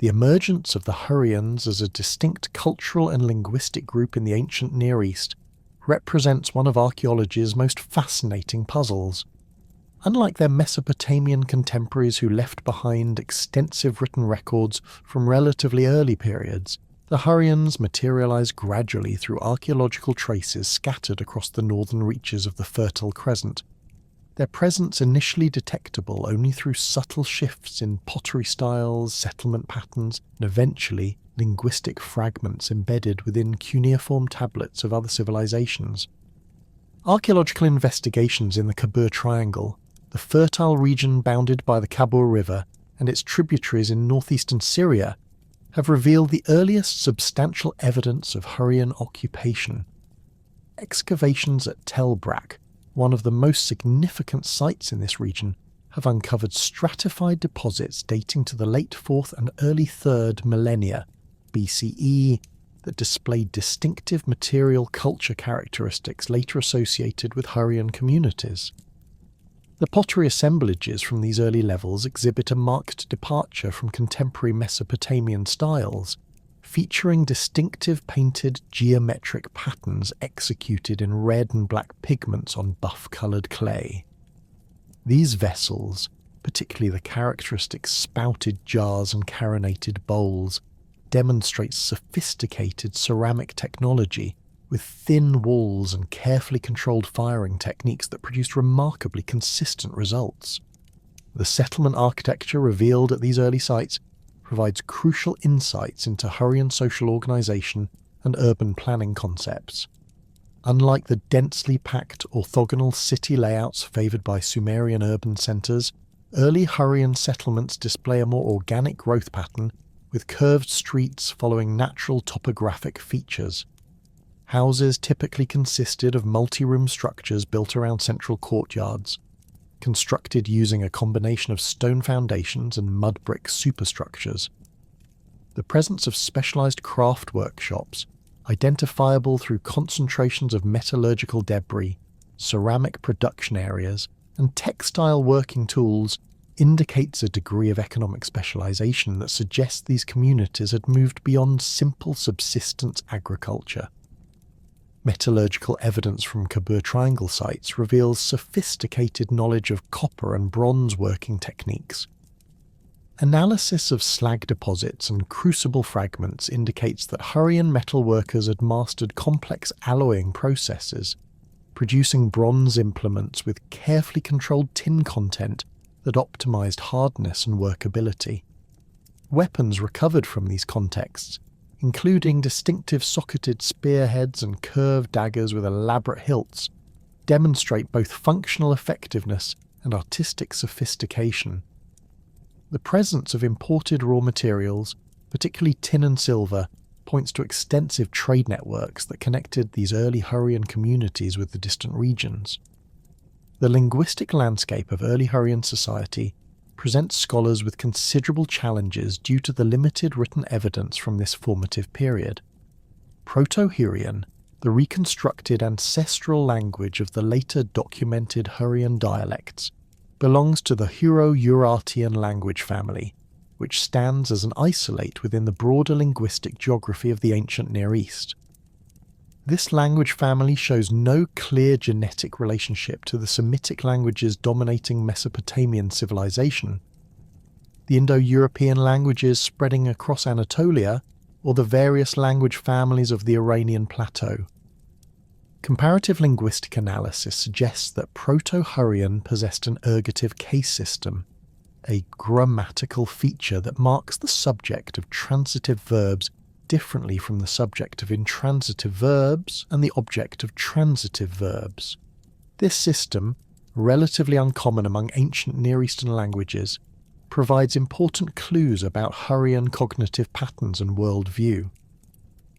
The emergence of the Hurrians as a distinct cultural and linguistic group in the ancient Near East represents one of archaeology's most fascinating puzzles. Unlike their Mesopotamian contemporaries who left behind extensive written records from relatively early periods, the Hurrians materialise gradually through archaeological traces scattered across the northern reaches of the Fertile Crescent, their presence initially detectable only through subtle shifts in pottery styles, settlement patterns, and eventually linguistic fragments embedded within cuneiform tablets of other civilizations. Archaeological investigations in the Kabul Triangle, the fertile region bounded by the Kabul River and its tributaries in northeastern Syria, have revealed the earliest substantial evidence of Hurrian occupation. Excavations at Tel Brak, one of the most significant sites in this region, have uncovered stratified deposits dating to the late 4th and early 3rd millennia BCE that displayed distinctive material culture characteristics later associated with Hurrian communities. The pottery assemblages from these early levels exhibit a marked departure from contemporary Mesopotamian styles, featuring distinctive painted geometric patterns executed in red and black pigments on buff-coloured clay. These vessels, particularly the characteristic spouted jars and carinated bowls, demonstrate sophisticated ceramic technology with thin walls and carefully controlled firing techniques that produced remarkably consistent results. The settlement architecture revealed at these early sites provides crucial insights into Hurrian social organisation and urban planning concepts. Unlike the densely packed orthogonal city layouts favoured by Sumerian urban centres, early Hurrian settlements display a more organic growth pattern with curved streets following natural topographic features. Houses typically consisted of multi-room structures built around central courtyards, constructed using a combination of stone foundations and mud brick superstructures. The presence of specialised craft workshops, identifiable through concentrations of metallurgical debris, ceramic production areas, and textile working tools, indicates a degree of economic specialisation that suggests these communities had moved beyond simple subsistence agriculture. Metallurgical evidence from Kabul Triangle sites reveals sophisticated knowledge of copper and bronze working techniques. Analysis of slag deposits and crucible fragments indicates that Hurrian metalworkers had mastered complex alloying processes, producing bronze implements with carefully controlled tin content that optimized hardness and workability. Weapons recovered from these contexts, including distinctive socketed spearheads and curved daggers with elaborate hilts, demonstrate both functional effectiveness and artistic sophistication. The presence of imported raw materials, particularly tin and silver, points to extensive trade networks that connected these early Hurrian communities with the distant regions. The linguistic landscape of early Hurrian society presents scholars with considerable challenges due to the limited written evidence from this formative period. Proto-Hurrian, the reconstructed ancestral language of the later documented Hurrian dialects, belongs to the Unearthing language family, which stands as an isolate within the broader linguistic geography of the ancient Near East. This language family shows no clear genetic relationship to the Semitic languages dominating Mesopotamian civilization, the Indo-European languages spreading across Anatolia, or the various language families of the Iranian plateau. Comparative linguistic analysis suggests that Proto-Hurrian possessed an ergative case system, a grammatical feature that marks the subject of transitive verbs differently from the subject of intransitive verbs and the object of transitive verbs. This system, relatively uncommon among ancient Near Eastern languages, provides important clues about Hurrian cognitive patterns and worldview.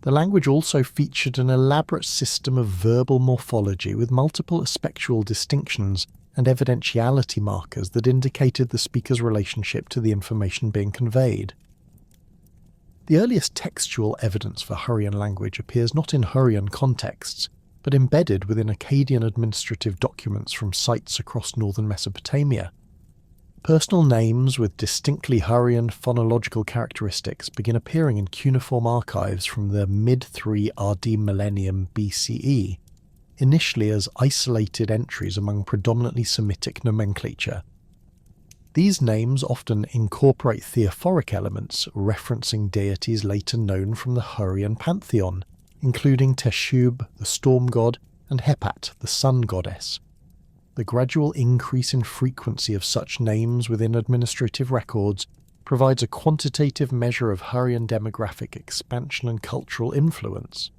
The language also featured an elaborate system of verbal morphology with multiple aspectual distinctions and evidentiality markers that indicated the speaker's relationship to the information being conveyed. The earliest textual evidence for Hurrian language appears not in Hurrian contexts, but embedded within Akkadian administrative documents from sites across northern Mesopotamia. Personal names with distinctly Hurrian phonological characteristics begin appearing in cuneiform archives from the mid-3 RD millennium BCE, initially as isolated entries among predominantly Semitic nomenclature. These names often incorporate theophoric elements referencing deities later known from the Hurrian Pantheon, including Teshub, the storm god, and Hepat, the sun goddess. The gradual increase in frequency of such names within administrative records provides a quantitative measure of Hurrian demographic expansion and cultural influence.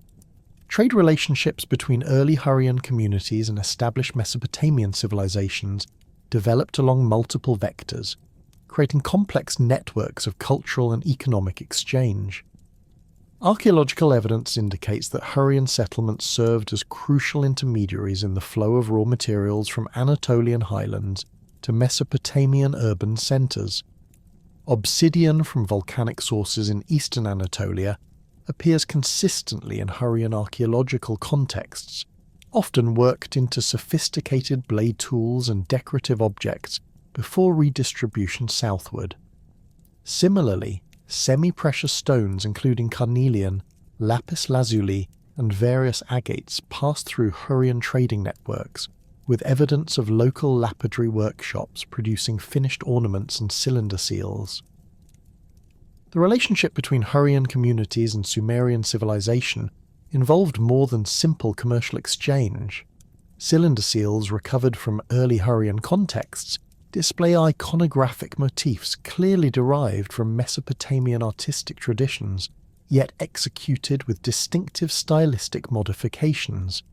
Trade relationships between early Hurrian communities and established Mesopotamian civilizations developed along multiple vectors, creating complex networks of cultural and economic exchange. Archaeological evidence indicates that Hurrian settlements served as crucial intermediaries in the flow of raw materials from Anatolian highlands to Mesopotamian urban centres. Obsidian from volcanic sources in eastern Anatolia appears consistently in Hurrian archaeological contexts, often worked into sophisticated blade tools and decorative objects before redistribution southward. Similarly, semi-precious stones including carnelian, lapis lazuli, and various agates passed through Hurrian trading networks, with evidence of local lapidary workshops producing finished ornaments and cylinder seals. The relationship between Hurrian communities and Sumerian civilization involved more than simple commercial exchange. Cylinder seals recovered from early Hurrian contexts display iconographic motifs clearly derived from Mesopotamian artistic traditions, yet executed with distinctive stylistic modifications.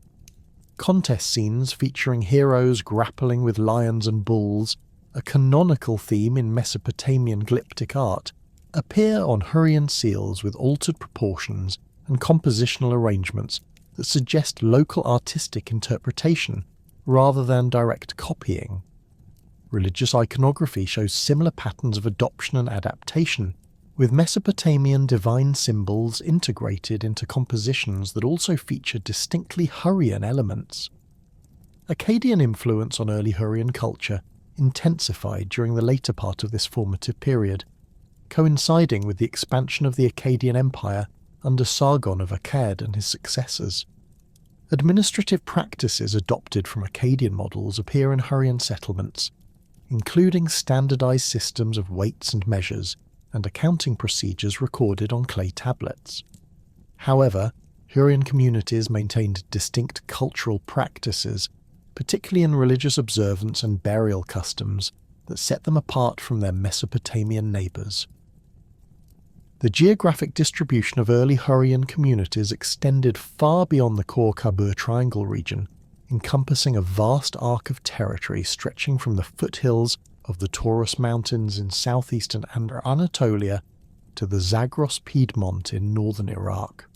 Contest scenes featuring heroes grappling with lions and bulls, a canonical theme in Mesopotamian glyptic art, appear on Hurrian seals with altered proportions and compositional arrangements that suggest local artistic interpretation rather than direct copying. Religious iconography shows similar patterns of adoption and adaptation, with Mesopotamian divine symbols integrated into compositions that also feature distinctly Hurrian elements. Akkadian influence on early Hurrian culture intensified during the later part of this formative period, coinciding with the expansion of the Akkadian Empire under Sargon of Akkad and his successors. Administrative practices adopted from Akkadian models appear in Hurrian settlements, including standardized systems of weights and measures and accounting procedures recorded on clay tablets. However, Hurrian communities maintained distinct cultural practices, particularly in religious observance and burial customs, that set them apart from their Mesopotamian neighbours. The geographic distribution of early Hurrian communities extended far beyond the core Khabur Triangle region, encompassing a vast arc of territory stretching from the foothills of the Taurus Mountains in southeastern Anatolia to the Zagros Piedmont in northern Iraq.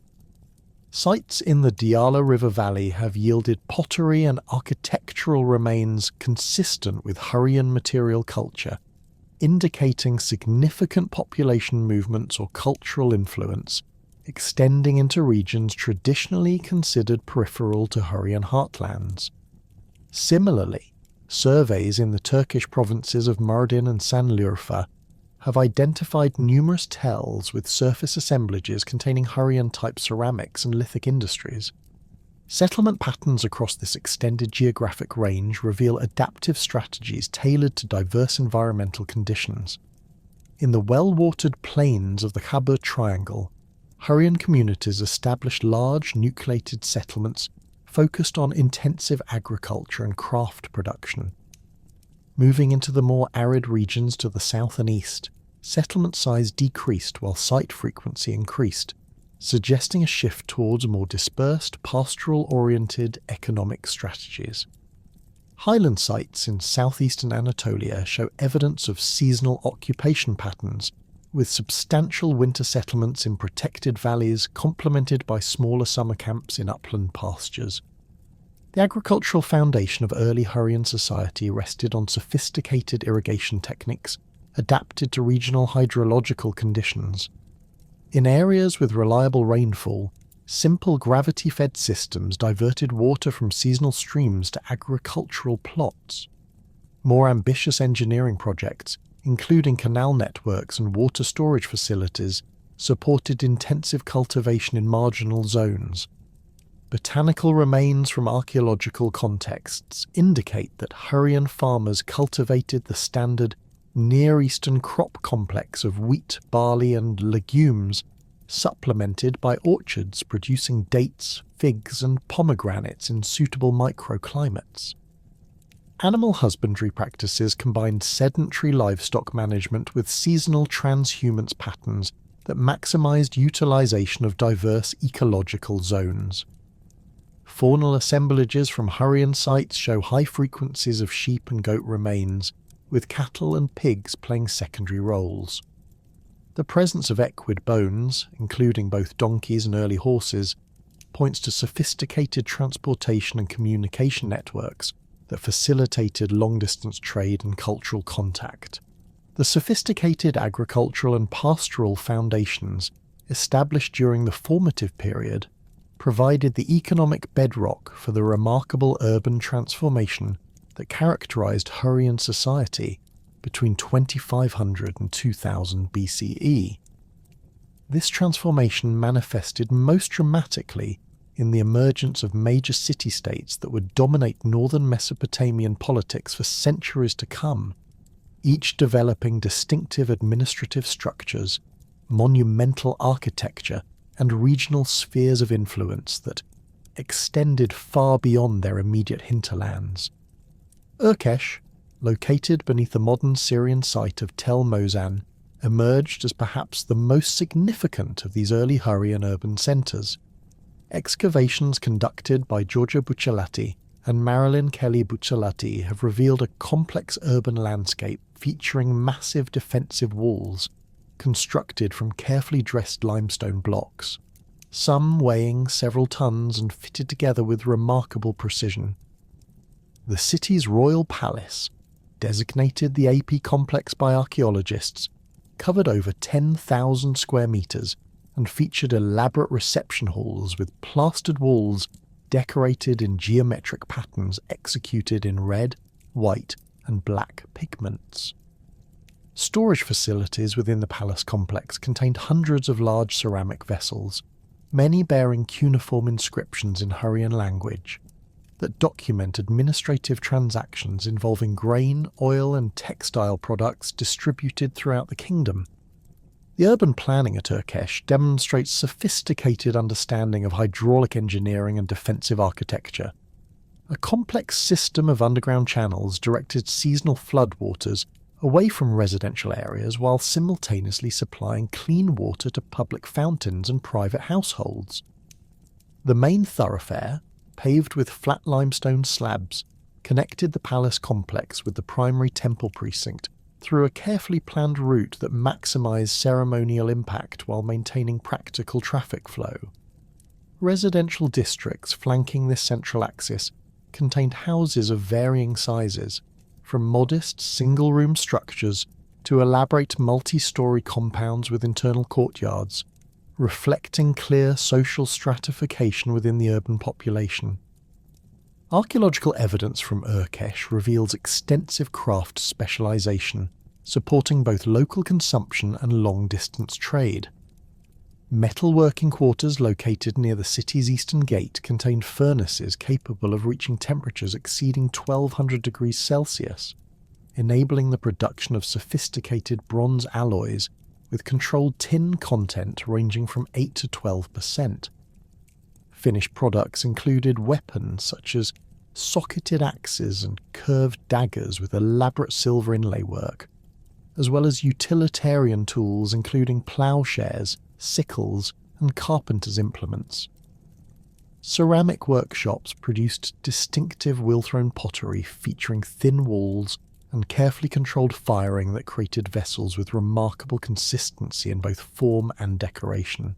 Sites in the Diyala River Valley have yielded pottery and architectural remains consistent with Hurrian material culture, indicating significant population movements or cultural influence, extending into regions traditionally considered peripheral to Hurrian heartlands. Similarly, surveys in the Turkish provinces of Mardin and Sanliurfa have identified numerous tells with surface assemblages containing Hurrian-type ceramics and lithic industries. Settlement patterns across this extended geographic range reveal adaptive strategies tailored to diverse environmental conditions. In the well-watered plains of the Khabur Triangle, Hurrian communities established large nucleated settlements focused on intensive agriculture and craft production. Moving into the more arid regions to the south and east, settlement size decreased while site frequency increased, suggesting a shift towards more dispersed, pastoral-oriented economic strategies. Highland sites in southeastern Anatolia show evidence of seasonal occupation patterns, with substantial winter settlements in protected valleys complemented by smaller summer camps in upland pastures. The agricultural foundation of early Hurrian society rested on sophisticated irrigation techniques adapted to regional hydrological conditions. In areas with reliable rainfall, simple gravity-fed systems diverted water from seasonal streams to agricultural plots. More ambitious engineering projects, including canal networks and water storage facilities, supported intensive cultivation in marginal zones. Botanical remains from archaeological contexts indicate that Hurrian farmers cultivated the standard Near Eastern crop complex of wheat, barley and legumes, supplemented by orchards producing dates, figs and pomegranates in suitable microclimates. Animal husbandry practices combined sedentary livestock management with seasonal transhumance patterns that maximised utilisation of diverse ecological zones. Faunal assemblages from Hurrian sites show high frequencies of sheep and goat remains, with cattle and pigs playing secondary roles. The presence of equid bones, including both donkeys and early horses, points to sophisticated transportation and communication networks that facilitated long-distance trade and cultural contact. The sophisticated agricultural and pastoral foundations established during the formative period provided the economic bedrock for the remarkable urban transformation that characterized Hurrian society between 2500 and 2000 BCE. This transformation manifested most dramatically in the emergence of major city-states that would dominate northern Mesopotamian politics for centuries to come, each developing distinctive administrative structures, monumental architecture, and regional spheres of influence that extended far beyond their immediate hinterlands. Urkesh, located beneath the modern Syrian site of Tel Mozan, emerged as perhaps the most significant of these early Hurrian urban centres. Excavations conducted by Giorgio Buccellati and Marilyn Kelly Buccellati have revealed a complex urban landscape featuring massive defensive walls constructed from carefully dressed limestone blocks, some weighing several tons and fitted together with remarkable precision. The city's royal palace, designated the AP complex by archaeologists, covered over 10,000 square metres and featured elaborate reception halls with plastered walls decorated in geometric patterns executed in red, white and black pigments. Storage facilities within the palace complex contained hundreds of large ceramic vessels, many bearing cuneiform inscriptions in Hurrian language, that document administrative transactions involving grain, oil and textile products distributed throughout the kingdom. The urban planning at Urkesh demonstrates sophisticated understanding of hydraulic engineering and defensive architecture. A complex system of underground channels directed seasonal floodwaters away from residential areas while simultaneously supplying clean water to public fountains and private households. The main thoroughfare, paved with flat limestone slabs, connected the palace complex with the primary temple precinct through a carefully planned route that maximised ceremonial impact while maintaining practical traffic flow. Residential districts flanking this central axis contained houses of varying sizes, from modest single-room structures to elaborate multi-storey compounds with internal courtyards, reflecting clear social stratification within the urban population. Archaeological evidence from Urkesh reveals extensive craft specialisation, supporting both local consumption and long-distance trade. Metalworking quarters located near the city's eastern gate contained furnaces capable of reaching temperatures exceeding 1200 degrees Celsius, enabling the production of sophisticated bronze alloys with controlled tin content ranging from 8 to 12%. Finished products included weapons such as socketed axes and curved daggers with elaborate silver inlay work, as well as utilitarian tools including ploughshares, sickles, and carpenter's implements. Ceramic workshops produced distinctive wheel-thrown pottery featuring thin walls and carefully controlled firing that created vessels with remarkable consistency in both form and decoration.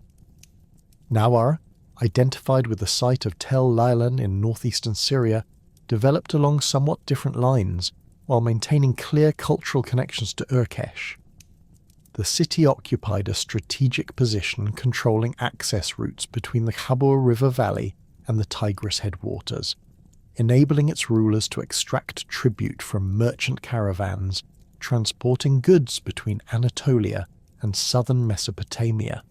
Nawar, identified with the site of Tel Leilan in northeastern Syria, developed along somewhat different lines, while maintaining clear cultural connections to Urkesh. The city occupied a strategic position controlling access routes between the Khabur River Valley and the Tigris headwaters, enabling its rulers to extract tribute from merchant caravans transporting goods between Anatolia and southern Mesopotamia.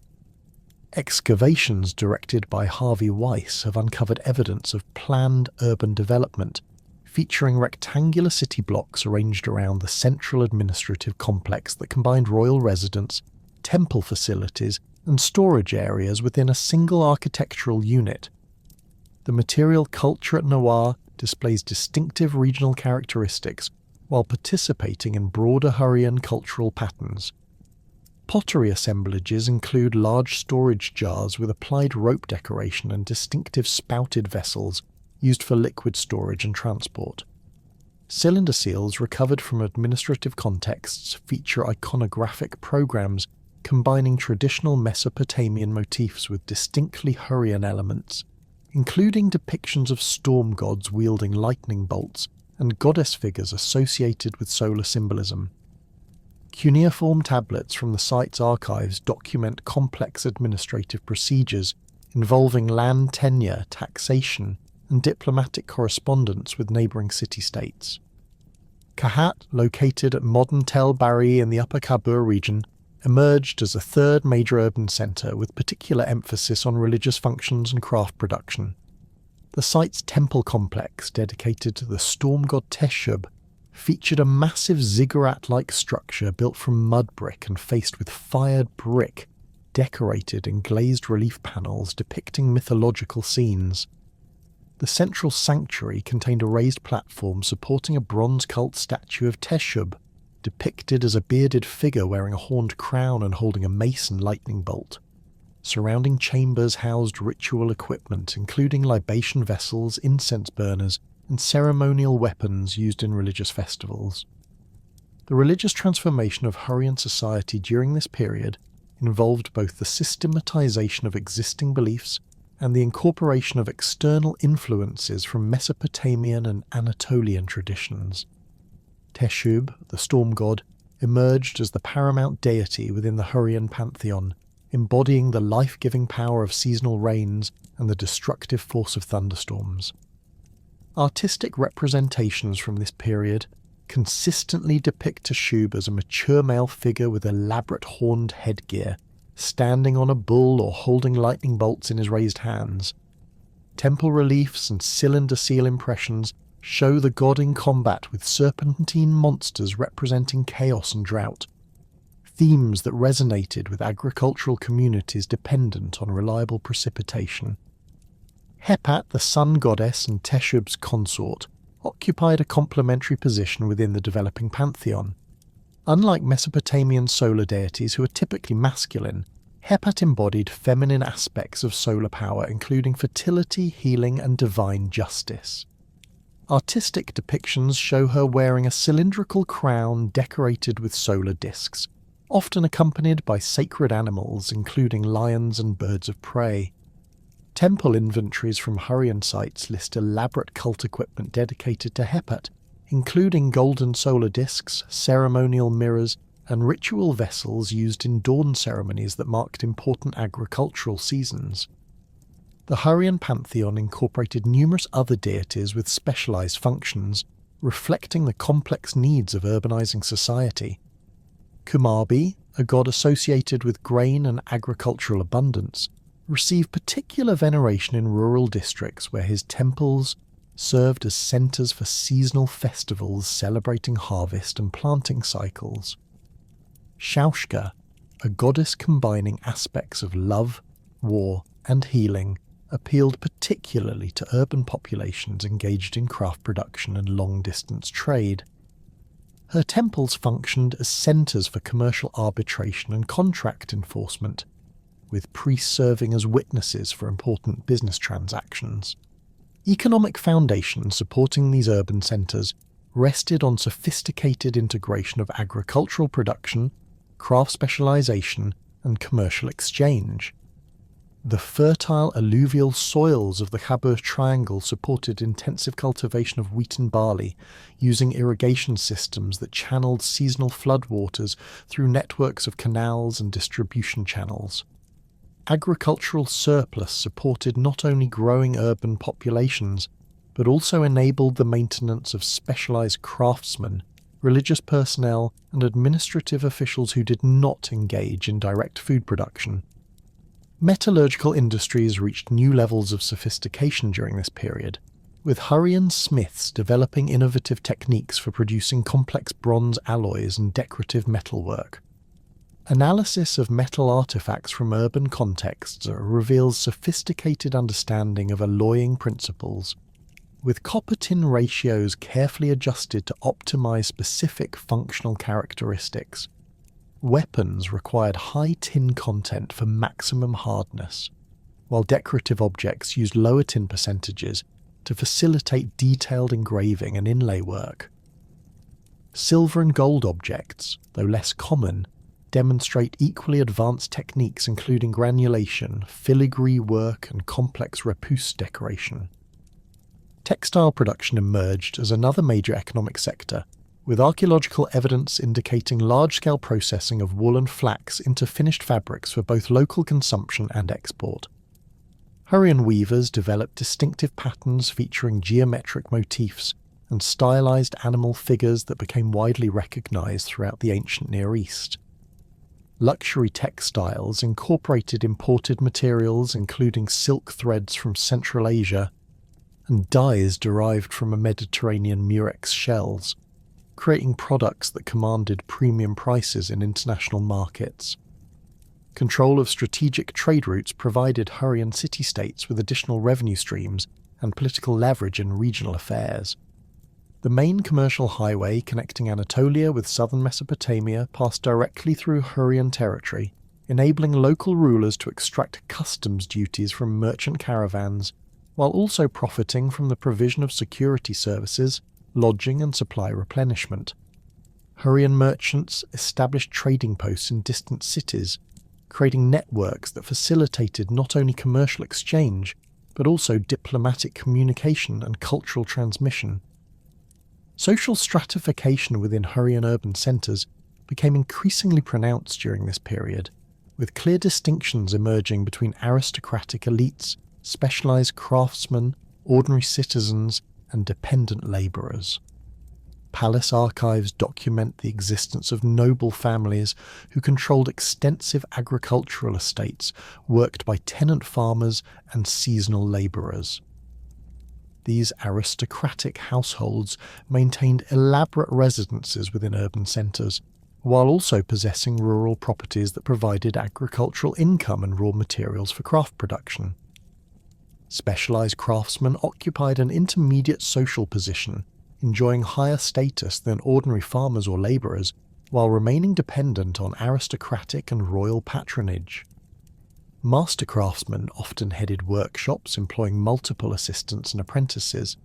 Excavations directed by Harvey Weiss have uncovered evidence of planned urban development, featuring rectangular city blocks arranged around the central administrative complex that combined royal residence, temple facilities, and storage areas within a single architectural unit. The material culture at Nawar displays distinctive regional characteristics while participating in broader Hurrian cultural patterns. Pottery assemblages include large storage jars with applied rope decoration and distinctive spouted vessels used for liquid storage and transport. Cylinder seals recovered from administrative contexts feature iconographic programs combining traditional Mesopotamian motifs with distinctly Hurrian elements, including depictions of storm gods wielding lightning bolts and goddess figures associated with solar symbolism. Cuneiform tablets from the site's archives document complex administrative procedures involving land tenure, taxation, and diplomatic correspondence with neighbouring city-states. Kahat, located at modern Tel Bari in the Upper Kabur region, emerged as a third major urban centre with particular emphasis on religious functions and craft production. The site's temple complex, dedicated to the storm god Teshub, featured a massive ziggurat-like structure built from mud brick and faced with fired brick, decorated in glazed relief panels depicting mythological scenes. The central sanctuary contained a raised platform supporting a bronze cult statue of Teshub, depicted as a bearded figure wearing a horned crown and holding a mace and lightning bolt. Surrounding chambers housed ritual equipment, including libation vessels, incense burners, and ceremonial weapons used in religious festivals. The religious transformation of Hurrian society during this period involved both the systematization of existing beliefs and the incorporation of external influences from Mesopotamian and Anatolian traditions. Teshub, the storm god, emerged as the paramount deity within the Hurrian pantheon, embodying the life-giving power of seasonal rains and the destructive force of thunderstorms. Artistic representations from this period consistently depict Teshub as a mature male figure with elaborate horned headgear, standing on a bull or holding lightning bolts in his raised hands. Temple reliefs and cylinder seal impressions show the god in combat with serpentine monsters representing chaos and drought, themes that resonated with agricultural communities dependent on reliable precipitation. Hepat, the sun goddess and Teshub's consort, occupied a complementary position within the developing pantheon. Unlike Mesopotamian solar deities who are typically masculine, Hepat embodied feminine aspects of solar power, including fertility, healing, and divine justice. Artistic depictions show her wearing a cylindrical crown decorated with solar discs, often accompanied by sacred animals, including lions and birds of prey. Temple inventories from Hurrian sites list elaborate cult equipment dedicated to Hepat, including golden solar discs, ceremonial mirrors, and ritual vessels used in dawn ceremonies that marked important agricultural seasons. The Hurrian pantheon incorporated numerous other deities with specialized functions, reflecting the complex needs of urbanizing society. Kumarbi, a god associated with grain and agricultural abundance, received particular veneration in rural districts where his temples served as centers for seasonal festivals celebrating harvest and planting cycles. Shaushka, a goddess combining aspects of love, war, and healing, appealed particularly to urban populations engaged in craft production and long-distance trade. Her temples functioned as centers for commercial arbitration and contract enforcement, with priests serving as witnesses for important business transactions. Economic foundations supporting these urban centers rested on sophisticated integration of agricultural production, craft specialization, and commercial exchange. The fertile alluvial soils of the Khabur Triangle supported intensive cultivation of wheat and barley, using irrigation systems that channeled seasonal floodwaters through networks of canals and distribution channels. Agricultural surplus supported not only growing urban populations, but also enabled the maintenance of specialized craftsmen, religious personnel, and administrative officials who did not engage in direct food production. Metallurgical industries reached new levels of sophistication during this period, with Hurrian smiths developing innovative techniques for producing complex bronze alloys and decorative metalwork. Analysis of metal artifacts from urban contexts reveals sophisticated understanding of alloying principles, with copper-tin ratios carefully adjusted to optimize specific functional characteristics. Weapons required high tin content for maximum hardness, while decorative objects used lower tin percentages to facilitate detailed engraving and inlay work. Silver and gold objects, though less common, demonstrate equally advanced techniques including granulation, filigree work, and complex repousse decoration. Textile production emerged as another major economic sector, with archaeological evidence indicating large-scale processing of wool and flax into finished fabrics for both local consumption and export. Hurrian weavers developed distinctive patterns featuring geometric motifs and stylized animal figures that became widely recognized throughout the ancient Near East. Luxury textiles incorporated imported materials including silk threads from Central Asia and dyes derived from a Mediterranean murex shells, creating products that commanded premium prices in international markets. Control of strategic trade routes provided Hurrian city-states with additional revenue streams and political leverage in regional affairs. The main commercial highway connecting Anatolia with southern Mesopotamia passed directly through Hurrian territory, enabling local rulers to extract customs duties from merchant caravans, while also profiting from the provision of security services, lodging and supply replenishment. Hurrian merchants established trading posts in distant cities, creating networks that facilitated not only commercial exchange, but also diplomatic communication and cultural transmission. Social stratification within Hurrian urban centres became increasingly pronounced during this period, with clear distinctions emerging between aristocratic elites, specialised craftsmen, ordinary citizens, and dependent labourers. Palace archives document the existence of noble families who controlled extensive agricultural estates worked by tenant farmers and seasonal labourers. These aristocratic households maintained elaborate residences within urban centres, while also possessing rural properties that provided agricultural income and raw materials for craft production. Specialised craftsmen occupied an intermediate social position, enjoying higher status than ordinary farmers or labourers, while remaining dependent on aristocratic and royal patronage. Master craftsmen often headed workshops employing multiple assistants and apprentices,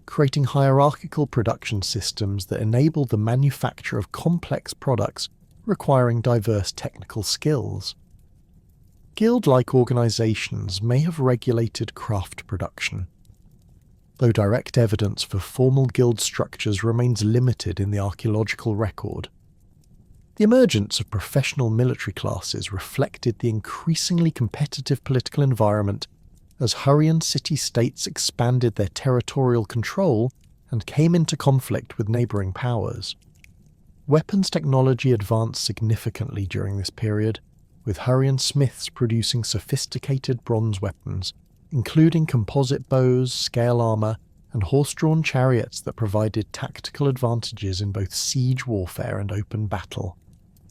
creating hierarchical production systems that enabled the manufacture of complex products requiring diverse technical skills. Guild-like organisations may have regulated craft production, though direct evidence for formal guild structures remains limited in the archaeological record. The emergence of professional military classes reflected the increasingly competitive political environment as Hurrian city-states expanded their territorial control and came into conflict with neighbouring powers. Weapons technology advanced significantly during this period, with Hurrian smiths producing sophisticated bronze weapons, including composite bows, scale armour, and horse-drawn chariots that provided tactical advantages in both siege warfare and open battle.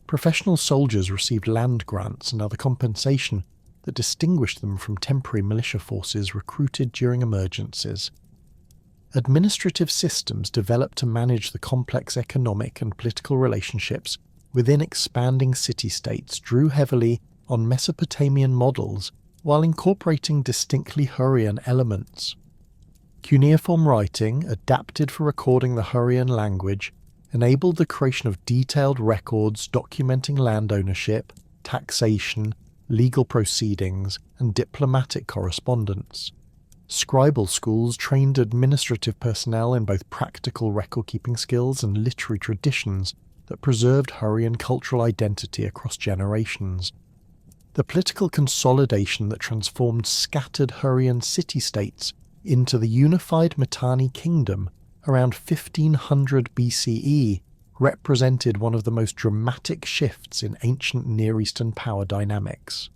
Professional soldiers received land grants and other compensation that distinguished them from temporary militia forces recruited during emergencies. Administrative systems developed to manage the complex economic and political relationships within expanding city-states drew heavily on Mesopotamian models while incorporating distinctly Hurrian elements. Cuneiform writing, adapted for recording the Hurrian language, enabled the creation of detailed records documenting land ownership, taxation, legal proceedings, and diplomatic correspondence. Scribal schools trained administrative personnel in both practical record-keeping skills and literary traditions that preserved Hurrian cultural identity across generations. The political consolidation that transformed scattered Hurrian city-states into the unified Mitanni Kingdom around 1500 BCE represented one of the most dramatic shifts in ancient Near Eastern power dynamics.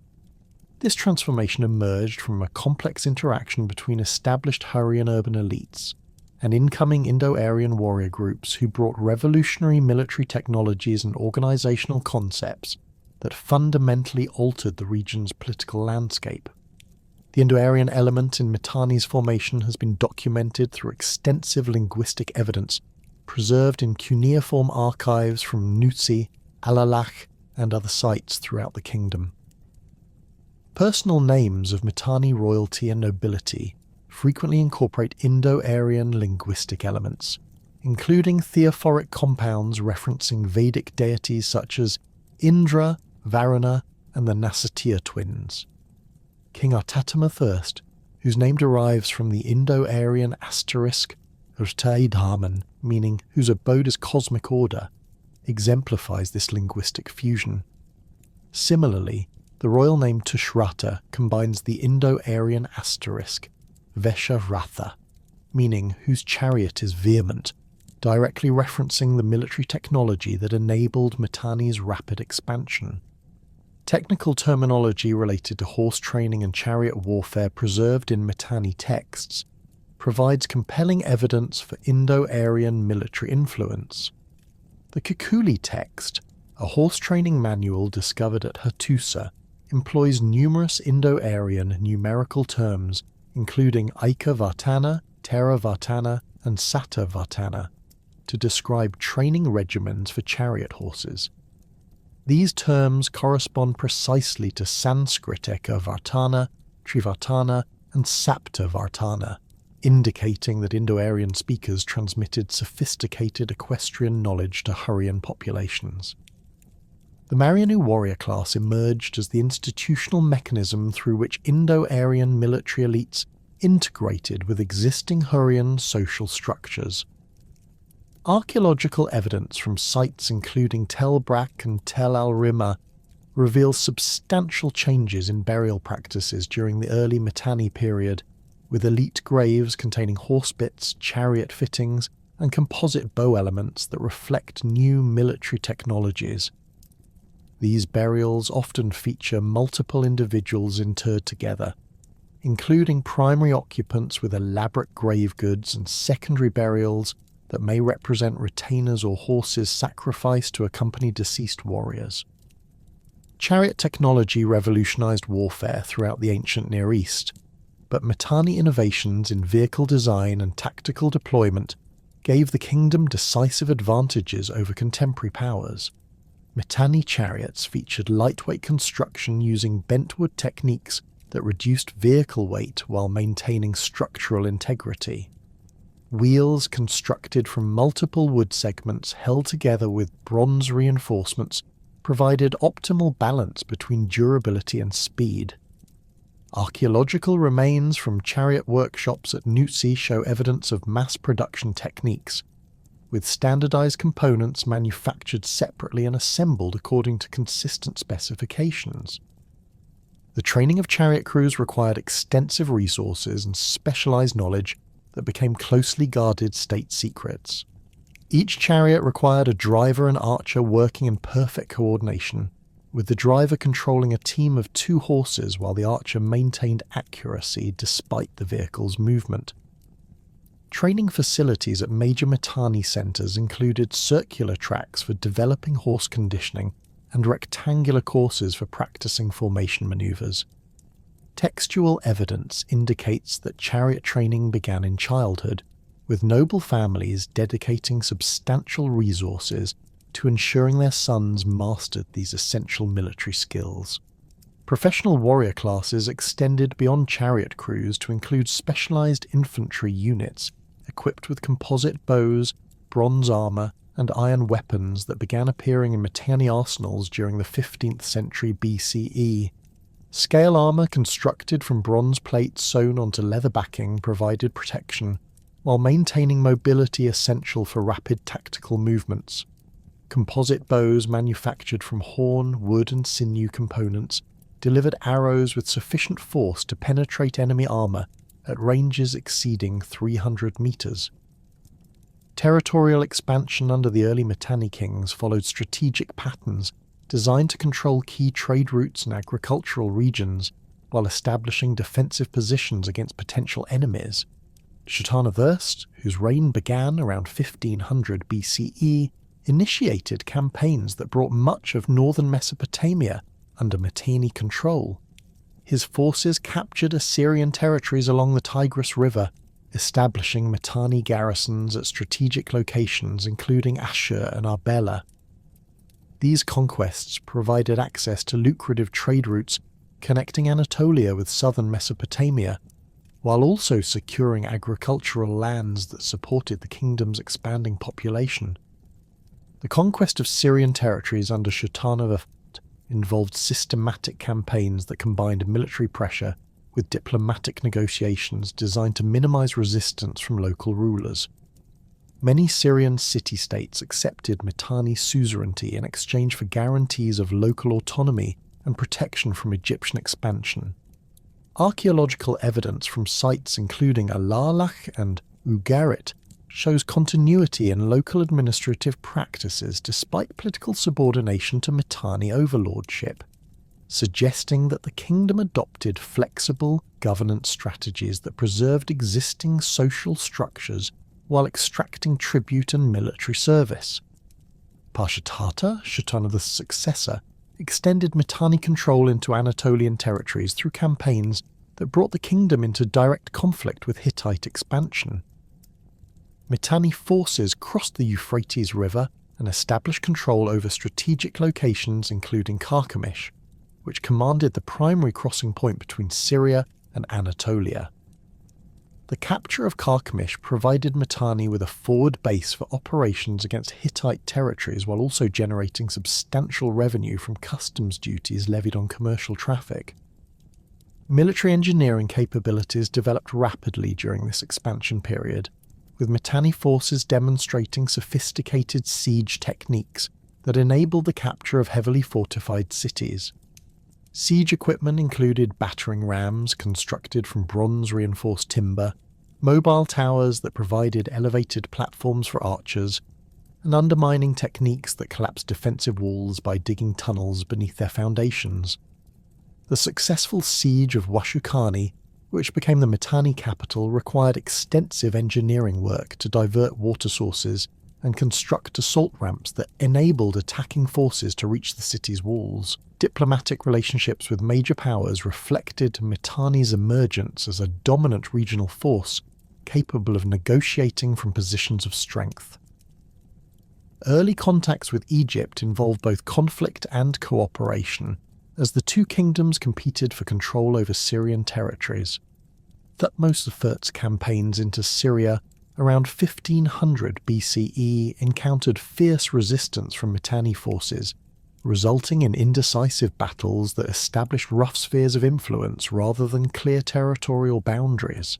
This transformation emerged from a complex interaction between established Hurrian urban elites and incoming Indo-Aryan warrior groups who brought revolutionary military technologies and organizational concepts that fundamentally altered the region's political landscape. The Indo-Aryan element in Mitanni's formation has been documented through extensive linguistic evidence preserved in cuneiform archives from Nutsi, Alalach, and other sites throughout the kingdom. Personal names of Mitanni royalty and nobility frequently incorporate Indo-Aryan linguistic elements, including theophoric compounds referencing Vedic deities such as Indra, Varuna, and the Nasatiya twins. King Artatama I, whose name derives from the Indo-Aryan asterisk Urtaidhaman, meaning whose abode is cosmic order, exemplifies this linguistic fusion. Similarly, the royal name Tushrata combines the Indo-Aryan asterisk Vesharatha, meaning whose chariot is vehement, directly referencing the military technology that enabled Mitanni's rapid expansion. Technical terminology related to horse training and chariot warfare preserved in Mitanni texts provides compelling evidence for Indo-Aryan military influence. The Kukuli text, a horse training manual discovered at Hattusa, employs numerous Indo-Aryan numerical terms including Aika Vartana, Tera Vartana, and Sata Vartana to describe training regimens for chariot horses. These terms correspond precisely to Sanskrit Eka Vartana, Trivartana, and Sapta Vartana, indicating that Indo-Aryan speakers transmitted sophisticated equestrian knowledge to Hurrian populations. The Marianu warrior class emerged as the institutional mechanism through which Indo-Aryan military elites integrated with existing Hurrian social structures. Archaeological evidence from sites including Tel Brak and Tel al-Rima reveals substantial changes in burial practices during the early Mitanni period, with elite graves containing horse bits, chariot fittings, and composite bow elements that reflect new military technologies. These burials often feature multiple individuals interred together, including primary occupants with elaborate grave goods and secondary burials that may represent retainers or horses sacrificed to accompany deceased warriors. Chariot technology revolutionized warfare throughout the ancient Near East, but Mitanni innovations in vehicle design and tactical deployment gave the kingdom decisive advantages over contemporary powers. Mitanni chariots featured lightweight construction using bentwood techniques that reduced vehicle weight while maintaining structural integrity. Wheels constructed from multiple wood segments held together with bronze reinforcements provided optimal balance between durability and speed. Archaeological remains from chariot workshops at Nutsi show evidence of mass production techniques, with standardized components manufactured separately and assembled according to consistent specifications. The training of chariot crews required extensive resources and specialized knowledge that became closely guarded state secrets. Each chariot required a driver and archer working in perfect coordination, with the driver controlling a team of 2 horses while the archer maintained accuracy despite the vehicle's movement. Training facilities at major Mitanni centers included circular tracks for developing horse conditioning and rectangular courses for practicing formation maneuvers. Textual evidence indicates that chariot training began in childhood, with noble families dedicating substantial resources to ensuring their sons mastered these essential military skills. Professional warrior classes extended beyond chariot crews to include specialized infantry units equipped with composite bows, bronze armor, and iron weapons that began appearing in Mitanni arsenals during the 15th century BCE. Scale armor constructed from bronze plates sewn onto leather backing provided protection, while maintaining mobility essential for rapid tactical movements. Composite bows manufactured from horn, wood, and sinew components delivered arrows with sufficient force to penetrate enemy armor at ranges exceeding 300 meters. Territorial expansion under the early Mitanni kings followed strategic patterns designed to control key trade routes and agricultural regions while establishing defensive positions against potential enemies. Shatana I, whose reign began around 1500 BCE, initiated campaigns that brought much of northern Mesopotamia under Mitanni control. His forces captured Assyrian territories along the Tigris River, establishing Mitanni garrisons at strategic locations including Ashur and Arbela. These conquests provided access to lucrative trade routes connecting Anatolia with southern Mesopotamia, while also securing agricultural lands that supported the kingdom's expanding population. The conquest of Syrian territories under Shatana I involved systematic campaigns that combined military pressure with diplomatic negotiations designed to minimize resistance from local rulers. Many Syrian city-states accepted Mitanni suzerainty in exchange for guarantees of local autonomy and protection from Egyptian expansion. Archaeological evidence from sites including Alalach and Ugarit shows continuity in local administrative practices despite political subordination to Mitanni overlordship, suggesting that the kingdom adopted flexible governance strategies that preserved existing social structures while extracting tribute and military service. Pashatata, Shatana I's successor, extended Mitanni control into Anatolian territories through campaigns that brought the kingdom into direct conflict with Hittite expansion. Mitanni forces crossed the Euphrates River and established control over strategic locations including Carchemish, which commanded the primary crossing point between Syria and Anatolia. The capture of Carchemish provided Mitanni with a forward base for operations against Hittite territories while also generating substantial revenue from customs duties levied on commercial traffic. Military engineering capabilities developed rapidly during this expansion period, with Mitanni forces demonstrating sophisticated siege techniques that enabled the capture of heavily fortified cities. Siege equipment included battering rams constructed from bronze-reinforced timber, mobile towers that provided elevated platforms for archers, and undermining techniques that collapsed defensive walls by digging tunnels beneath their foundations. The successful siege of Washukani, which became the Mitanni capital, required extensive engineering work to divert water sources and construct assault ramps that enabled attacking forces to reach the city's walls. Diplomatic relationships with major powers reflected Mitanni's emergence as a dominant regional force capable of negotiating from positions of strength. Early contacts with Egypt involved both conflict and cooperation, as the two kingdoms competed for control over Syrian territories. Thutmose I's campaigns into Syria around 1500 BCE encountered fierce resistance from Mitanni forces, resulting in indecisive battles that established rough spheres of influence rather than clear territorial boundaries.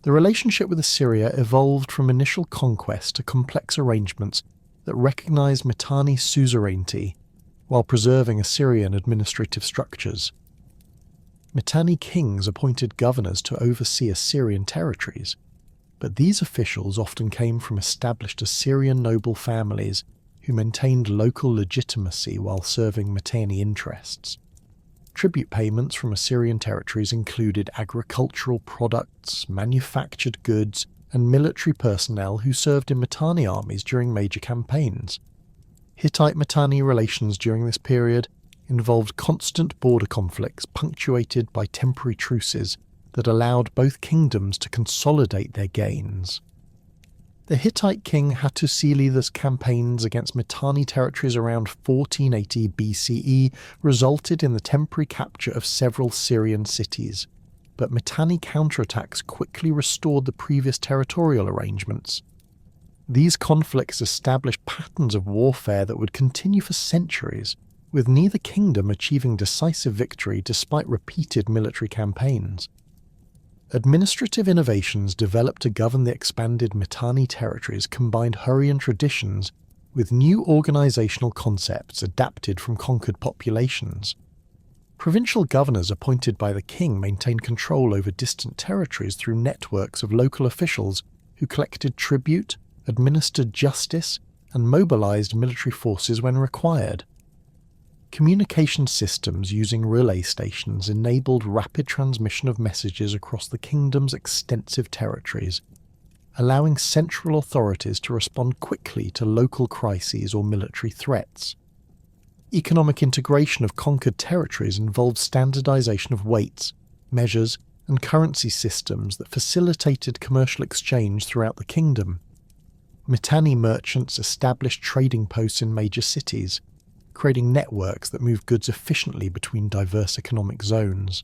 The relationship with Assyria evolved from initial conquest to complex arrangements that recognized Mitanni suzerainty while preserving Assyrian administrative structures. Mitanni kings appointed governors to oversee Assyrian territories, but these officials often came from established Assyrian noble families who maintained local legitimacy while serving Mitanni interests. Tribute payments from Assyrian territories included agricultural products, manufactured goods, and military personnel who served in Mitanni armies during major campaigns. Hittite-Mitanni relations during this period involved constant border conflicts punctuated by temporary truces that allowed both kingdoms to consolidate their gains. The Hittite king Hattusili's campaigns against Mitanni territories around 1480 BCE resulted in the temporary capture of several Syrian cities, but Mitanni counterattacks quickly restored the previous territorial arrangements. These conflicts established patterns of warfare that would continue for centuries, with neither kingdom achieving decisive victory despite repeated military campaigns. Administrative innovations developed to govern the expanded Mitanni territories combined Hurrian traditions with new organizational concepts adapted from conquered populations. Provincial governors appointed by the king maintained control over distant territories through networks of local officials who collected tribute, administered justice, and mobilized military forces when required. Communication systems using relay stations enabled rapid transmission of messages across the kingdom's extensive territories, allowing central authorities to respond quickly to local crises or military threats. Economic integration of conquered territories involved standardization of weights, measures, and currency systems that facilitated commercial exchange throughout the kingdom. Mitanni merchants established trading posts in major cities, creating networks that moved goods efficiently between diverse economic zones.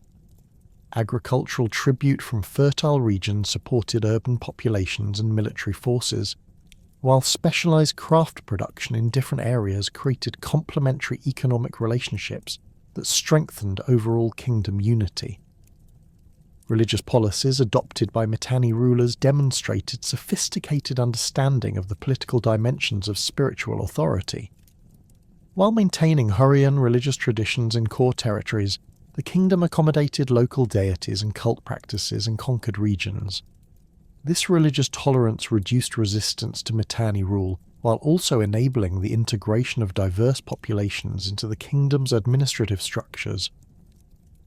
Agricultural tribute from fertile regions supported urban populations and military forces, while specialized craft production in different areas created complementary economic relationships that strengthened overall kingdom unity. Religious policies adopted by Mitanni rulers demonstrated sophisticated understanding of the political dimensions of spiritual authority. While maintaining Hurrian religious traditions in core territories, the kingdom accommodated local deities and cult practices in conquered regions. This religious tolerance reduced resistance to Mitanni rule, while also enabling the integration of diverse populations into the kingdom's administrative structures.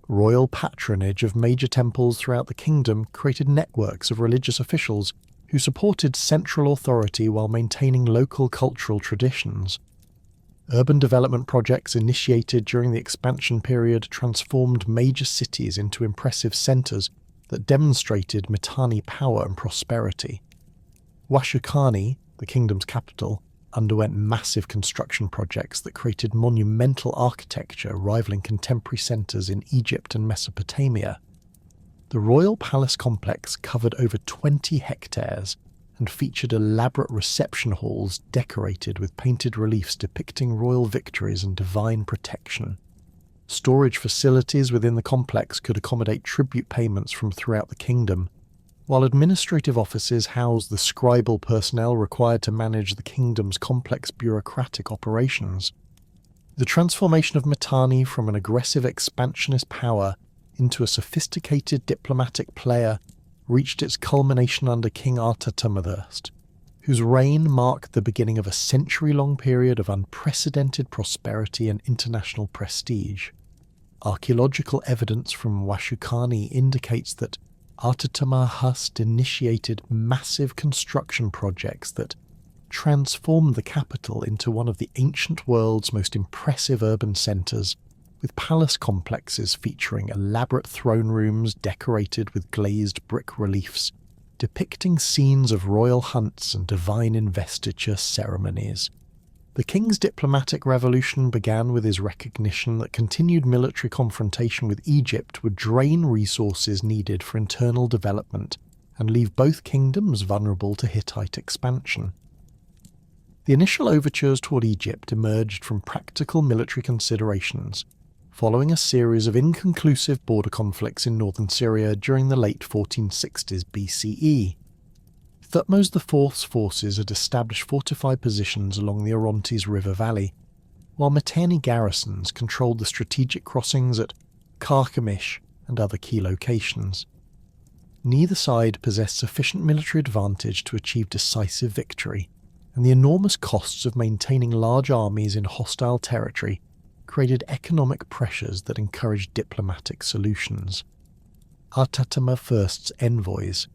Royal patronage of major temples throughout the kingdom created networks of religious officials who supported central authority while maintaining local cultural traditions. Urban development projects initiated during the expansion period transformed major cities into impressive centres that demonstrated Mitanni power and prosperity. Washukani, the kingdom's capital, underwent massive construction projects that created monumental architecture rivaling contemporary centres in Egypt and Mesopotamia. The royal palace complex covered over 20 hectares and featured elaborate reception halls decorated with painted reliefs depicting royal victories and divine protection. Storage facilities within the complex could accommodate tribute payments from throughout the kingdom, while administrative offices housed the scribal personnel required to manage the kingdom's complex bureaucratic operations. The transformation of Mitanni from an aggressive expansionist power into a sophisticated diplomatic player reached its culmination under King Artatama I, whose reign marked the beginning of a century-long period of unprecedented prosperity and international prestige. Archaeological evidence from Washukani indicates that Artatama I initiated massive construction projects that transformed the capital into one of the ancient world's most impressive urban centres, with palace complexes featuring elaborate throne rooms decorated with glazed brick reliefs, depicting scenes of royal hunts and divine investiture ceremonies. The king's diplomatic revolution began with his recognition that continued military confrontation with Egypt would drain resources needed for internal development and leave both kingdoms vulnerable to Hittite expansion. The initial overtures toward Egypt emerged from practical military considerations, following a series of inconclusive border conflicts in northern Syria during the late 1460s BCE. Thutmose IV's forces had established fortified positions along the Orontes River Valley, while Mitanni garrisons controlled the strategic crossings at Carchemish and other key locations. Neither side possessed sufficient military advantage to achieve decisive victory, and the enormous costs of maintaining large armies in hostile territory created economic pressures that encouraged diplomatic solutions. Artatama I's envoys,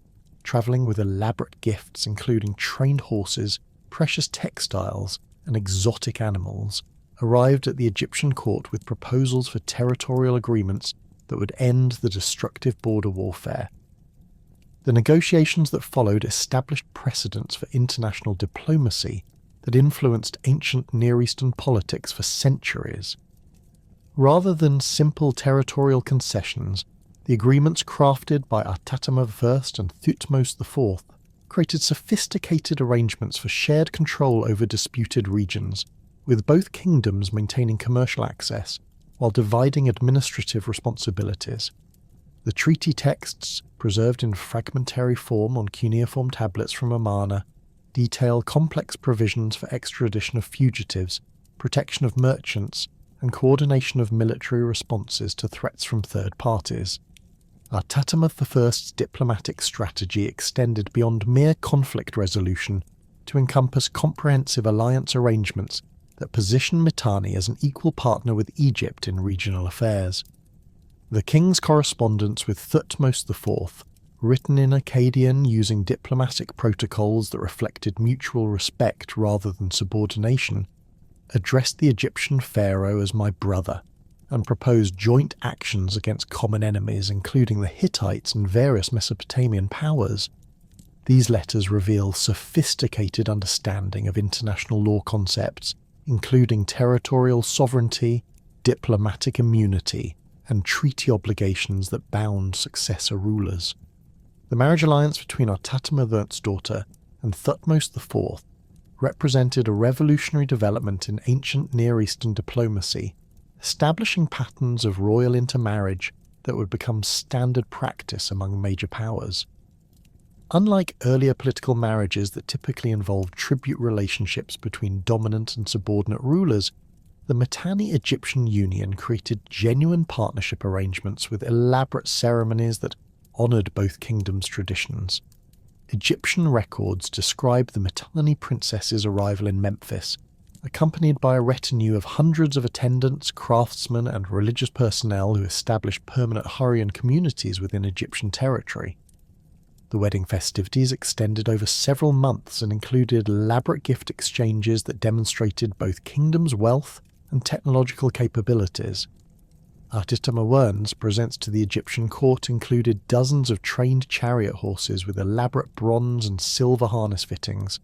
travelling with elaborate gifts including trained horses, precious textiles, and exotic animals, arrived at the Egyptian court with proposals for territorial agreements that would end the destructive border warfare. The negotiations that followed established precedents for international diplomacy that influenced ancient Near Eastern politics for centuries. Rather than simple territorial concessions, the agreements crafted by Artatama I and Thutmose IV created sophisticated arrangements for shared control over disputed regions, with both kingdoms maintaining commercial access while dividing administrative responsibilities. The treaty texts, preserved in fragmentary form on cuneiform tablets from Amarna, detail complex provisions for extradition of fugitives, protection of merchants, and and coordination of military responses to threats from third parties. Artatamith I's diplomatic strategy extended beyond mere conflict resolution to encompass comprehensive alliance arrangements that position Mitanni as an equal partner with Egypt in regional affairs. The king's correspondence with Thutmose IV, written in Akkadian using diplomatic protocols that reflected mutual respect rather than subordination, addressed the Egyptian pharaoh as "my brother," and proposed joint actions against common enemies including the Hittites and various Mesopotamian powers. These letters reveal sophisticated understanding of international law concepts, including territorial sovereignty, diplomatic immunity, and treaty obligations that bound successor rulers. The marriage alliance between Artatamith's daughter and Thutmose IV represented a revolutionary development in ancient Near Eastern diplomacy, establishing patterns of royal intermarriage that would become standard practice among major powers. Unlike earlier political marriages that typically involved tribute relationships between dominant and subordinate rulers, the Mitanni-Egyptian union created genuine partnership arrangements with elaborate ceremonies that honoured both kingdoms' traditions. Egyptian records describe the Mitanni princess's arrival in Memphis, accompanied by a retinue of hundreds of attendants, craftsmen, and religious personnel who established permanent Hurrian communities within Egyptian territory. The wedding festivities extended over several months and included elaborate gift exchanges that demonstrated both kingdoms' wealth and technological capabilities. Artatamith's presents to the Egyptian court included dozens of trained chariot horses with elaborate bronze and silver harness fittings,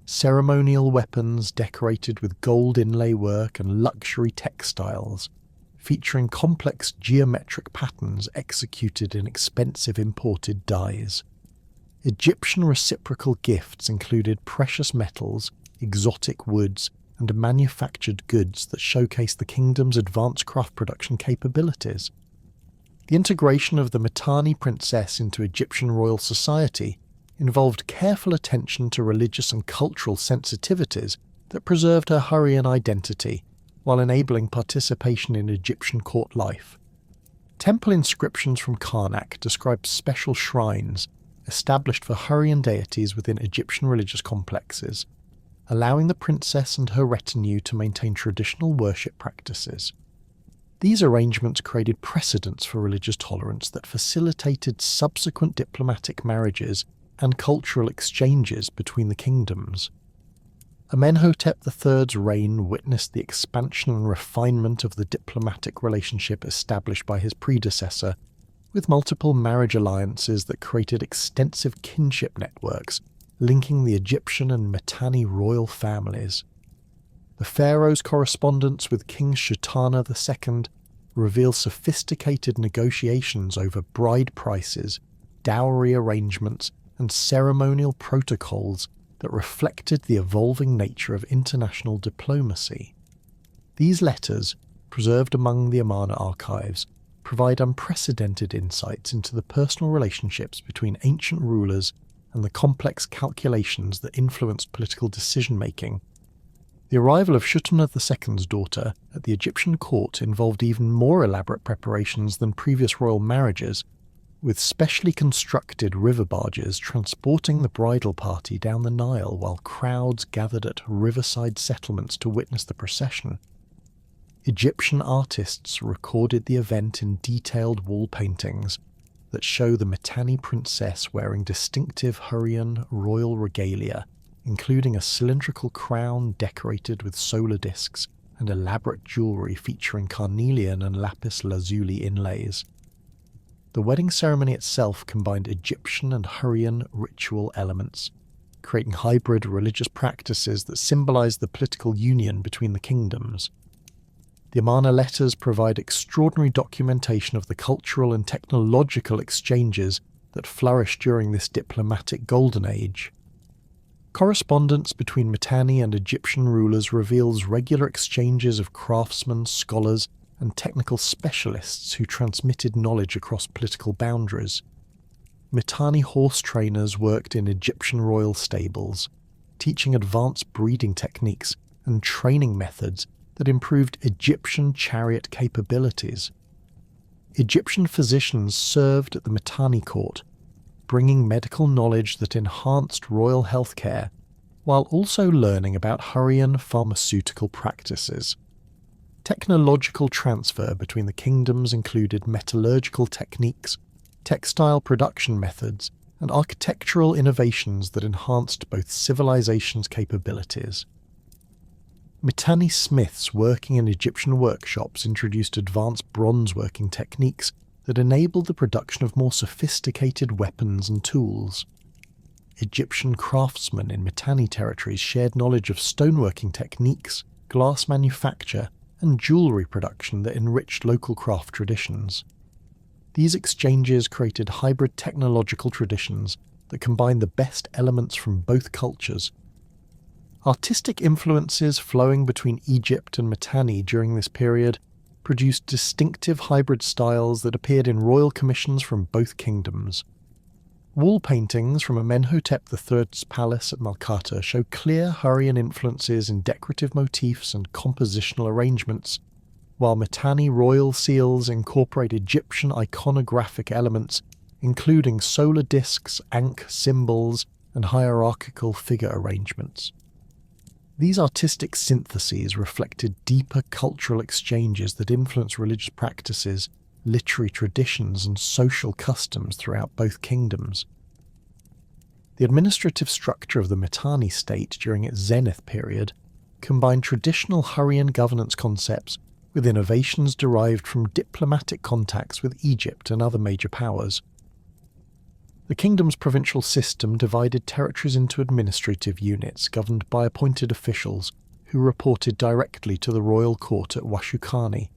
ceremonial weapons decorated with gold inlay work and luxury textiles, featuring complex geometric patterns executed in expensive imported dyes. Egyptian reciprocal gifts included precious metals, exotic woods, and manufactured goods that showcase the kingdom's advanced craft production capabilities. The integration of the Mitanni princess into Egyptian royal society involved careful attention to religious and cultural sensitivities that preserved her Hurrian identity while enabling participation in Egyptian court life. Temple inscriptions from Karnak describe special shrines established for Hurrian deities within Egyptian religious complexes, allowing the princess and her retinue to maintain traditional worship practices. These arrangements created precedents for religious tolerance that facilitated subsequent diplomatic marriages and cultural exchanges between the kingdoms. Amenhotep III's reign witnessed the expansion and refinement of the diplomatic relationship established by his predecessor, with multiple marriage alliances that created extensive kinship networks linking the Egyptian and Mitanni royal families. The pharaoh's correspondence with King Shutana II reveals sophisticated negotiations over bride prices, dowry arrangements, and ceremonial protocols that reflected the evolving nature of international diplomacy. These letters, preserved among the Amarna archives, provide unprecedented insights into the personal relationships between ancient rulers and the complex calculations that influenced political decision-making. The arrival of Shutana II's daughter at the Egyptian court involved even more elaborate preparations than previous royal marriages, with specially constructed river barges transporting the bridal party down the Nile while crowds gathered at riverside settlements to witness the procession. Egyptian artists recorded the event in detailed wall paintings that show the Mitanni princess wearing distinctive Hurrian royal regalia, including a cylindrical crown decorated with solar discs and elaborate jewellery featuring carnelian and lapis lazuli inlays. The wedding ceremony itself combined Egyptian and Hurrian ritual elements, creating hybrid religious practices that symbolise the political union between the kingdoms. The Amarna letters provide extraordinary documentation of the cultural and technological exchanges that flourished during this diplomatic golden age. Correspondence between Mitanni and Egyptian rulers reveals regular exchanges of craftsmen, scholars, and technical specialists who transmitted knowledge across political boundaries. Mitanni horse trainers worked in Egyptian royal stables, teaching advanced breeding techniques and training methods that improved Egyptian chariot capabilities. Egyptian physicians served at the Mitanni court, bringing medical knowledge that enhanced royal healthcare, while also learning about Hurrian pharmaceutical practices. Technological transfer between the kingdoms included metallurgical techniques, textile production methods, and architectural innovations that enhanced both civilizations' capabilities. Mitanni smiths working in Egyptian workshops introduced advanced bronze-working techniques that enabled the production of more sophisticated weapons and tools. Egyptian craftsmen in Mitanni territories shared knowledge of stoneworking techniques, glass manufacture, and jewellery production that enriched local craft traditions. These exchanges created hybrid technological traditions that combined the best elements from both cultures. Artistic influences flowing between Egypt and Mitanni during this period produced distinctive hybrid styles that appeared in royal commissions from both kingdoms. Wall paintings from Amenhotep III's palace at Malkata show clear Hurrian influences in decorative motifs and compositional arrangements, while Mitanni royal seals incorporate Egyptian iconographic elements, including solar discs, ankh symbols, and hierarchical figure arrangements. These artistic syntheses reflected deeper cultural exchanges that influenced religious practices, literary traditions, and social customs throughout both kingdoms. The administrative structure of the Mitanni state during its zenith period combined traditional Hurrian governance concepts with innovations derived from diplomatic contacts with Egypt and other major powers. The kingdom's provincial system divided territories into administrative units governed by appointed officials who reported directly to the royal court at Washukani.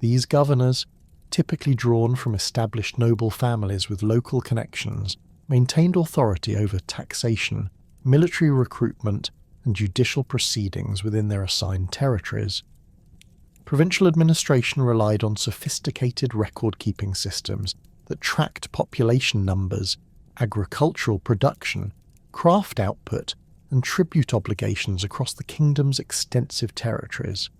These governors, typically drawn from established noble families with local connections, maintained authority over taxation, military recruitment, and judicial proceedings within their assigned territories. Provincial administration relied on sophisticated record-keeping systems that tracked population numbers, agricultural production, craft output, and tribute obligations across the kingdom's extensive territories.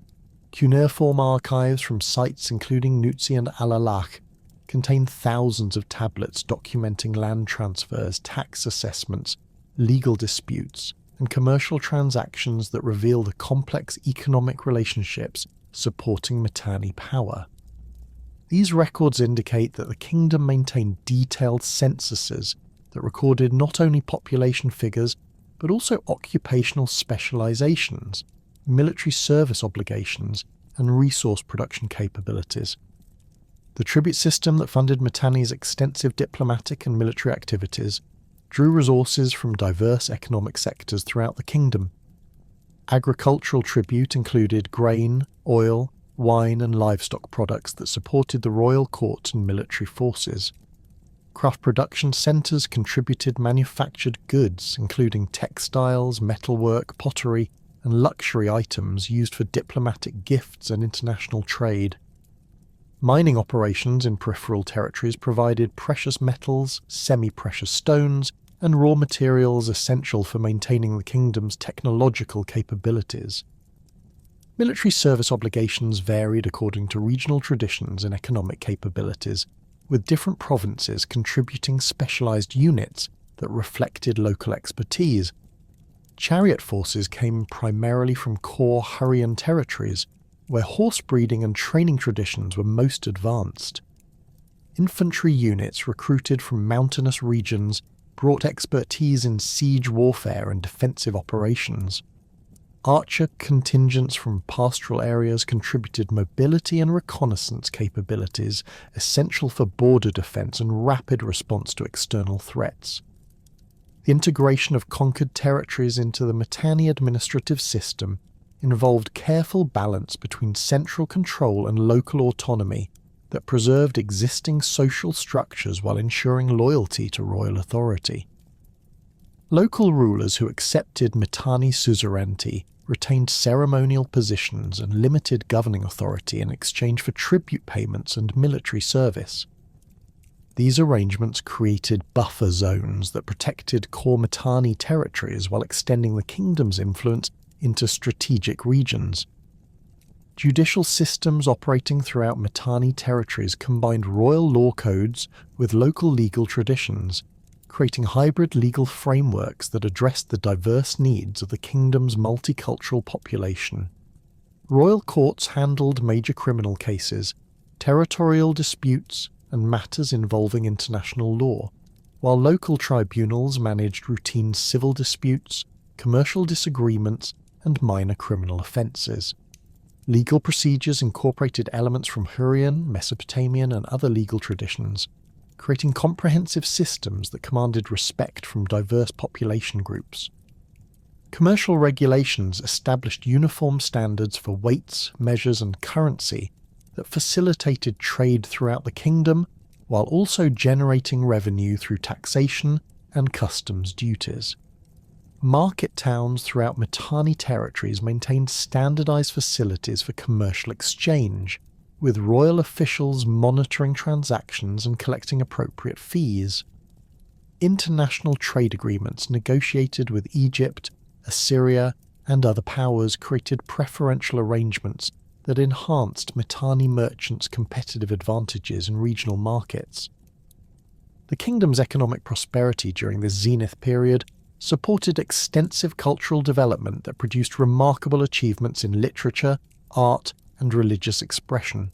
Cuneiform archives from sites including Nutsi and Alalakh contain thousands of tablets documenting land transfers, tax assessments, legal disputes, and commercial transactions that reveal the complex economic relationships supporting Mitanni power. These records indicate that the kingdom maintained detailed censuses that recorded not only population figures but also occupational specializations, military service obligations, and resource production capabilities. The tribute system that funded Mitanni's extensive diplomatic and military activities drew resources from diverse economic sectors throughout the kingdom. Agricultural tribute included grain, oil, wine and livestock products that supported the royal court and military forces. Craft production centres contributed manufactured goods, including textiles, metalwork, pottery, and luxury items used for diplomatic gifts and international trade. Mining operations in peripheral territories provided precious metals, semi-precious stones, and raw materials essential for maintaining the kingdom's technological capabilities. Military service obligations varied according to regional traditions and economic capabilities, with different provinces contributing specialised units that reflected local expertise. Chariot forces came primarily from core Hurrian territories, where horse breeding and training traditions were most advanced. Infantry units recruited from mountainous regions brought expertise in siege warfare and defensive operations. Archer contingents from pastoral areas contributed mobility and reconnaissance capabilities essential for border defence and rapid response to external threats. The integration of conquered territories into the Mitanni administrative system involved careful balance between central control and local autonomy that preserved existing social structures while ensuring loyalty to royal authority. Local rulers who accepted Mitanni suzerainty retained ceremonial positions and limited governing authority in exchange for tribute payments and military service. These arrangements created buffer zones that protected core Mitanni territories while extending the kingdom's influence into strategic regions. Judicial systems operating throughout Mitanni territories combined royal law codes with local legal traditions, creating hybrid legal frameworks that addressed the diverse needs of the kingdom's multicultural population. Royal courts handled major criminal cases, territorial disputes, and matters involving international law, while local tribunals managed routine civil disputes, commercial disagreements, and minor criminal offences. Legal procedures incorporated elements from Hurrian, Mesopotamian, and other legal traditions, creating comprehensive systems that commanded respect from diverse population groups. Commercial regulations established uniform standards for weights, measures, and currency that facilitated trade throughout the kingdom, while also generating revenue through taxation and customs duties. Market towns throughout Mitanni territories maintained standardized facilities for commercial exchange, with royal officials monitoring transactions and collecting appropriate fees. International trade agreements negotiated with Egypt, Assyria, and other powers created preferential arrangements that enhanced Mitanni merchants' competitive advantages in regional markets. The kingdom's economic prosperity during this zenith period supported extensive cultural development that produced remarkable achievements in literature, art, and religious expression.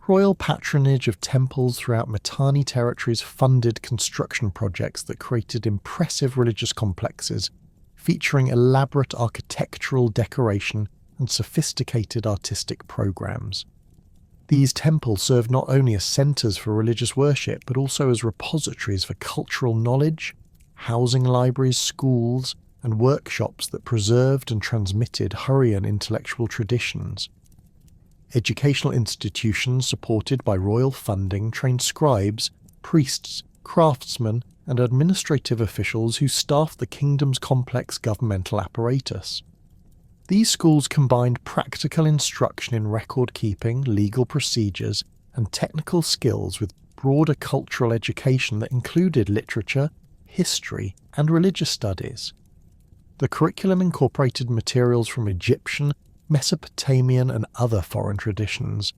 Royal patronage of temples throughout Mitanni territories funded construction projects that created impressive religious complexes, featuring elaborate architectural decoration and sophisticated artistic programs. These temples served not only as centres for religious worship, but also as repositories for cultural knowledge, housing libraries, schools, and workshops that preserved and transmitted Hurrian intellectual traditions. Educational institutions supported by royal funding trained scribes, priests, craftsmen, and administrative officials who staffed the kingdom's complex governmental apparatus. These schools combined practical instruction in record-keeping, legal procedures, and technical skills with broader cultural education that included literature, history, and religious studies. The curriculum incorporated materials from Egyptian, Mesopotamian, and other foreign traditions,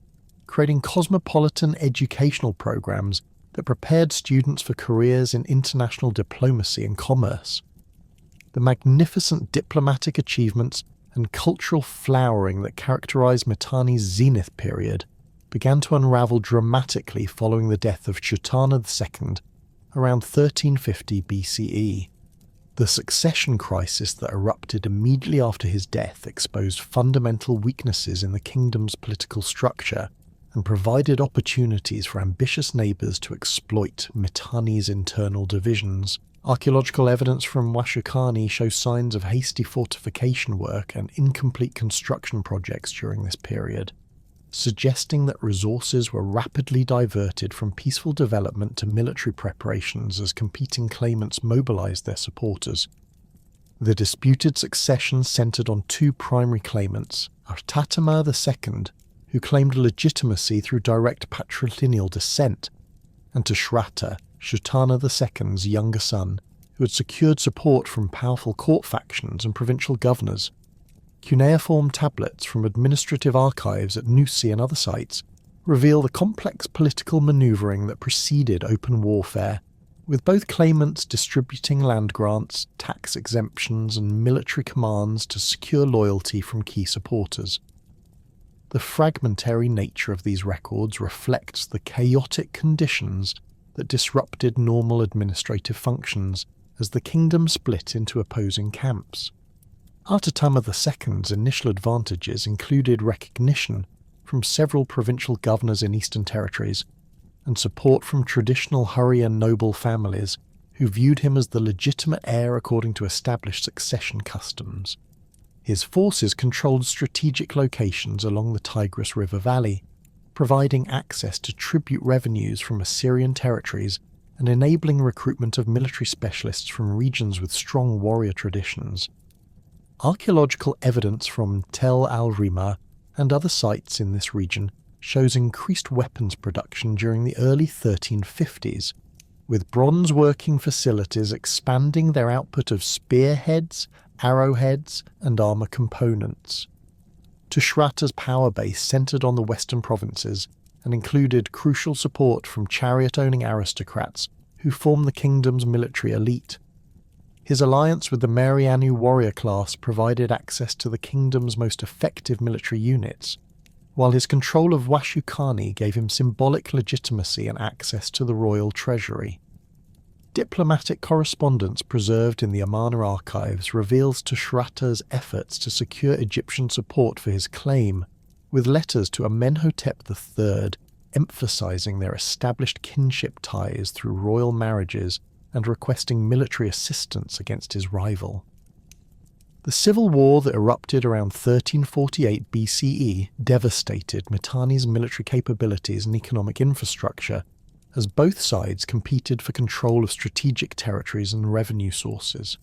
creating cosmopolitan educational programs that prepared students for careers in international diplomacy and commerce. The magnificent diplomatic achievements and cultural flowering that characterized Mitanni's zenith period began to unravel dramatically following the death of Sultana II around 1350 BCE. The succession crisis that erupted immediately after his death exposed fundamental weaknesses in the kingdom's political structure and provided opportunities for ambitious neighbours to exploit Mitanni's internal divisions. Archaeological evidence from Washukani shows signs of hasty fortification work and incomplete construction projects during this period, suggesting that resources were rapidly diverted from peaceful development to military preparations as competing claimants mobilized their supporters. The disputed succession centered on two primary claimants, Artatama II, who claimed legitimacy through direct patrilineal descent, and Tushratta, Sultana II's younger son, who had secured support from powerful court factions and provincial governors. Cuneiform tablets from administrative archives at Nusi and other sites reveal the complex political manoeuvring that preceded open warfare, with both claimants distributing land grants, tax exemptions, and military commands to secure loyalty from key supporters. The fragmentary nature of these records reflects the chaotic conditions that disrupted normal administrative functions as the kingdom split into opposing camps. Artatama II's initial advantages included recognition from several provincial governors in eastern territories and support from traditional Hurrian noble families who viewed him as the legitimate heir according to established succession customs. His forces controlled strategic locations along the Tigris River Valley, providing access to tribute revenues from Assyrian territories and enabling recruitment of military specialists from regions with strong warrior traditions. Archaeological evidence from Tel al-Rima and other sites in this region shows increased weapons production during the early 1350s, with bronze working facilities expanding their output of spearheads, arrowheads, and armour components. Tushratta's power base centered on the western provinces and included crucial support from chariot-owning aristocrats who formed the kingdom's military elite. His alliance with the Marianu warrior class provided access to the kingdom's most effective military units, while his control of Washukani gave him symbolic legitimacy and access to the royal treasury. Diplomatic correspondence preserved in the Amarna archives reveals Tushratta's efforts to secure Egyptian support for his claim, with letters to Amenhotep III emphasizing their established kinship ties through royal marriages and requesting military assistance against his rival. The civil war that erupted around 1348 BCE devastated Mitanni's military capabilities and economic infrastructure, as both sides competed for control of strategic territories and revenue sources.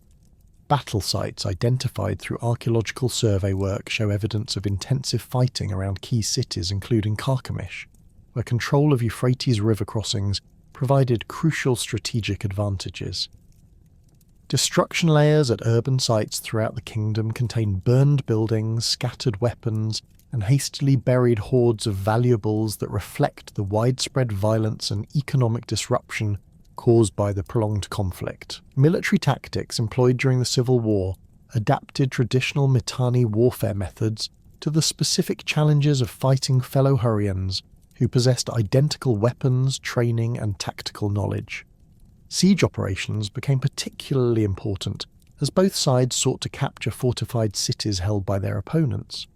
Battle sites identified through archaeological survey work show evidence of intensive fighting around key cities including Carchemish, where control of Euphrates river crossings provided crucial strategic advantages. Destruction layers at urban sites throughout the kingdom contain burned buildings, scattered weapons, and hastily buried hoards of valuables that reflect the widespread violence and economic disruption caused by the prolonged conflict. Military tactics employed during the Civil War adapted traditional Mitanni warfare methods to the specific challenges of fighting fellow Hurrians who possessed identical weapons, training, and tactical knowledge. Siege operations became particularly important as both sides sought to capture fortified cities held by their opponents.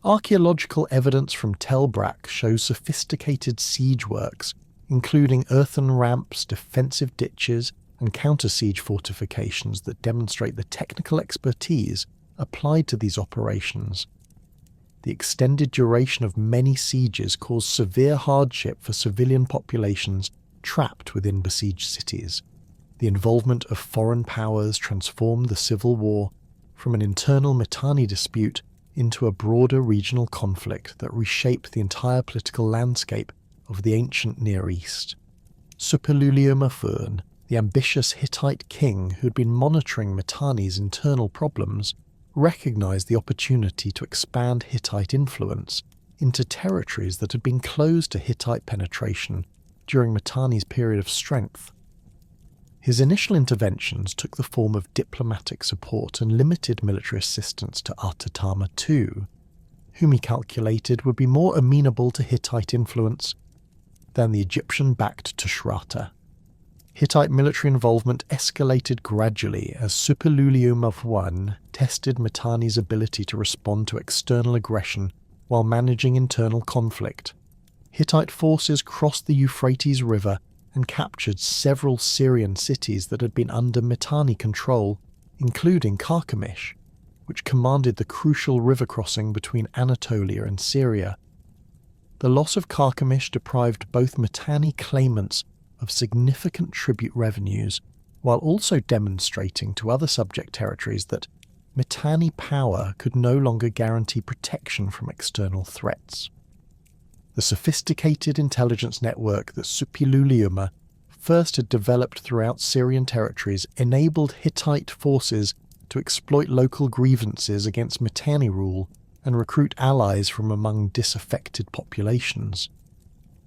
Archaeological evidence from Tel Brak shows sophisticated siege works, including earthen ramps, defensive ditches, and counter-siege fortifications that demonstrate the technical expertise applied to these operations. The extended duration of many sieges caused severe hardship for civilian populations trapped within besieged cities. The involvement of foreign powers transformed the civil war from an internal Mitanni dispute into a broader regional conflict that reshaped the entire political landscape of the ancient Near East. Suppiluliuma-Furn, the ambitious Hittite king who had been monitoring Mitanni's internal problems, recognized the opportunity to expand Hittite influence into territories that had been closed to Hittite penetration during Mitanni's period of strength. His initial interventions took the form of diplomatic support and limited military assistance to Artatama II, whom he calculated would be more amenable to Hittite influence than the Egyptian-backed Tushratta. Hittite military involvement escalated gradually as Suppiluliuma-I tested Mitanni's ability to respond to external aggression while managing internal conflict. Hittite forces crossed the Euphrates River and captured several Syrian cities that had been under Mitanni control, including Carchemish, which commanded the crucial river crossing between Anatolia and Syria. The loss of Carchemish deprived both Mitanni claimants of significant tribute revenues, while also demonstrating to other subject territories that Mitanni power could no longer guarantee protection from external threats. The sophisticated intelligence network that Suppiluliuma first had developed throughout Syrian territories enabled Hittite forces to exploit local grievances against Mitanni rule and recruit allies from among disaffected populations.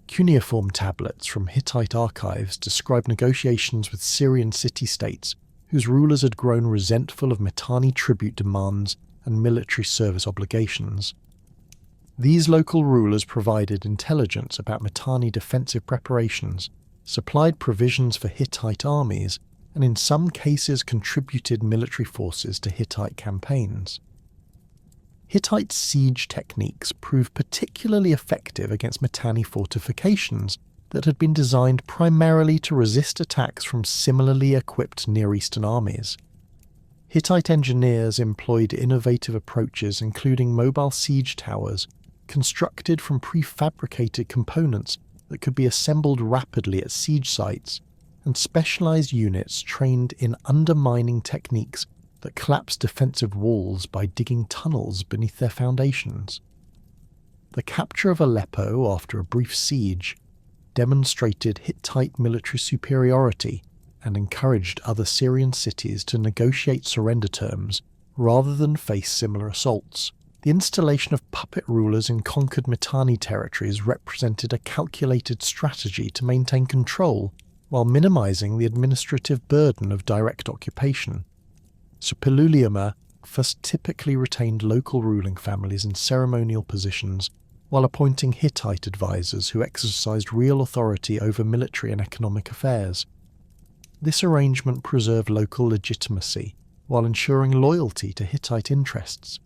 Cuneiform tablets from Hittite archives describe negotiations with Syrian city-states whose rulers had grown resentful of Mitanni tribute demands and military service obligations. These local rulers provided intelligence about Mitanni defensive preparations, supplied provisions for Hittite armies, and in some cases contributed military forces to Hittite campaigns. Hittite siege techniques proved particularly effective against Mitanni fortifications that had been designed primarily to resist attacks from similarly equipped Near Eastern armies. Hittite engineers employed innovative approaches including mobile siege towers constructed from prefabricated components that could be assembled rapidly at siege sites, and specialized units trained in undermining techniques that collapse defensive walls by digging tunnels beneath their foundations. The capture of Aleppo after a brief siege demonstrated Hittite military superiority and encouraged other Syrian cities to negotiate surrender terms rather than face similar assaults. The installation of puppet rulers in conquered Mitanni territories represented a calculated strategy to maintain control while minimizing the administrative burden of direct occupation. Suppiluliuma first typically retained local ruling families in ceremonial positions while appointing Hittite advisors who exercised real authority over military and economic affairs. This arrangement preserved local legitimacy while ensuring loyalty to Hittite interests,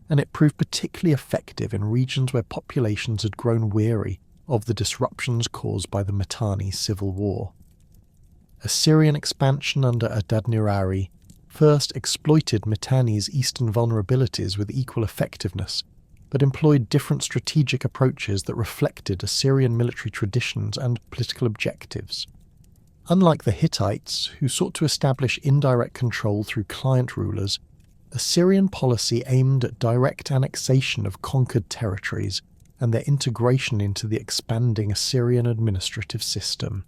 and it proved particularly effective in regions where populations had grown weary of the disruptions caused by the Mitanni civil war. Assyrian expansion under Adad-nirari first exploited Mitanni's eastern vulnerabilities with equal effectiveness, but employed different strategic approaches that reflected Assyrian military traditions and political objectives. Unlike the Hittites, who sought to establish indirect control through client rulers, Assyrian policy aimed at direct annexation of conquered territories and their integration into the expanding Assyrian administrative system.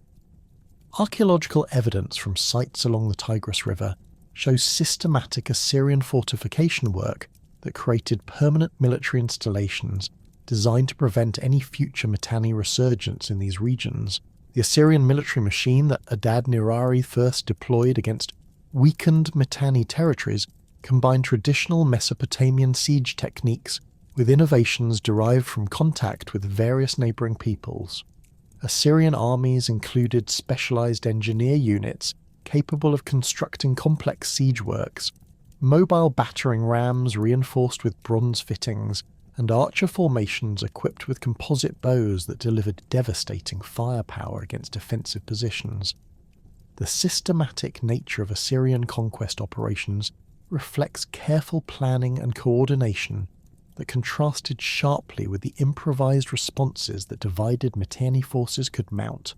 Archaeological evidence from sites along the Tigris River shows systematic Assyrian fortification work that created permanent military installations designed to prevent any future Mitanni resurgence in these regions. The Assyrian military machine that Adad-nirari first deployed against weakened Mitanni territories combined traditional Mesopotamian siege techniques with innovations derived from contact with various neighbouring peoples. Assyrian armies included specialised engineer units capable of constructing complex siege works, mobile battering rams reinforced with bronze fittings, and archer formations equipped with composite bows that delivered devastating firepower against defensive positions. The systematic nature of Assyrian conquest operations reflects careful planning and coordination that contrasted sharply with the improvised responses that divided Mitanni forces could mount.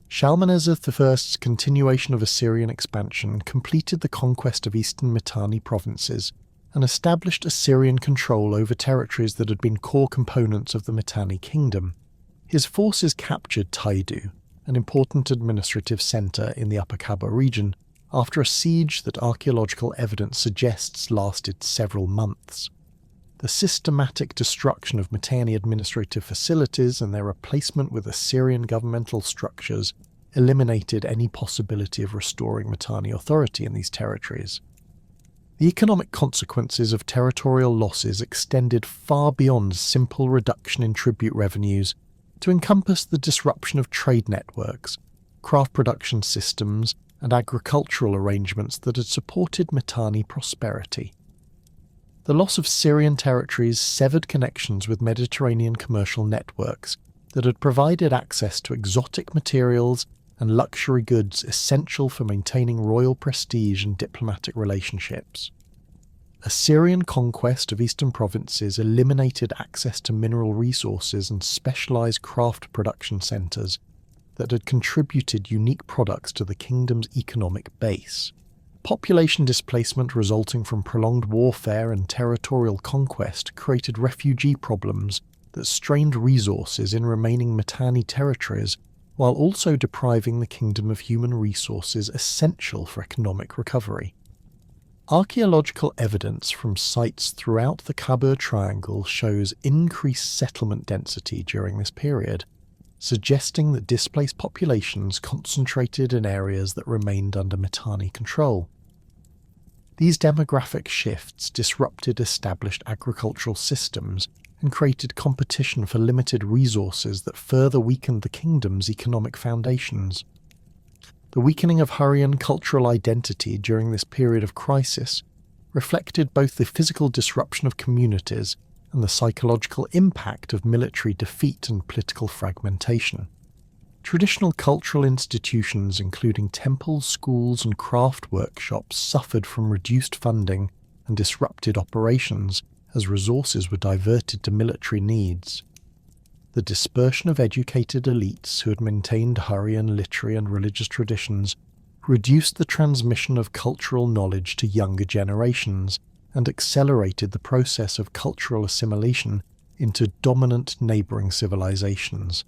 Shalmaneser I's continuation of Assyrian expansion completed the conquest of eastern Mitanni provinces and established Assyrian control over territories that had been core components of the Mitanni Kingdom. His forces captured Taidu, an important administrative centre in the Upper Kaba region, after a siege that archaeological evidence suggests lasted several months. The systematic destruction of Mitanni administrative facilities and their replacement with Assyrian governmental structures eliminated any possibility of restoring Mitanni authority in these territories. The economic consequences of territorial losses extended far beyond simple reduction in tribute revenues to encompass the disruption of trade networks, craft production systems, and agricultural arrangements that had supported Mitanni prosperity. The loss of Syrian territories severed connections with Mediterranean commercial networks that had provided access to exotic materials and luxury goods essential for maintaining royal prestige and diplomatic relationships. Assyrian conquest of eastern provinces eliminated access to mineral resources and specialised craft production centres that had contributed unique products to the kingdom's economic base. Population displacement resulting from prolonged warfare and territorial conquest created refugee problems that strained resources in remaining Mitanni territories while also depriving the kingdom of human resources essential for economic recovery. Archaeological evidence from sites throughout the Khabur Triangle shows increased settlement density during this period, suggesting that displaced populations concentrated in areas that remained under Mitanni control. These demographic shifts disrupted established agricultural systems and created competition for limited resources that further weakened the kingdom's economic foundations. The weakening of Hurrian cultural identity during this period of crisis reflected both the physical disruption of communities and the psychological impact of military defeat and political fragmentation. Traditional cultural institutions, including temples, schools, and craft workshops, suffered from reduced funding and disrupted operations as resources were diverted to military needs. The dispersion of educated elites who had maintained Hurrian literary and religious traditions reduced the transmission of cultural knowledge to younger generations and accelerated the process of cultural assimilation into dominant neighbouring civilizations.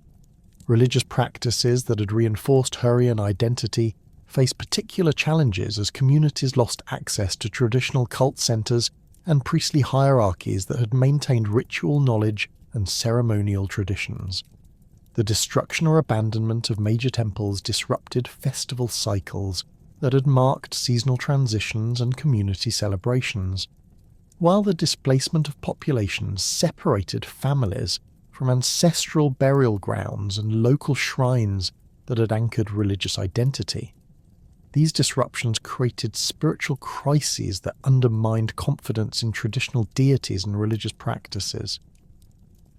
Religious practices that had reinforced Hurrian identity faced particular challenges as communities lost access to traditional cult centres and priestly hierarchies that had maintained ritual knowledge and ceremonial traditions. The destruction or abandonment of major temples disrupted festival cycles that had marked seasonal transitions and community celebrations, while the displacement of populations separated families from ancestral burial grounds and local shrines that had anchored religious identity. These disruptions created spiritual crises that undermined confidence in traditional deities and religious practices.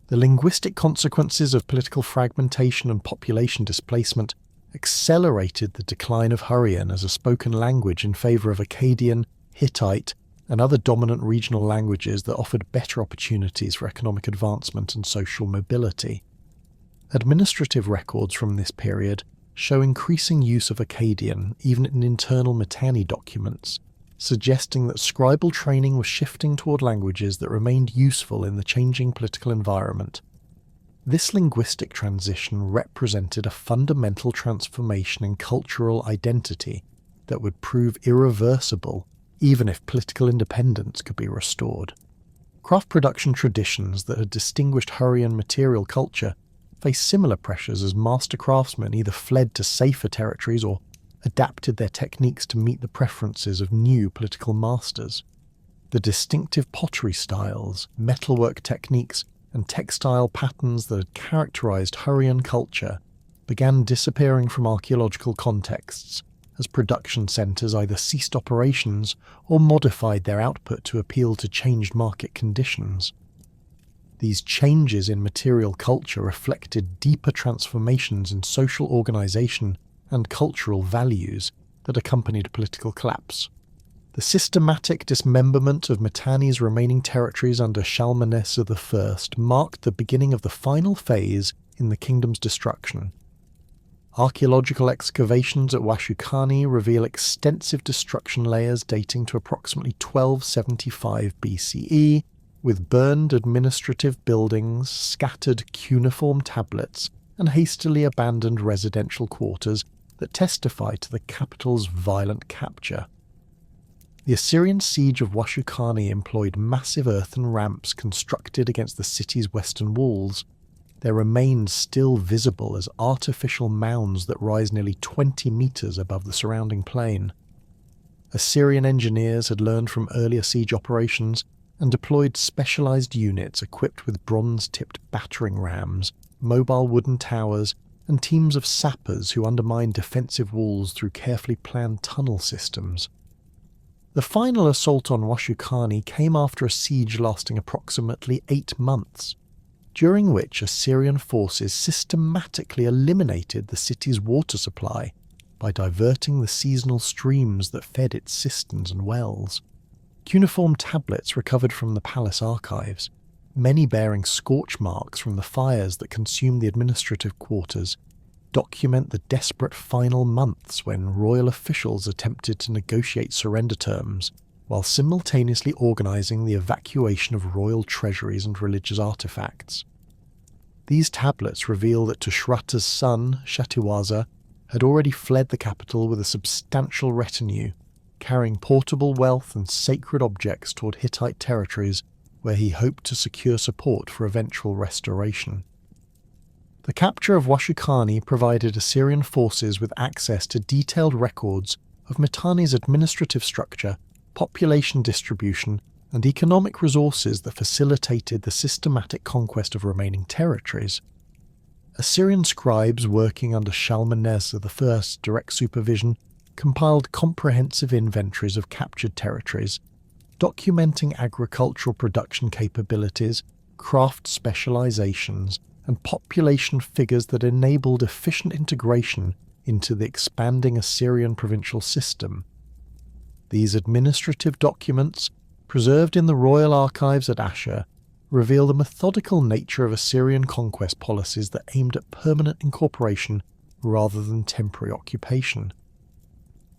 The linguistic consequences of political fragmentation and population displacement accelerated the decline of Hurrian as a spoken language in favour of Akkadian, Hittite, and other dominant regional languages that offered better opportunities for economic advancement and social mobility. Administrative records from this period show increasing use of Akkadian even in internal Mitanni documents, suggesting that scribal training was shifting toward languages that remained useful in the changing political environment. This linguistic transition represented a fundamental transformation in cultural identity that would prove irreversible even if political independence could be restored. Craft production traditions that had distinguished Hurrian material culture faced similar pressures as master craftsmen either fled to safer territories or adapted their techniques to meet the preferences of new political masters. The distinctive pottery styles, metalwork techniques, and textile patterns that had characterized Hurrian culture began disappearing from archaeological contexts as production centers either ceased operations or modified their output to appeal to changed market conditions. These changes in material culture reflected deeper transformations in social organization and cultural values that accompanied political collapse. The systematic dismemberment of Mitanni's remaining territories under Shalmaneser I marked the beginning of the final phase in the kingdom's destruction. Archaeological excavations at Washukani reveal extensive destruction layers dating to approximately 1275 BCE, with burned administrative buildings, scattered cuneiform tablets, and hastily abandoned residential quarters that testify to the capital's violent capture. The Assyrian siege of Washukani employed massive earthen ramps constructed against the city's western walls, their remains still visible as artificial mounds that rise nearly 20 metres above the surrounding plain. Assyrian engineers had learned from earlier siege operations and deployed specialised units equipped with bronze-tipped battering rams, mobile wooden towers, and teams of sappers who undermined defensive walls through carefully planned tunnel systems. The final assault on Washukani came after a siege lasting approximately 8 months, during which Assyrian forces systematically eliminated the city's water supply by diverting the seasonal streams that fed its cisterns and wells. Cuneiform tablets recovered from the palace archives, many bearing scorch marks from the fires that consumed the administrative quarters, document the desperate final months when royal officials attempted to negotiate surrender terms, while simultaneously organising the evacuation of royal treasuries and religious artefacts. These tablets reveal that Tushratta's son, Shatiwaza, had already fled the capital with a substantial retinue, carrying portable wealth and sacred objects toward Hittite territories where he hoped to secure support for eventual restoration. The capture of Washukani provided Assyrian forces with access to detailed records of Mitanni's administrative structure, population distribution, and economic resources that facilitated the systematic conquest of remaining territories. Assyrian scribes working under Shalmaneser I's direct supervision compiled comprehensive inventories of captured territories, documenting agricultural production capabilities, craft specializations, and population figures that enabled efficient integration into the expanding Assyrian provincial system. These administrative documents, preserved in the royal archives at Erasure, reveal the methodical nature of Assyrian conquest policies that aimed at permanent incorporation rather than temporary occupation.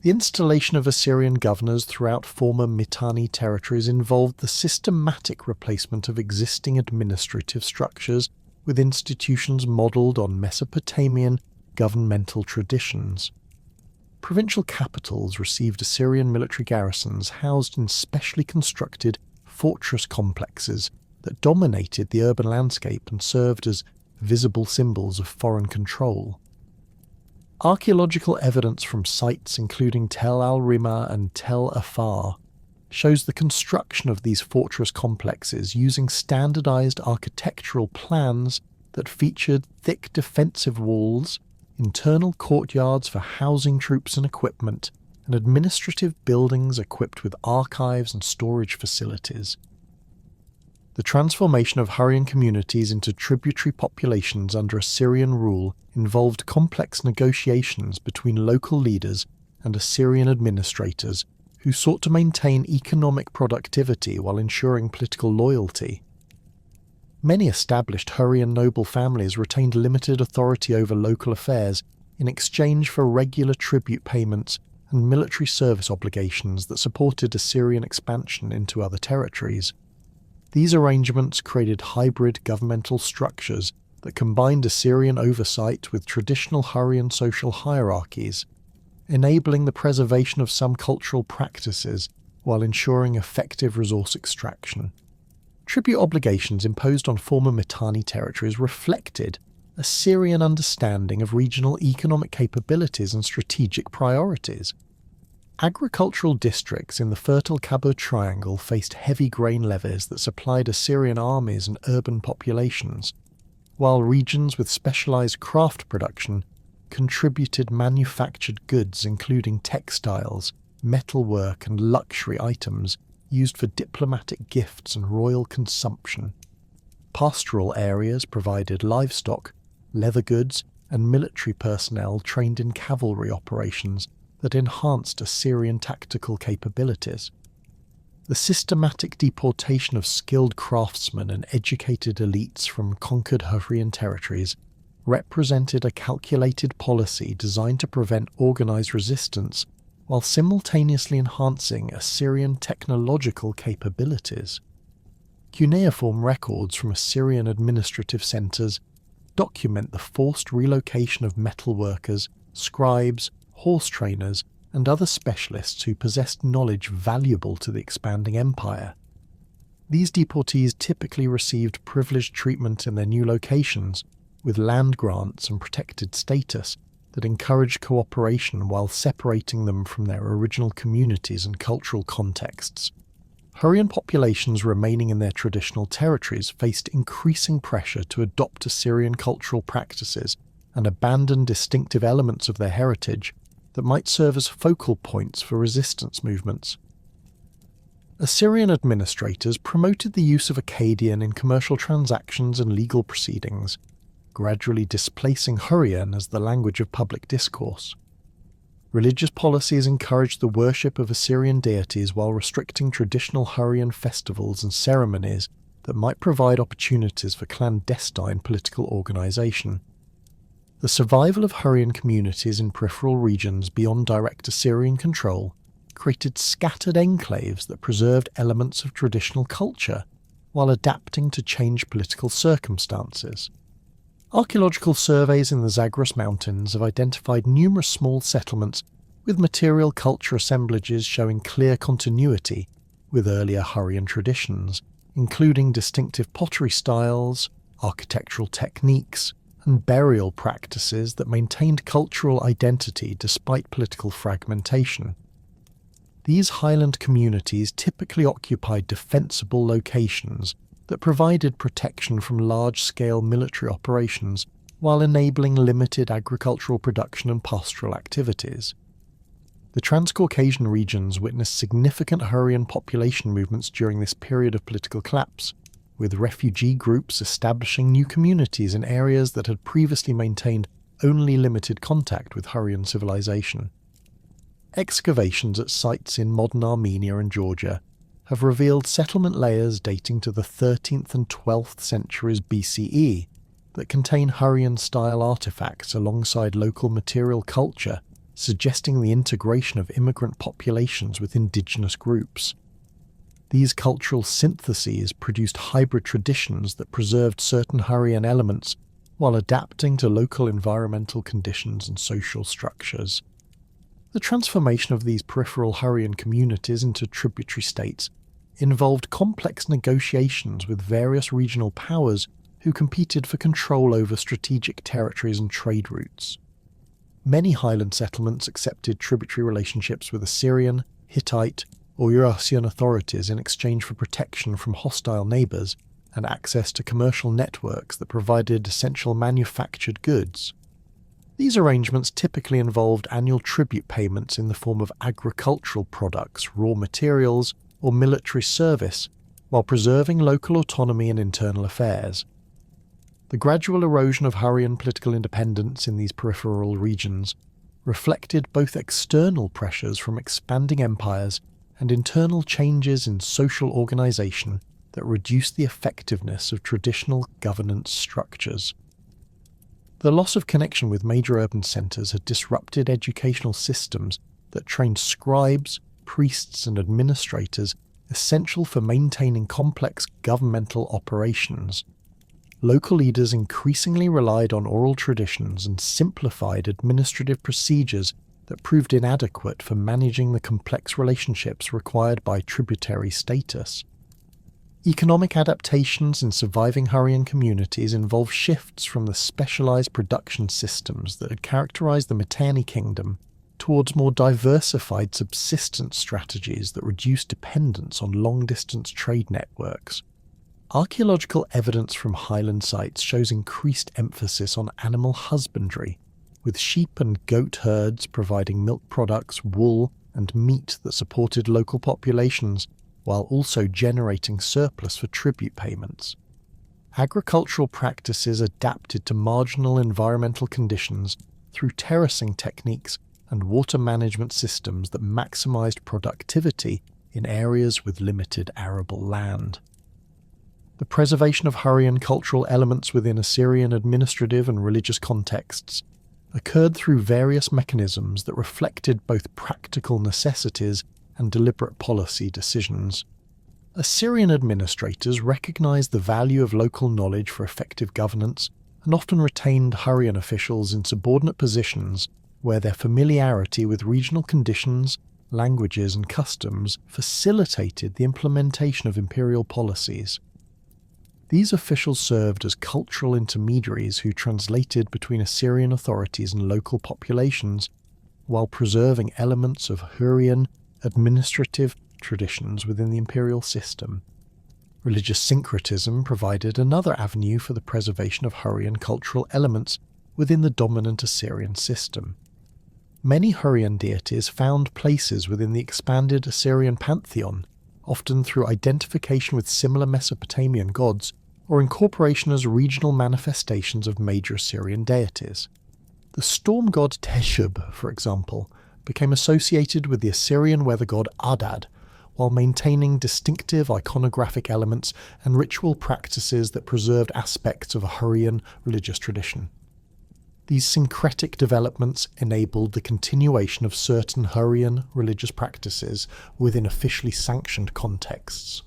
The installation of Assyrian governors throughout former Mitanni territories involved the systematic replacement of existing administrative structures with institutions modelled on Mesopotamian governmental traditions. Provincial capitals received Assyrian military garrisons housed in specially constructed fortress complexes that dominated the urban landscape and served as visible symbols of foreign control. Archaeological evidence from sites including Tel al-Rima and Tel Afar shows the construction of these fortress complexes using standardized architectural plans that featured thick defensive walls, internal courtyards for housing troops and equipment, and administrative buildings equipped with archives and storage facilities. The transformation of Hurrian communities into tributary populations under Assyrian rule involved complex negotiations between local leaders and Assyrian administrators who sought to maintain economic productivity while ensuring political loyalty. Many established Hurrian noble families retained limited authority over local affairs in exchange for regular tribute payments and military service obligations that supported Assyrian expansion into other territories. These arrangements created hybrid governmental structures that combined Assyrian oversight with traditional Hurrian social hierarchies, enabling the preservation of some cultural practices while ensuring effective resource extraction. Tribute obligations imposed on former Mitanni territories reflected Assyrian understanding of regional economic capabilities and strategic priorities. Agricultural districts in the fertile Kabo Triangle faced heavy grain levies that supplied Assyrian armies and urban populations, while regions with specialized craft production contributed manufactured goods including textiles, metalwork and luxury items used for diplomatic gifts and royal consumption. Pastoral areas provided livestock, leather goods, and military personnel trained in cavalry operations that enhanced Assyrian tactical capabilities. The systematic deportation of skilled craftsmen and educated elites from conquered Hurrian territories represented a calculated policy designed to prevent organized resistance while simultaneously enhancing Assyrian technological capabilities. Cuneiform records from Assyrian administrative centers document the forced relocation of metalworkers, scribes, horse trainers, and other specialists who possessed knowledge valuable to the expanding empire. These deportees typically received privileged treatment in their new locations, with land grants and protected status that encouraged cooperation while separating them from their original communities and cultural contexts. Hurrian populations remaining in their traditional territories faced increasing pressure to adopt Assyrian cultural practices and abandon distinctive elements of their heritage that might serve as focal points for resistance movements. Assyrian administrators promoted the use of Akkadian in commercial transactions and legal proceedings, gradually displacing Hurrian as the language of public discourse. Religious policies encouraged the worship of Assyrian deities while restricting traditional Hurrian festivals and ceremonies that might provide opportunities for clandestine political organization. The survival of Hurrian communities in peripheral regions beyond direct Assyrian control created scattered enclaves that preserved elements of traditional culture while adapting to changed political circumstances. Archaeological surveys in the Zagros Mountains have identified numerous small settlements with material culture assemblages showing clear continuity with earlier Hurrian traditions, including distinctive pottery styles, architectural techniques, and burial practices that maintained cultural identity despite political fragmentation. These highland communities typically occupied defensible locations that provided protection from large-scale military operations while enabling limited agricultural production and pastoral activities. The Transcaucasian regions witnessed significant Hurrian population movements during this period of political collapse, with refugee groups establishing new communities in areas that had previously maintained only limited contact with Hurrian civilization. Excavations at sites in modern Armenia and Georgia have revealed settlement layers dating to the 13th and 12th centuries BCE that contain Hurrian-style artifacts alongside local material culture, suggesting the integration of immigrant populations with indigenous groups. These cultural syntheses produced hybrid traditions that preserved certain Hurrian elements while adapting to local environmental conditions and social structures. The transformation of these peripheral Hurrian communities into tributary states involved complex negotiations with various regional powers who competed for control over strategic territories and trade routes. Many highland settlements accepted tributary relationships with Assyrian, Hittite, or Eurasian authorities in exchange for protection from hostile neighbours and access to commercial networks that provided essential manufactured goods. These arrangements typically involved annual tribute payments in the form of agricultural products, raw materials, or military service, while preserving local autonomy and internal affairs. The gradual erosion of Hurrian political independence in these peripheral regions reflected both external pressures from expanding empires and internal changes in social organisation that reduced the effectiveness of traditional governance structures. The loss of connection with major urban centres had disrupted educational systems that trained scribes, priests and administrators essential for maintaining complex governmental operations. Local leaders increasingly relied on oral traditions and simplified administrative procedures that proved inadequate for managing the complex relationships required by tributary status. Economic adaptations in surviving Hurrian communities involve shifts from the specialised production systems that had characterised the Mitanni Kingdom towards more diversified subsistence strategies that reduce dependence on long-distance trade networks. Archaeological evidence from highland sites shows increased emphasis on animal husbandry, with sheep and goat herds providing milk products, wool, and meat that supported local populations, while also generating surplus for tribute payments. Agricultural practices adapted to marginal environmental conditions through terracing techniques and water management systems that maximised productivity in areas with limited arable land. The preservation of Hurrian cultural elements within Assyrian administrative and religious contexts occurred through various mechanisms that reflected both practical necessities and deliberate policy decisions. Assyrian administrators recognised the value of local knowledge for effective governance and often retained Hurrian officials in subordinate positions where their familiarity with regional conditions, languages and customs facilitated the implementation of imperial policies. These officials served as cultural intermediaries who translated between Assyrian authorities and local populations while preserving elements of Hurrian administrative traditions within the imperial system. Religious syncretism provided another avenue for the preservation of Hurrian cultural elements within the dominant Assyrian system. Many Hurrian deities found places within the expanded Assyrian Pantheon, often through identification with similar Mesopotamian gods or incorporation as regional manifestations of major Assyrian deities. The storm god Teshub, for example, became associated with the Assyrian weather god Adad, while maintaining distinctive iconographic elements and ritual practices that preserved aspects of a Hurrian religious tradition. These syncretic developments enabled the continuation of certain Hurrian religious practices within officially sanctioned contexts.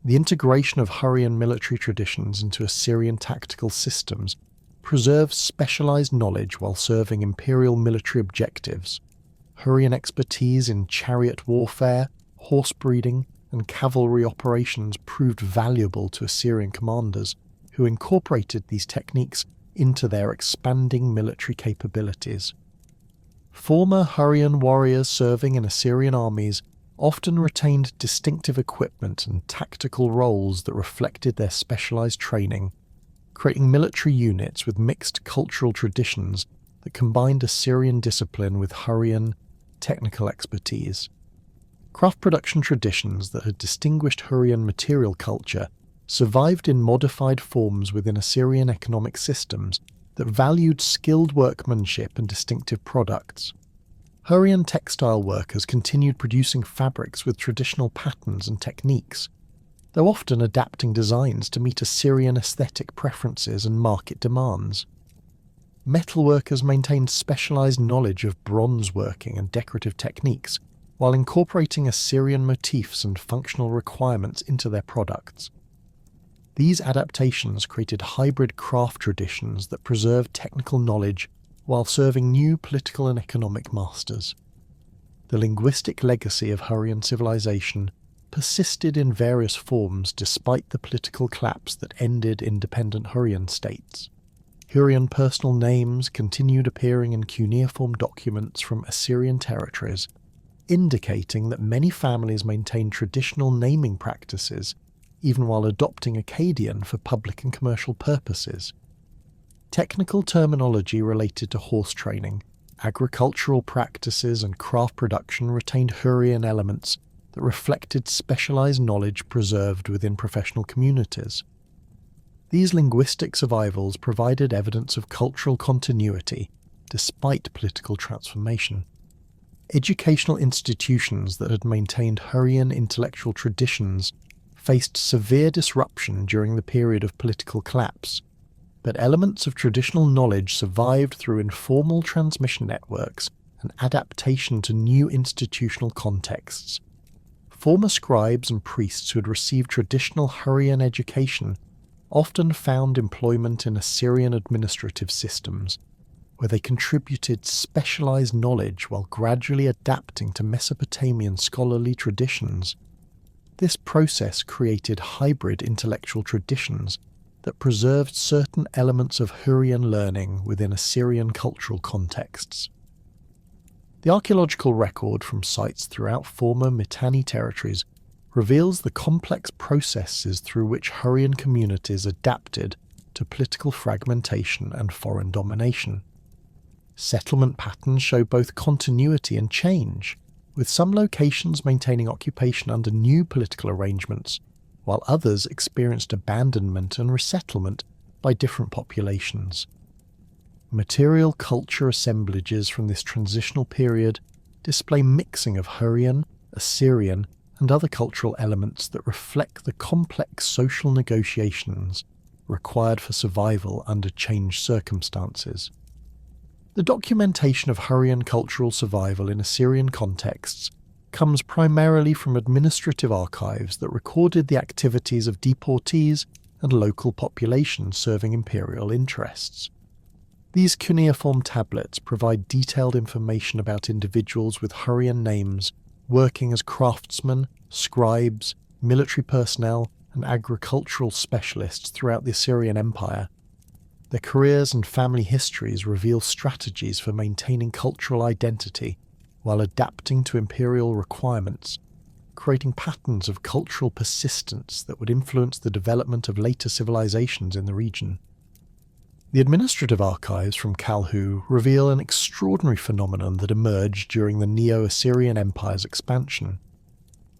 The integration of Hurrian military traditions into Assyrian tactical systems preserved specialised knowledge while serving imperial military objectives. Hurrian expertise in chariot warfare, horse breeding, and cavalry operations proved valuable to Assyrian commanders, who incorporated these techniques into their expanding military capabilities. Former Hurrian warriors serving in Assyrian armies often retained distinctive equipment and tactical roles that reflected their specialised training, creating military units with mixed cultural traditions that combined Assyrian discipline with Hurrian technical expertise. Craft production traditions that had distinguished Hurrian material culture survived in modified forms within Assyrian economic systems that valued skilled workmanship and distinctive products. Hurrian textile workers continued producing fabrics with traditional patterns and techniques, though often adapting designs to meet Assyrian aesthetic preferences and market demands. Metalworkers maintained specialised knowledge of bronze working and decorative techniques, while incorporating Assyrian motifs and functional requirements into their products. These adaptations created hybrid craft traditions that preserved technical knowledge while serving new political and economic masters. The linguistic legacy of Hurrian civilization persisted in various forms despite the political collapse that ended independent Hurrian states. Hurrian personal names continued appearing in cuneiform documents from Assyrian territories, indicating that many families maintained traditional naming practices, even while adopting Akkadian for public and commercial purposes. Technical terminology related to horse training, agricultural practices and craft production retained Hurrian elements that reflected specialized knowledge preserved within professional communities. These linguistic survivals provided evidence of cultural continuity despite political transformation. Educational institutions that had maintained Hurrian intellectual traditions faced severe disruption during the period of political collapse, but elements of traditional knowledge survived through informal transmission networks and adaptation to new institutional contexts. Former scribes and priests who had received traditional Hurrian education often found employment in Assyrian administrative systems, where they contributed specialized knowledge while gradually adapting to Mesopotamian scholarly traditions. This process created hybrid intellectual traditions that preserved certain elements of Hurrian learning within Assyrian cultural contexts. The archaeological record from sites throughout former Mitanni territories reveals the complex processes through which Hurrian communities adapted to political fragmentation and foreign domination. Settlement patterns show both continuity and change, with some locations maintaining occupation under new political arrangements, while others experienced abandonment and resettlement by different populations. Material culture assemblages from this transitional period display mixing of Hurrian, Assyrian, and other cultural elements that reflect the complex social negotiations required for survival under changed circumstances. The documentation of Hurrian cultural survival in Assyrian contexts comes primarily from administrative archives that recorded the activities of deportees and local populations serving imperial interests. These cuneiform tablets provide detailed information about individuals with Hurrian names working as craftsmen, scribes, military personnel, and agricultural specialists throughout the Assyrian Empire. Their careers and family histories reveal strategies for maintaining cultural identity while adapting to imperial requirements, creating patterns of cultural persistence that would influence the development of later civilizations in the region. The administrative archives from Kalhu reveal an extraordinary phenomenon that emerged during the Neo-Assyrian Empire's expansion.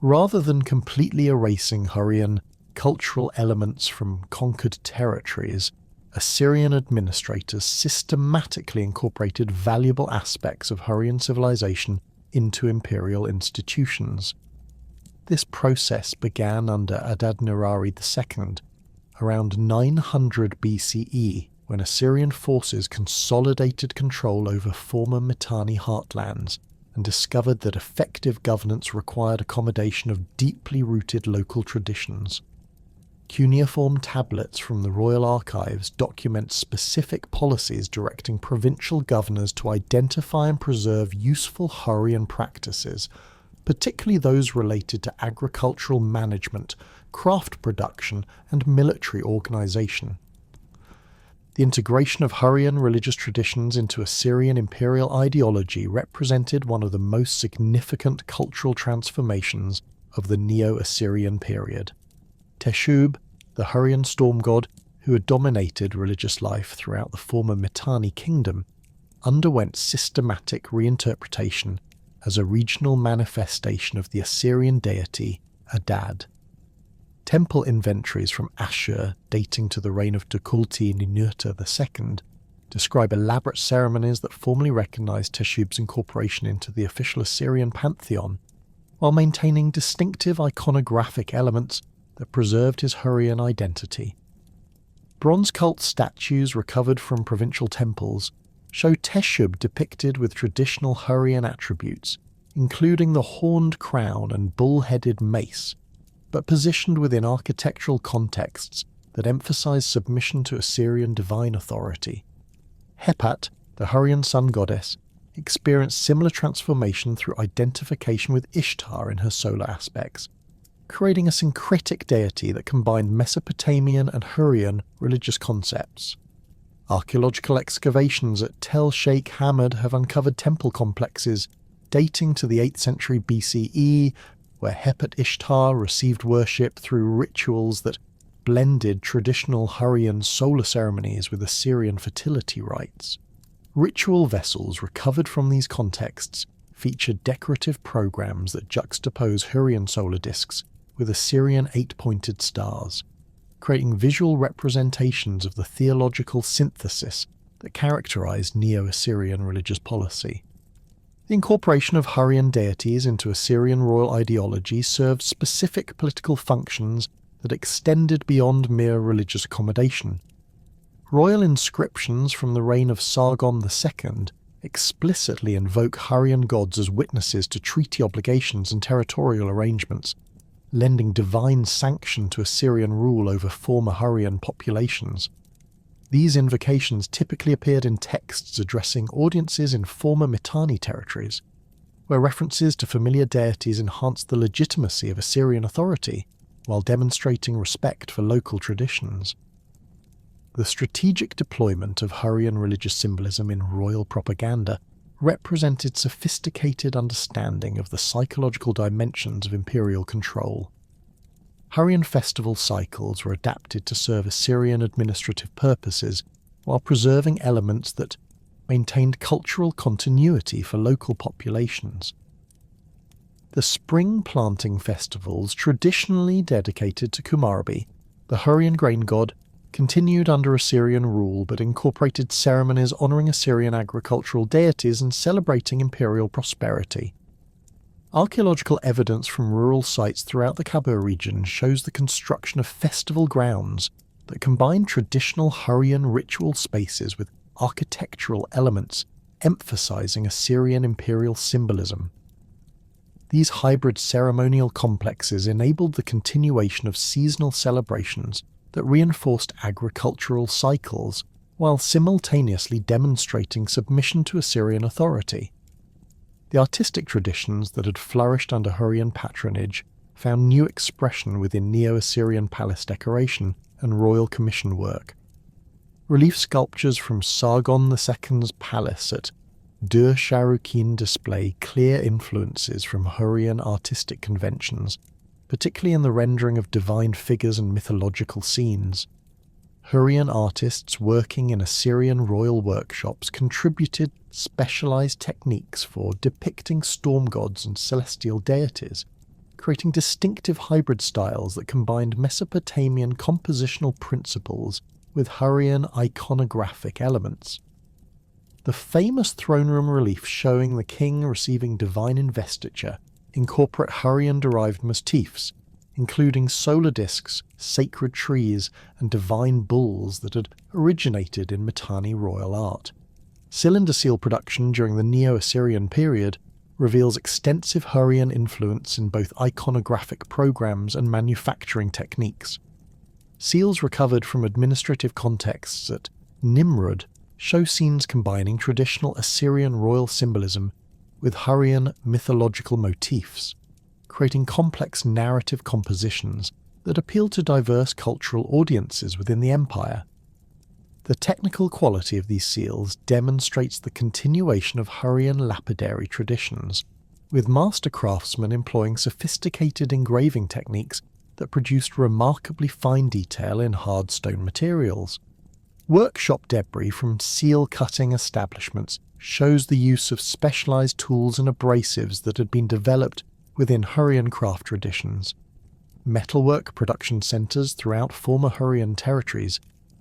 Rather than completely erasing Hurrian cultural elements from conquered territories, Assyrian administrators systematically incorporated valuable aspects of Hurrian civilization into imperial institutions. This process began under Adad-nirari II, around 900 BCE, when Assyrian forces consolidated control over former Mitanni heartlands and discovered that effective governance required accommodation of deeply rooted local traditions. Cuneiform tablets from the royal archives document specific policies directing provincial governors to identify and preserve useful Hurrian practices, particularly those related to agricultural management, craft production, and military organization. The integration of Hurrian religious traditions into Assyrian imperial ideology represented one of the most significant cultural transformations of the Neo-Assyrian period. Teshub, the Hurrian storm god who had dominated religious life throughout the former Mitanni Kingdom, underwent systematic reinterpretation as a regional manifestation of the Assyrian deity Adad. Temple inventories from Ashur dating to the reign of Tukulti-Ninurta II describe elaborate ceremonies that formally recognized Teshub's incorporation into the official Assyrian Pantheon, while maintaining distinctive iconographic elements that preserved his Hurrian identity. Bronze cult statues recovered from provincial temples show Teshub depicted with traditional Hurrian attributes, including the horned crown and bull-headed mace, but positioned within architectural contexts that emphasize submission to Assyrian divine authority. Hepat, the Hurrian sun goddess, experienced similar transformation through identification with Ishtar in her solar aspects. creating a syncretic deity that combined Mesopotamian and Hurrian religious concepts. Archaeological excavations at Tel Sheikh Hamad have uncovered temple complexes dating to the 8th century BCE, where Hepet Ishtar received worship through rituals that blended traditional Hurrian solar ceremonies with Assyrian fertility rites. Ritual vessels recovered from these contexts feature decorative programs that juxtapose Hurrian solar discs with Assyrian 8-pointed stars, creating visual representations of the theological synthesis that characterized Neo-Assyrian religious policy. The incorporation of Hurrian deities into Assyrian royal ideology served specific political functions that extended beyond mere religious accommodation. Royal inscriptions from the reign of Sargon II explicitly invoke Hurrian gods as witnesses to treaty obligations and territorial arrangements, lending divine sanction to Assyrian rule over former Hurrian populations. These invocations typically appeared in texts addressing audiences in former Mitanni territories, where references to familiar deities enhanced the legitimacy of Assyrian authority while demonstrating respect for local traditions. The strategic deployment of Hurrian religious symbolism in royal propaganda represented sophisticated understanding of the psychological dimensions of imperial control. Hurrian festival cycles were adapted to serve Assyrian administrative purposes while preserving elements that maintained cultural continuity for local populations. The spring planting festivals, traditionally dedicated to Kumarbi, the Hurrian grain god, continued under Assyrian rule but incorporated ceremonies honouring Assyrian agricultural deities and celebrating imperial prosperity. Archaeological evidence from rural sites throughout the Kabul region shows the construction of festival grounds that combine traditional Hurrian ritual spaces with architectural elements emphasizing Assyrian imperial symbolism. These hybrid ceremonial complexes enabled the continuation of seasonal celebrations that reinforced agricultural cycles while simultaneously demonstrating submission to Assyrian authority. The artistic traditions that had flourished under Hurrian patronage found new expression within Neo-Assyrian palace decoration and royal commission work. Relief sculptures from Sargon II's palace at Dur Sharukin display clear influences from Hurrian artistic conventions, particularly in the rendering of divine figures and mythological scenes. Hurrian artists working in Assyrian royal workshops contributed specialized techniques for depicting storm gods and celestial deities, creating distinctive hybrid styles that combined Mesopotamian compositional principles with Hurrian iconographic elements. The famous throne room relief showing the king receiving divine investiture incorporate Hurrian-derived motifs, including solar discs, sacred trees, and divine bulls that had originated in Mitanni royal art. Cylinder seal production during the Neo-Assyrian period reveals extensive Hurrian influence in both iconographic programs and manufacturing techniques. Seals recovered from administrative contexts at Nimrud show scenes combining traditional Assyrian royal symbolism with Hurrian mythological motifs, creating complex narrative compositions that appeal to diverse cultural audiences within the empire. The technical quality of these seals demonstrates the continuation of Hurrian lapidary traditions, with master craftsmen employing sophisticated engraving techniques that produced remarkably fine detail in hard stone materials. Workshop debris from seal-cutting establishments shows the use of specialized tools and abrasives that had been developed within Hurrian craft traditions. Metalwork production centers throughout former Hurrian territories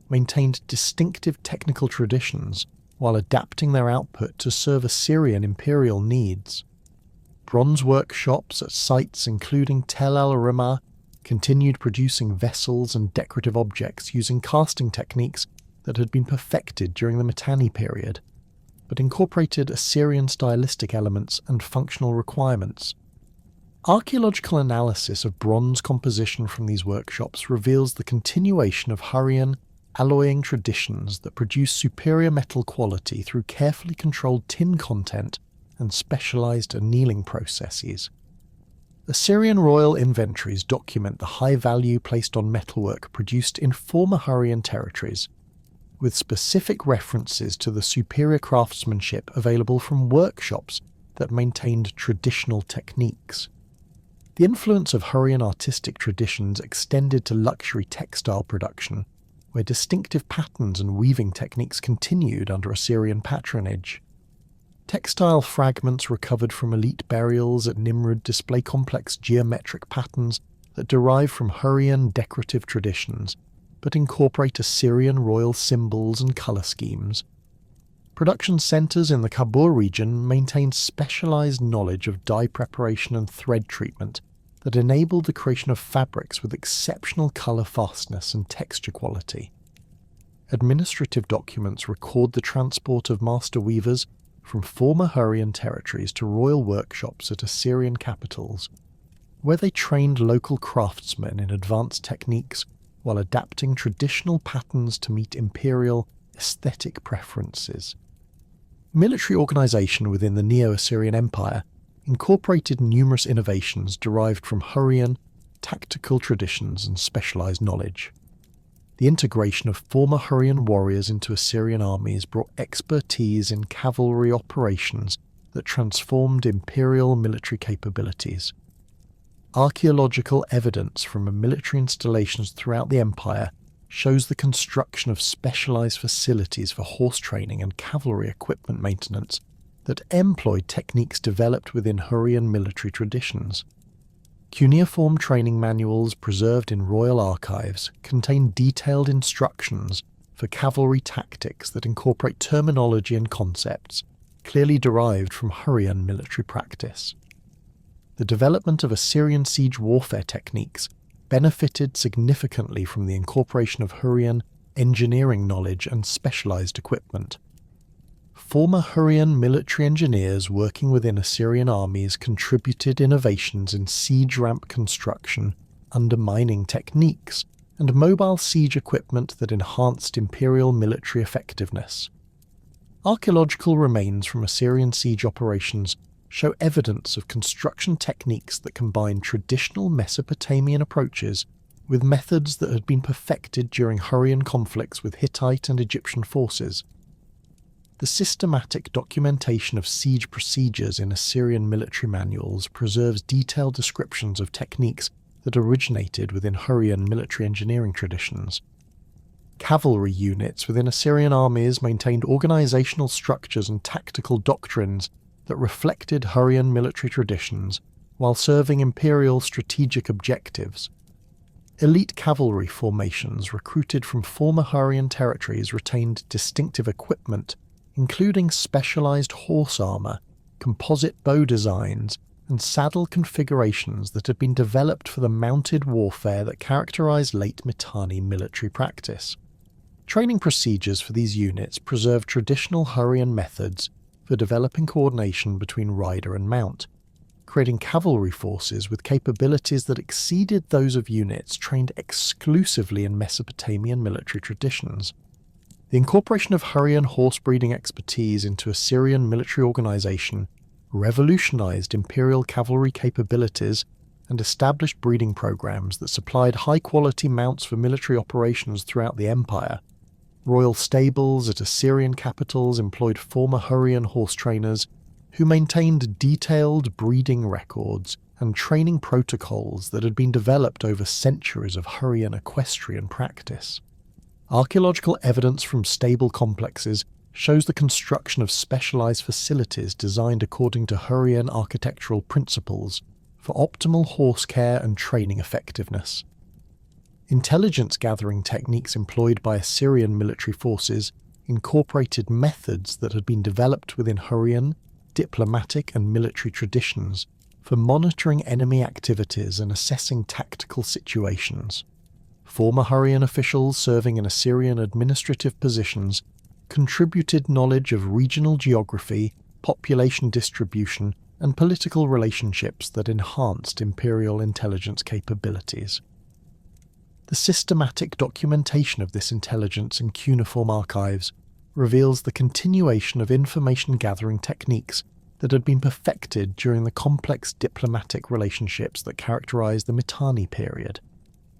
maintained distinctive technical traditions while adapting their output to serve Assyrian imperial needs. Bronze workshops at sites including Tel el-Rimah continued producing vessels and decorative objects using casting techniques that had been perfected during the Mitanni period, but incorporated Assyrian stylistic elements and functional requirements. Archaeological analysis of bronze composition from these workshops reveals the continuation of Hurrian alloying traditions that produce superior metal quality through carefully controlled tin content and specialized annealing processes. Assyrian royal inventories document the high value placed on metalwork produced in former Hurrian territories, with specific references to the superior craftsmanship available from workshops that maintained traditional techniques. The influence of Hurrian artistic traditions extended to luxury textile production, where distinctive patterns and weaving techniques continued under Assyrian patronage. Textile fragments recovered from elite burials at Nimrud display complex geometric patterns that derive from Hurrian decorative traditions, but incorporate Assyrian royal symbols and colour schemes. Production centres in the Kabul region maintained specialised knowledge of dye preparation and thread treatment that enabled the creation of fabrics with exceptional colour fastness and texture quality. Administrative documents record the transport of master weavers from former Hurrian territories to royal workshops at Assyrian capitals, where they trained local craftsmen in advanced techniques while adapting traditional patterns to meet imperial aesthetic preferences. Military organisation within the Neo-Assyrian Empire incorporated numerous innovations derived from Hurrian tactical traditions and specialised knowledge. The integration of former Hurrian warriors into Assyrian armies brought expertise in cavalry operations that transformed imperial military capabilities. Archaeological evidence from military installations throughout the empire shows the construction of specialised facilities for horse training and cavalry equipment maintenance that employed techniques developed within Hurrian military traditions. Cuneiform training manuals preserved in royal archives contain detailed instructions for cavalry tactics that incorporate terminology and concepts clearly derived from Hurrian military practice. The development of Assyrian siege warfare techniques benefited significantly from the incorporation of Hurrian engineering knowledge and specialised equipment. Former Hurrian military engineers working within Assyrian armies contributed innovations in siege ramp construction, undermining techniques, and mobile siege equipment that enhanced imperial military effectiveness. Archaeological remains from Assyrian siege operations show evidence of construction techniques that combine traditional Mesopotamian approaches with methods that had been perfected during Hurrian conflicts with Hittite and Egyptian forces. The systematic documentation of siege procedures in Assyrian military manuals preserves detailed descriptions of techniques that originated within Hurrian military engineering traditions. Cavalry units within Assyrian armies maintained organisational structures and tactical doctrines that reflected Hurrian military traditions while serving imperial strategic objectives. Elite cavalry formations recruited from former Hurrian territories retained distinctive equipment, including specialised horse armour, composite bow designs, and saddle configurations that had been developed for the mounted warfare that characterised late Mitanni military practice. Training procedures for these units preserved traditional Hurrian methods for developing coordination between rider and mount, creating cavalry forces with capabilities that exceeded those of units trained exclusively in Mesopotamian military traditions. The incorporation of Hurrian horse breeding expertise into Assyrian military organisation revolutionised imperial cavalry capabilities and established breeding programs that supplied high-quality mounts for military operations throughout the empire. Royal stables at Assyrian capitals employed former Hurrian horse trainers who maintained detailed breeding records and training protocols that had been developed over centuries of Hurrian equestrian practice. Archaeological evidence from stable complexes shows the construction of specialised facilities designed according to Hurrian architectural principles for optimal horse care and training effectiveness. Intelligence gathering techniques employed by Assyrian military forces incorporated methods that had been developed within Hurrian, diplomatic and military traditions for monitoring enemy activities and assessing tactical situations. Former Hurrian officials serving in Assyrian administrative positions contributed knowledge of regional geography, population distribution, and political relationships that enhanced imperial intelligence capabilities. The systematic documentation of this intelligence in cuneiform archives reveals the continuation of information gathering techniques that had been perfected during the complex diplomatic relationships that characterized the Mitanni period.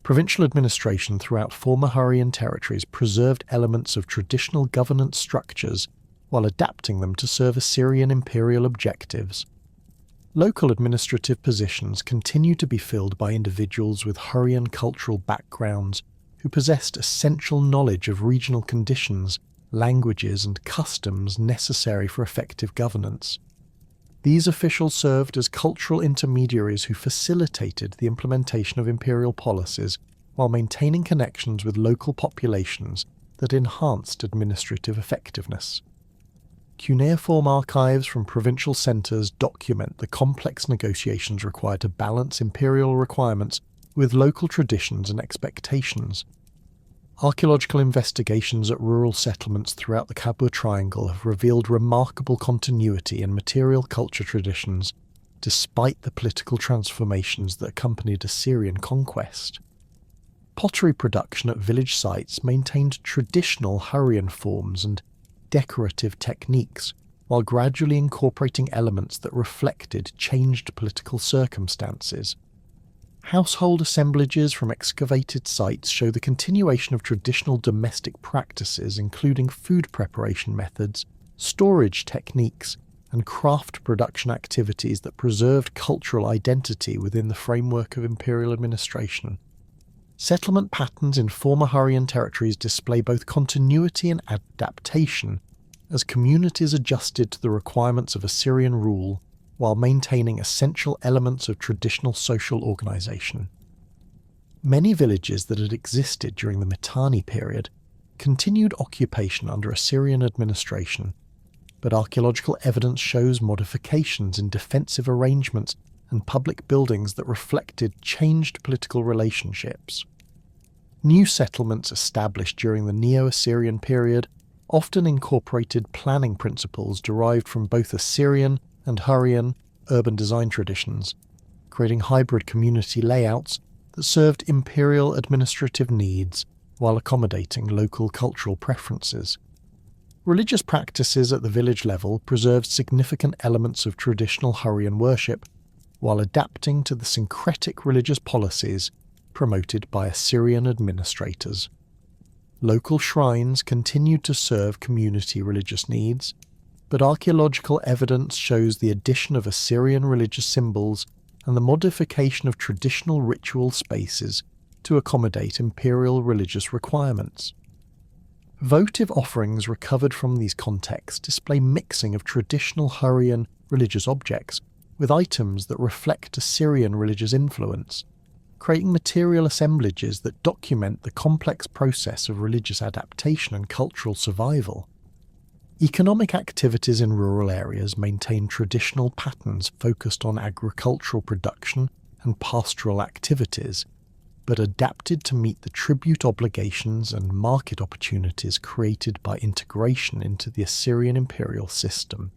Provincial administration throughout former Hurrian territories preserved elements of traditional governance structures while adapting them to serve Assyrian imperial objectives. Local administrative positions continued to be filled by individuals with Hurrian cultural backgrounds who possessed essential knowledge of regional conditions, languages, and customs necessary for effective governance. These officials served as cultural intermediaries who facilitated the implementation of imperial policies while maintaining connections with local populations that enhanced administrative effectiveness. Cuneiform archives from provincial centres document the complex negotiations required to balance imperial requirements with local traditions and expectations. Archaeological investigations at rural settlements throughout the Kabul Triangle have revealed remarkable continuity in material culture traditions, despite the political transformations that accompanied Assyrian conquest. Pottery production at village sites maintained traditional Hurrian forms and decorative techniques, while gradually incorporating elements that reflected changed political circumstances. Household assemblages from excavated sites show the continuation of traditional domestic practices, including food preparation methods, storage techniques, and craft production activities that preserved cultural identity within the framework of imperial administration. Settlement patterns in former Hurrian territories display both continuity and adaptation as communities adjusted to the requirements of Assyrian rule while maintaining essential elements of traditional social organisation. Many villages that had existed during the Mitanni period continued occupation under Assyrian administration, but archaeological evidence shows modifications in defensive arrangements and public buildings that reflected changed political relationships. New settlements established during the Neo-Assyrian period often incorporated planning principles derived from both Assyrian and Hurrian urban design traditions, creating hybrid community layouts that served imperial administrative needs while accommodating local cultural preferences. Religious practices at the village level preserved significant elements of traditional Hurrian worship while adapting to the syncretic religious policies promoted by Assyrian administrators. Local shrines continued to serve community religious needs, but archaeological evidence shows the addition of Assyrian religious symbols and the modification of traditional ritual spaces to accommodate imperial religious requirements. Votive offerings recovered from these contexts display mixing of traditional Hurrian religious objects with items that reflect Assyrian religious influence, creating material assemblages that document the complex process of religious adaptation and cultural survival. Economic activities in rural areas maintain traditional patterns focused on agricultural production and pastoral activities, but adapted to meet the tribute obligations and market opportunities created by integration into the Assyrian imperial system.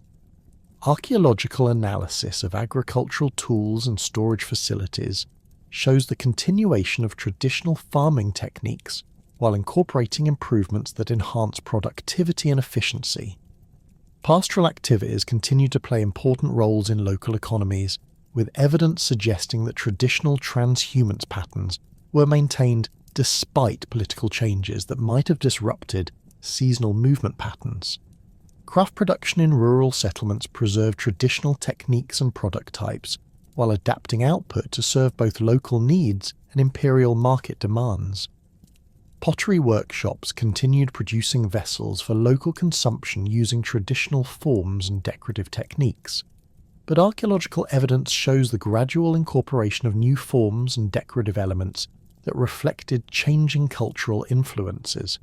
Archaeological analysis of agricultural tools and storage facilities shows the continuation of traditional farming techniques while incorporating improvements that enhance productivity and efficiency. Pastoral activities continue to play important roles in local economies, with evidence suggesting that traditional transhumance patterns were maintained despite political changes that might have disrupted seasonal movement patterns. Craft production in rural settlements preserved traditional techniques and product types, while adapting output to serve both local needs and imperial market demands. Pottery workshops continued producing vessels for local consumption using traditional forms and decorative techniques, but archaeological evidence shows the gradual incorporation of new forms and decorative elements that reflected changing cultural influences.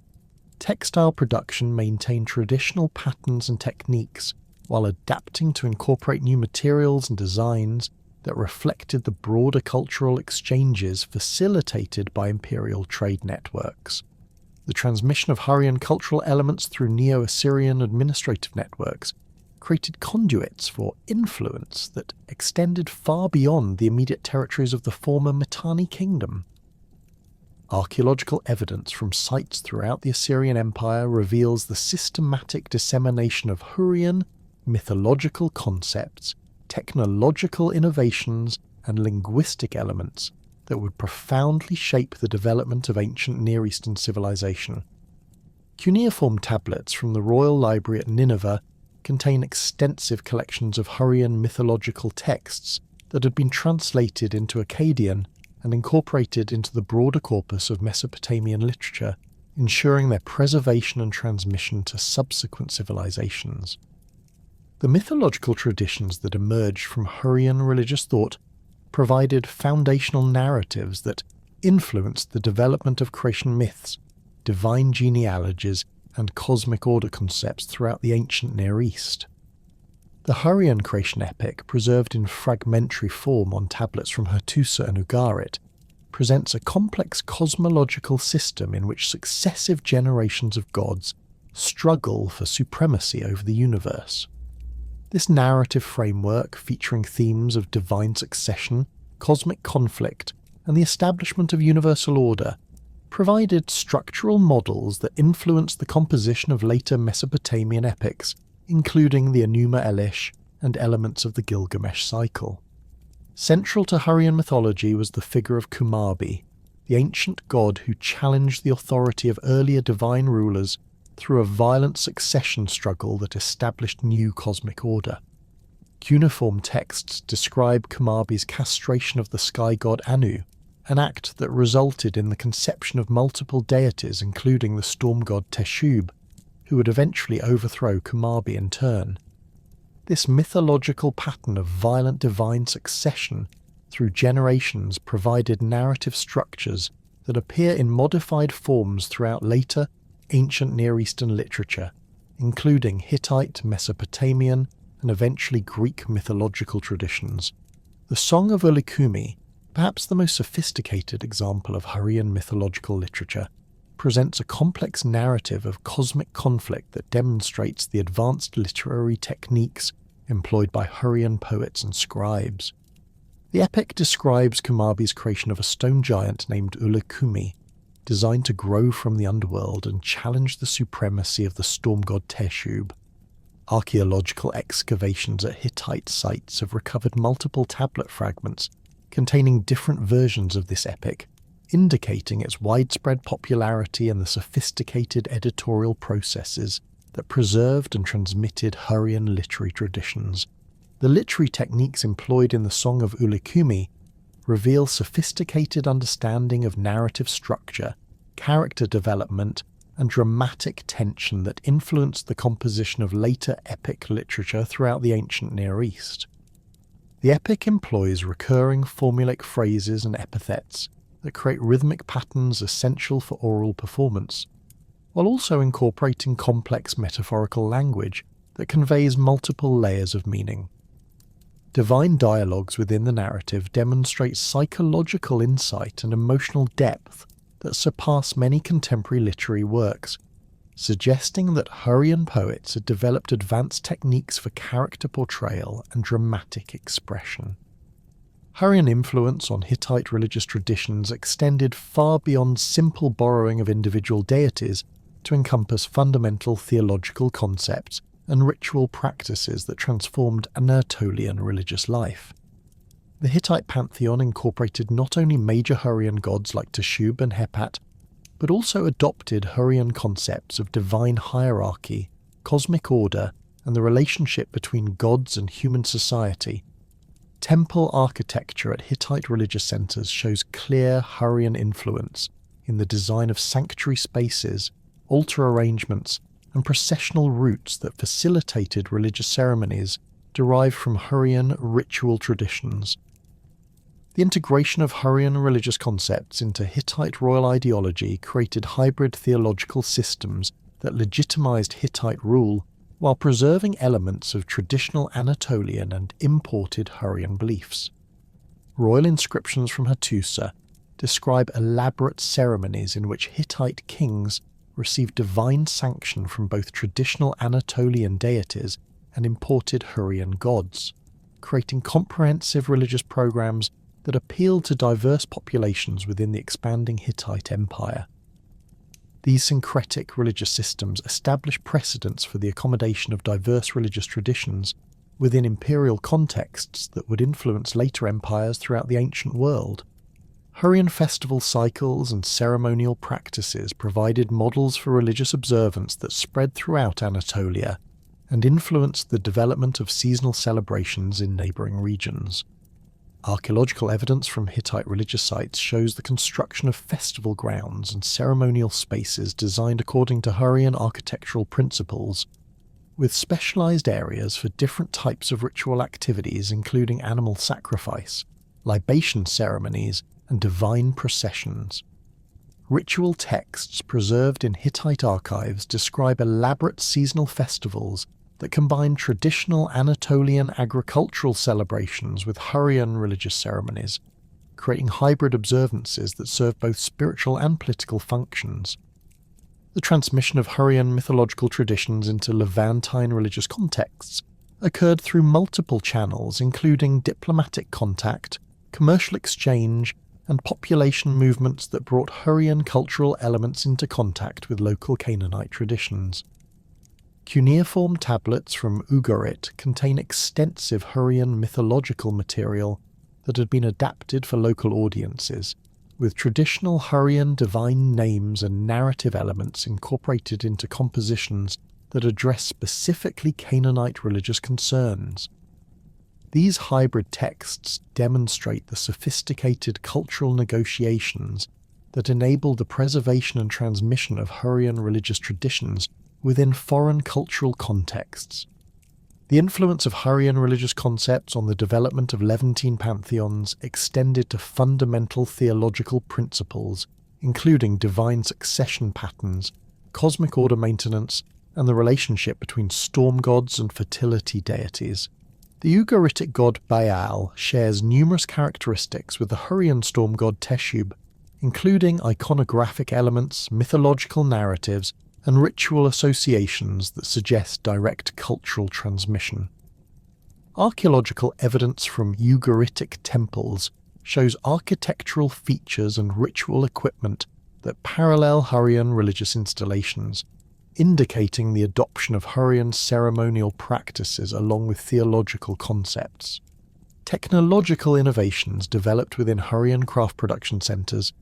Textile production maintained traditional patterns and techniques while adapting to incorporate new materials and designs that reflected the broader cultural exchanges facilitated by imperial trade networks. The transmission of Hurrian cultural elements through Neo-Assyrian administrative networks created conduits for influence that extended far beyond the immediate territories of the former Mitanni Kingdom. Archaeological evidence from sites throughout the Assyrian Empire reveals the systematic dissemination of Hurrian mythological concepts, technological innovations, and linguistic elements that would profoundly shape the development of ancient Near Eastern civilization. Cuneiform tablets from the Royal Library at Nineveh contain extensive collections of Hurrian mythological texts that had been translated into Akkadian and incorporated into the broader corpus of Mesopotamian literature, ensuring their preservation and transmission to subsequent civilizations. The mythological traditions that emerged from Hurrian religious thought provided foundational narratives that influenced the development of creation myths, divine genealogies, and cosmic order concepts throughout the ancient Near East. The Hurrian creation epic, preserved in fragmentary form on tablets from Hattusa and Ugarit, presents a complex cosmological system in which successive generations of gods struggle for supremacy over the universe. This narrative framework, featuring themes of divine succession, cosmic conflict, and the establishment of universal order, provided structural models that influenced the composition of later Mesopotamian epics, including the Enuma Elish and elements of the Gilgamesh cycle. Central to Hurrian mythology was the figure of Kumarbi, the ancient god who challenged the authority of earlier divine rulers through a violent succession struggle that established new cosmic order. Cuneiform texts describe Kumarbi's castration of the sky god Anu, an act that resulted in the conception of multiple deities including the storm god Teshub, who would eventually overthrow Kumarbi in turn. This mythological pattern of violent divine succession through generations provided narrative structures that appear in modified forms throughout later, ancient Near Eastern literature, including Hittite, Mesopotamian, and eventually Greek mythological traditions. The Song of Ullikummi, perhaps the most sophisticated example of Hurrian mythological literature, presents a complex narrative of cosmic conflict that demonstrates the advanced literary techniques employed by Hurrian poets and scribes. The epic describes Kumarbi's creation of a stone giant named Ullikummi, designed to grow from the underworld and challenge the supremacy of the storm god Teshub. Archaeological excavations at Hittite sites have recovered multiple tablet fragments containing different versions of this epic, indicating its widespread popularity and the sophisticated editorial processes that preserved and transmitted Hurrian literary traditions. The literary techniques employed in the Song of Ullikummi reveal sophisticated understanding of narrative structure, character development, and dramatic tension that influenced the composition of later epic literature throughout the ancient Near East. The epic employs recurring formulaic phrases and epithets that create rhythmic patterns essential for oral performance, while also incorporating complex metaphorical language that conveys multiple layers of meaning. Divine dialogues within the narrative demonstrate psychological insight and emotional depth that surpass many contemporary literary works, suggesting that Hurrian poets had developed advanced techniques for character portrayal and dramatic expression. Hurrian influence on Hittite religious traditions extended far beyond simple borrowing of individual deities to encompass fundamental theological concepts and ritual practices that transformed Anatolian religious life. The Hittite Pantheon incorporated not only major Hurrian gods like Teshub and Hepat, but also adopted Hurrian concepts of divine hierarchy, cosmic order, and the relationship between gods and human society. Temple architecture at Hittite religious centers shows clear Hurrian influence in the design of sanctuary spaces, altar arrangements, and processional routes that facilitated religious ceremonies derived from Hurrian ritual traditions. The integration of Hurrian religious concepts into Hittite royal ideology created hybrid theological systems that legitimized Hittite rule while preserving elements of traditional Anatolian and imported Hurrian beliefs. Royal inscriptions from Hattusa describe elaborate ceremonies in which Hittite kings received divine sanction from both traditional Anatolian deities and imported Hurrian gods, creating comprehensive religious programs that appealed to diverse populations within the expanding Hittite Empire. These syncretic religious systems established precedents for the accommodation of diverse religious traditions within imperial contexts that would influence later empires throughout the ancient world. Hurrian festival cycles and ceremonial practices provided models for religious observance that spread throughout Anatolia and influenced the development of seasonal celebrations in neighbouring regions. Archaeological evidence from Hittite religious sites shows the construction of festival grounds and ceremonial spaces designed according to Hurrian architectural principles, with specialized areas for different types of ritual activities including animal sacrifice, libation ceremonies, and divine processions. Ritual texts preserved in Hittite archives describe elaborate seasonal festivals that combine traditional Anatolian agricultural celebrations with Hurrian religious ceremonies, creating hybrid observances that serve both spiritual and political functions. The transmission of Hurrian mythological traditions into Levantine religious contexts occurred through multiple channels including diplomatic contact, commercial exchange, and population movements that brought Hurrian cultural elements into contact with local Canaanite traditions. Cuneiform tablets from Ugarit contain extensive Hurrian mythological material that had been adapted for local audiences, with traditional Hurrian divine names and narrative elements incorporated into compositions that address specifically Canaanite religious concerns. These hybrid texts demonstrate the sophisticated cultural negotiations that enable the preservation and transmission of Hurrian religious traditions within foreign cultural contexts. The influence of Hurrian religious concepts on the development of Levantine pantheons extended to fundamental theological principles, including divine succession patterns, cosmic order maintenance, and the relationship between storm gods and fertility deities. The Ugaritic god Baal shares numerous characteristics with the Hurrian storm god Teshub, including iconographic elements, mythological narratives, and ritual associations that suggest direct cultural transmission. Archaeological evidence from Ugaritic temples shows architectural features and ritual equipment that parallel Hurrian religious installations, indicating the adoption of Hurrian ceremonial practices along with theological concepts. Technological innovations developed within Hurrian craft production centres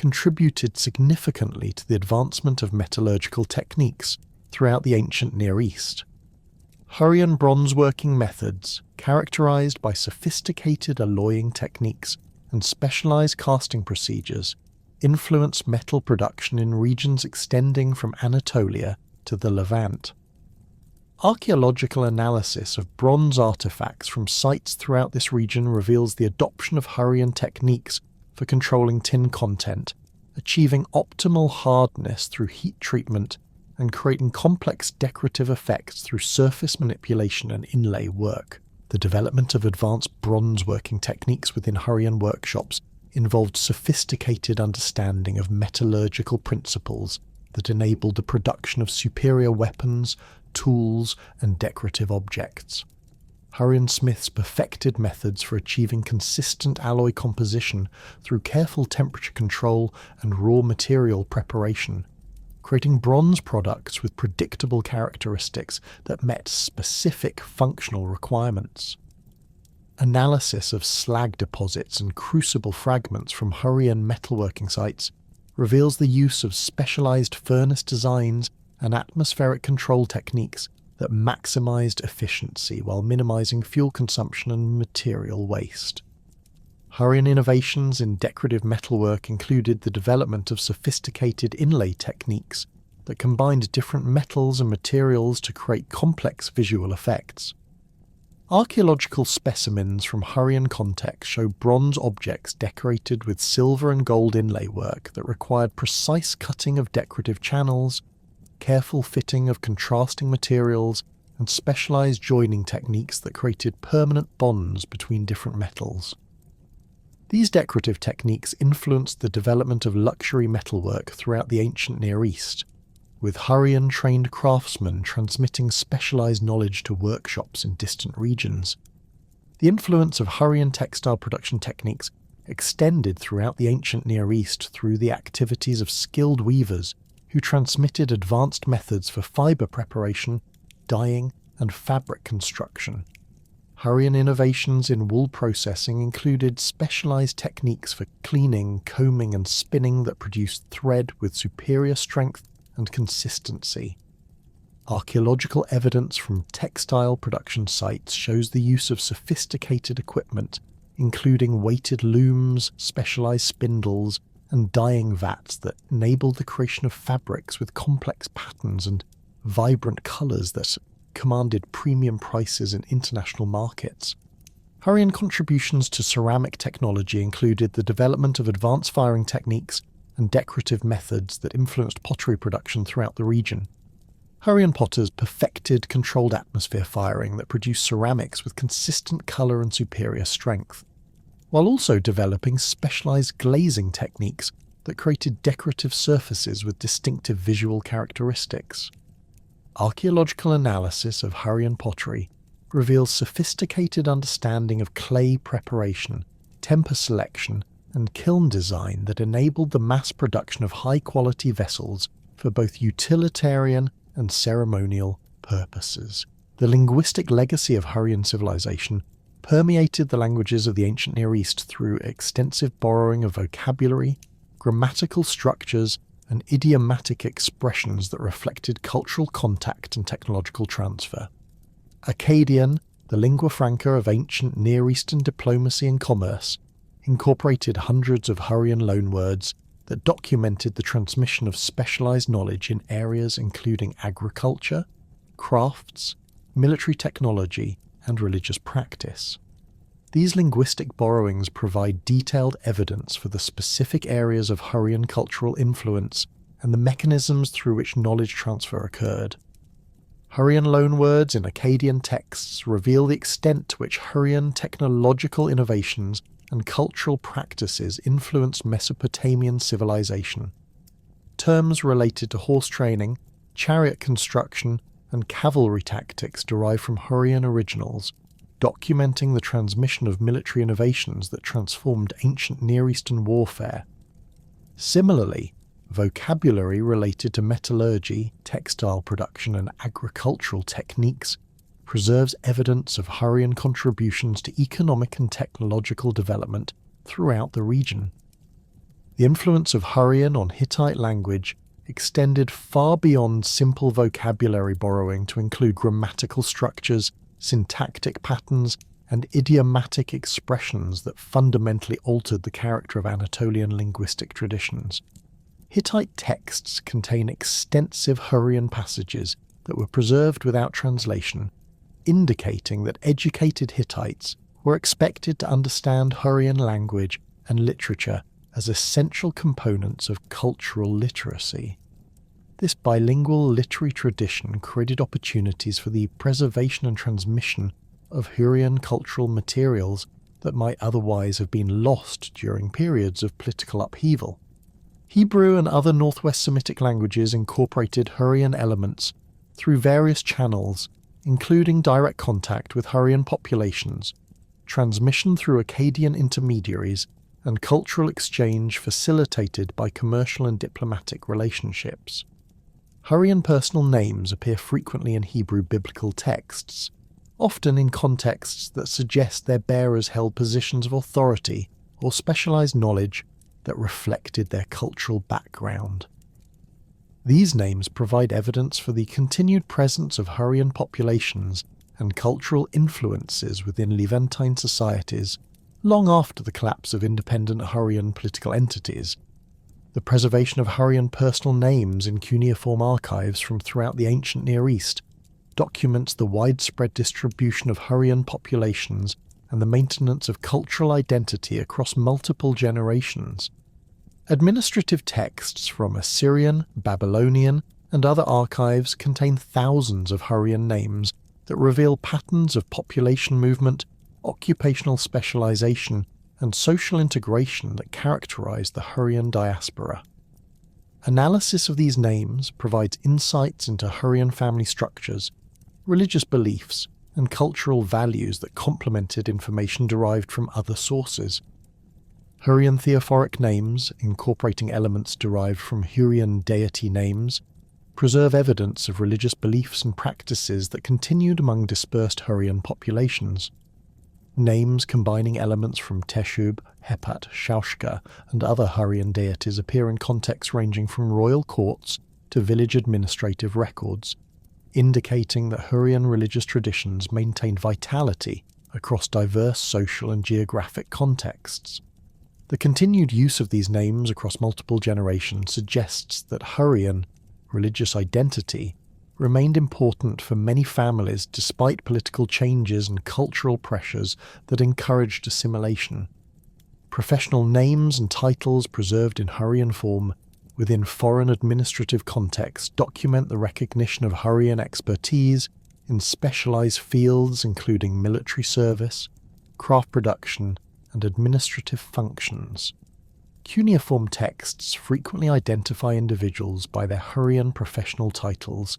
contributed significantly to the advancement of metallurgical techniques throughout the ancient Near East. Hurrian bronze-working methods, characterized by sophisticated alloying techniques and specialized casting procedures, influenced metal production in regions extending from Anatolia to the Levant. Archaeological analysis of bronze artifacts from sites throughout this region reveals the adoption of Hurrian techniques for controlling tin content, achieving optimal hardness through heat treatment, and creating complex decorative effects through surface manipulation and inlay work. The development of advanced bronze working techniques within Hurrian workshops involved sophisticated understanding of metallurgical principles that enabled the production of superior weapons, tools, and decorative objects. Hurrian smiths perfected methods for achieving consistent alloy composition through careful temperature control and raw material preparation, creating bronze products with predictable characteristics that met specific functional requirements. Analysis of slag deposits and crucible fragments from Hurrian metalworking sites reveals the use of specialized furnace designs and atmospheric control techniques that maximized efficiency while minimizing fuel consumption and material waste. Hurrian innovations in decorative metalwork included the development of sophisticated inlay techniques that combined different metals and materials to create complex visual effects. Archaeological specimens from Hurrian contexts show bronze objects decorated with silver and gold inlay work that required precise cutting of decorative channels, careful fitting of contrasting materials, and specialized joining techniques that created permanent bonds between different metals. These decorative techniques influenced the development of luxury metalwork throughout the ancient Near East, with Hurrian-trained craftsmen transmitting specialized knowledge to workshops in distant regions. The influence of Hurrian textile production techniques extended throughout the ancient Near East through the activities of skilled weavers who transmitted advanced methods for fibre preparation, dyeing, and fabric construction. Hurrian innovations in wool processing included specialised techniques for cleaning, combing, and spinning that produced thread with superior strength and consistency. Archaeological evidence from textile production sites shows the use of sophisticated equipment, including weighted looms, specialised spindles, and dyeing vats that enabled the creation of fabrics with complex patterns and vibrant colours that commanded premium prices in international markets. Hurrian contributions to ceramic technology included the development of advanced firing techniques and decorative methods that influenced pottery production throughout the region. Hurrian potters perfected controlled atmosphere firing that produced ceramics with consistent colour and superior strength, while also developing specialised glazing techniques that created decorative surfaces with distinctive visual characteristics. Archaeological analysis of Hurrian pottery reveals sophisticated understanding of clay preparation, temper selection, and kiln design that enabled the mass production of high-quality vessels for both utilitarian and ceremonial purposes. The linguistic legacy of Hurrian civilization permeated the languages of the ancient Near East through extensive borrowing of vocabulary, grammatical structures, and idiomatic expressions that reflected cultural contact and technological transfer. Akkadian, the lingua franca of ancient Near Eastern diplomacy and commerce, incorporated hundreds of Hurrian loanwords that documented the transmission of specialized knowledge in areas including agriculture, crafts, military technology, and religious practice. These linguistic borrowings provide detailed evidence for the specific areas of Hurrian cultural influence and the mechanisms through which knowledge transfer occurred. Hurrian loanwords in Akkadian texts reveal the extent to which Hurrian technological innovations and cultural practices influenced Mesopotamian civilization. Terms related to horse training, chariot construction, and cavalry tactics derive from Hurrian originals, documenting the transmission of military innovations that transformed ancient Near Eastern warfare. Similarly, vocabulary related to metallurgy, textile production, and agricultural techniques preserves evidence of Hurrian contributions to economic and technological development throughout the region. The influence of Hurrian on Hittite language extended far beyond simple vocabulary borrowing to include grammatical structures, syntactic patterns, and idiomatic expressions that fundamentally altered the character of Anatolian linguistic traditions. Hittite texts contain extensive Hurrian passages that were preserved without translation, indicating that educated Hittites were expected to understand Hurrian language and literature as essential components of cultural literacy. This bilingual literary tradition created opportunities for the preservation and transmission of Hurrian cultural materials that might otherwise have been lost during periods of political upheaval. Hebrew and other Northwest Semitic languages incorporated Hurrian elements through various channels, including direct contact with Hurrian populations, transmission through Akkadian intermediaries, and cultural exchange facilitated by commercial and diplomatic relationships. Hurrian personal names appear frequently in Hebrew biblical texts, often in contexts that suggest their bearers held positions of authority or specialized knowledge that reflected their cultural background. These names provide evidence for the continued presence of Hurrian populations and cultural influences within Levantine societies long after the collapse of independent Hurrian political entities. The preservation of Hurrian personal names in cuneiform archives from throughout the ancient Near East documents the widespread distribution of Hurrian populations and the maintenance of cultural identity across multiple generations. Administrative texts from Assyrian, Babylonian, and other archives contain thousands of Hurrian names that reveal patterns of population movement, occupational specialization, and social integration that characterize the Hurrian diaspora. Analysis of these names provides insights into Hurrian family structures, religious beliefs, and cultural values that complemented information derived from other sources. Hurrian theophoric names, incorporating elements derived from Hurrian deity names, preserve evidence of religious beliefs and practices that continued among dispersed Hurrian populations. Names combining elements from Teshub, Hepat, Shaushka, and other Hurrian deities appear in contexts ranging from royal courts to village administrative records, indicating that Hurrian religious traditions maintained vitality across diverse social and geographic contexts. The continued use of these names across multiple generations suggests that Hurrian religious identity remained important for many families despite political changes and cultural pressures that encouraged assimilation. Professional names and titles preserved in Hurrian form within foreign administrative contexts document the recognition of Hurrian expertise in specialized fields including military service, craft production, and administrative functions. Cuneiform texts frequently identify individuals by their Hurrian professional titles,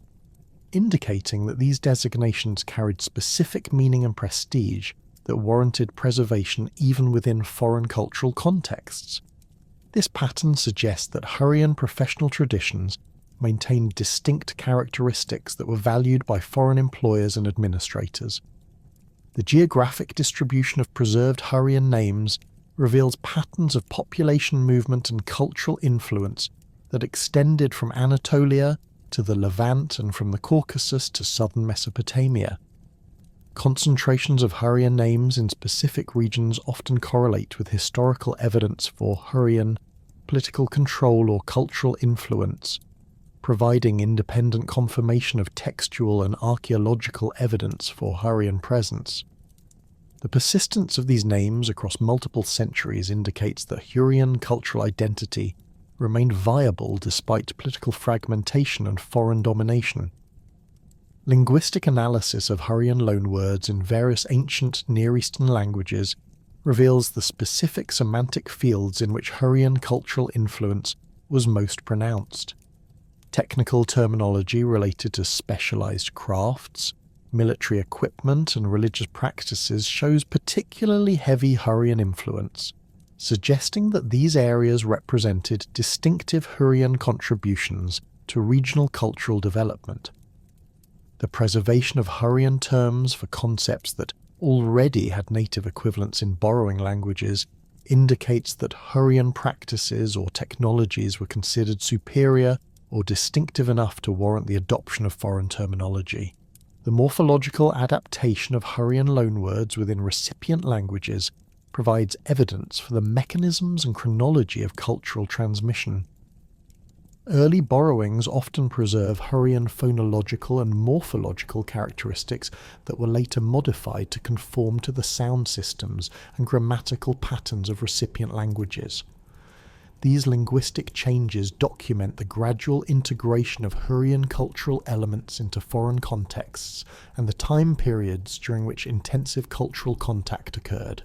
indicating that these designations carried specific meaning and prestige that warranted preservation even within foreign cultural contexts. This pattern suggests that Hurrian professional traditions maintained distinct characteristics that were valued by foreign employers and administrators. The geographic distribution of preserved Hurrian names reveals patterns of population movement and cultural influence that extended from Anatolia to the Levant and from the Caucasus to southern Mesopotamia. Concentrations of Hurrian names in specific regions often correlate with historical evidence for Hurrian political control or cultural influence, providing independent confirmation of textual and archaeological evidence for Hurrian presence. The persistence of these names across multiple centuries indicates that Hurrian cultural identity remained viable despite political fragmentation and foreign domination. Linguistic analysis of Hurrian loanwords in various ancient Near Eastern languages reveals the specific semantic fields in which Hurrian cultural influence was most pronounced. Technical terminology related to specialized crafts, military equipment, and religious practices shows particularly heavy Hurrian influence, suggesting that these areas represented distinctive Hurrian contributions to regional cultural development. The preservation of Hurrian terms for concepts that already had native equivalents in borrowing languages indicates that Hurrian practices or technologies were considered superior or distinctive enough to warrant the adoption of foreign terminology. The morphological adaptation of Hurrian loanwords within recipient languages provides evidence for the mechanisms and chronology of cultural transmission. Early borrowings often preserve Hurrian phonological and morphological characteristics that were later modified to conform to the sound systems and grammatical patterns of recipient languages. These linguistic changes document the gradual integration of Hurrian cultural elements into foreign contexts and the time periods during which intensive cultural contact occurred.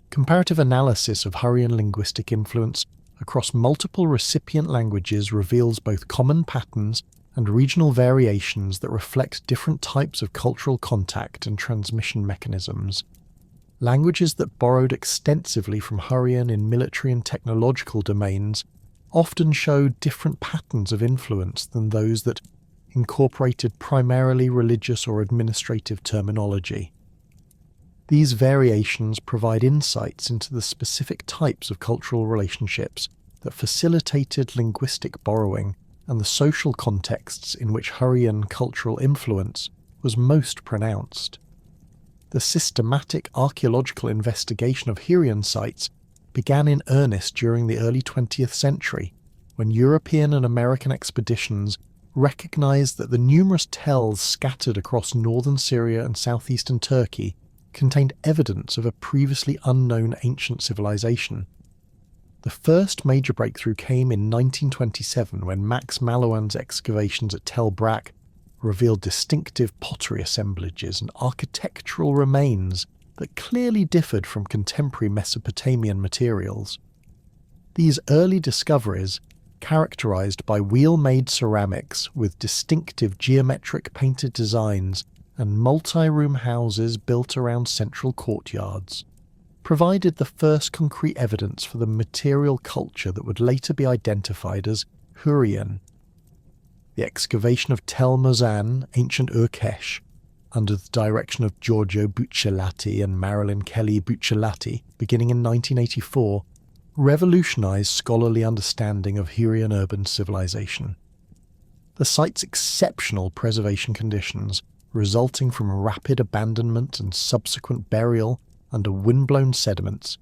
Comparative analysis of Hurrian linguistic influence across multiple recipient languages reveals both common patterns and regional variations that reflect different types of cultural contact and transmission mechanisms. Languages that borrowed extensively from Hurrian in military and technological domains often show different patterns of influence than those that incorporated primarily religious or administrative terminology. These variations provide insights into the specific types of cultural relationships that facilitated linguistic borrowing and the social contexts in which Hurrian cultural influence was most pronounced. The systematic archaeological investigation of Hurrian sites began in earnest during the early 20th century, when European and American expeditions recognized that the numerous tells scattered across northern Syria and southeastern Turkey contained evidence of a previously unknown ancient civilization. The first major breakthrough came in 1927 when Max Mallowan's excavations at Tel Brak revealed distinctive pottery assemblages and architectural remains that clearly differed from contemporary Mesopotamian materials. These early discoveries, characterized by wheel-made ceramics with distinctive geometric painted designs and multi-room houses built around central courtyards, provided the first concrete evidence for the material culture that would later be identified as Hurrian. The excavation of Tel Mozan, ancient Urkesh, under the direction of Giorgio Buccellati and Marilyn Kelly Buccellati, beginning in 1984, revolutionized scholarly understanding of Hurrian urban civilization. The site's exceptional preservation conditions, resulting from rapid abandonment and subsequent burial under windblown sediments,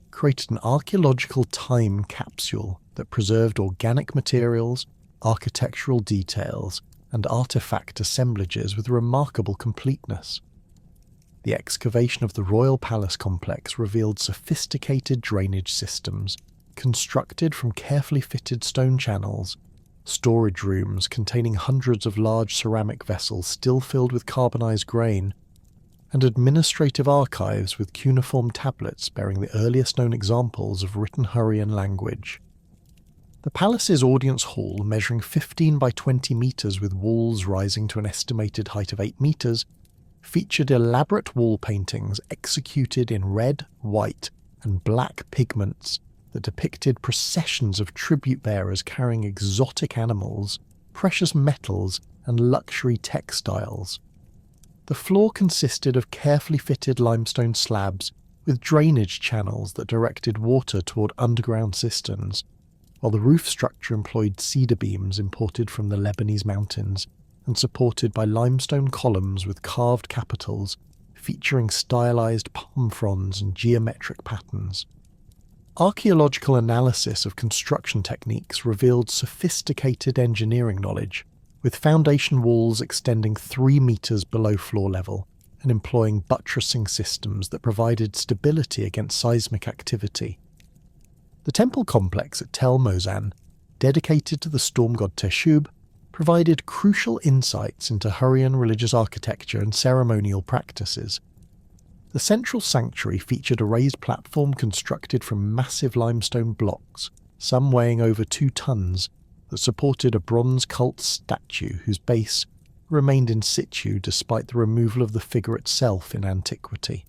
created an archaeological time capsule that preserved organic materials, architectural details, and artifact assemblages with remarkable completeness. The excavation of the Royal Palace complex revealed sophisticated drainage systems, constructed from carefully fitted stone channels, storage rooms containing hundreds of large ceramic vessels still filled with carbonized grain, and administrative archives with cuneiform tablets bearing the earliest known examples of written Hurrian language. The palace's audience hall, measuring 15 by 20 metres with walls rising to an estimated height of 8 metres, featured elaborate wall paintings executed in red, white, and black pigments that depicted processions of tribute bearers carrying exotic animals, precious metals, and luxury textiles. The floor consisted of carefully fitted limestone slabs with drainage channels that directed water toward underground cisterns, while the roof structure employed cedar beams imported from the Lebanese mountains and supported by limestone columns with carved capitals featuring stylized palm fronds and geometric patterns. Archaeological analysis of construction techniques revealed sophisticated engineering knowledge, with foundation walls extending 3 metres below floor level and employing buttressing systems that provided stability against seismic activity. The temple complex at Tel Mozan, dedicated to the storm god Teshub, provided crucial insights into Hurrian religious architecture and ceremonial practices. The central sanctuary featured a raised platform constructed from massive limestone blocks, some weighing over 2 tons, that supported a bronze cult statue whose base remained in situ despite the removal of the figure itself in antiquity.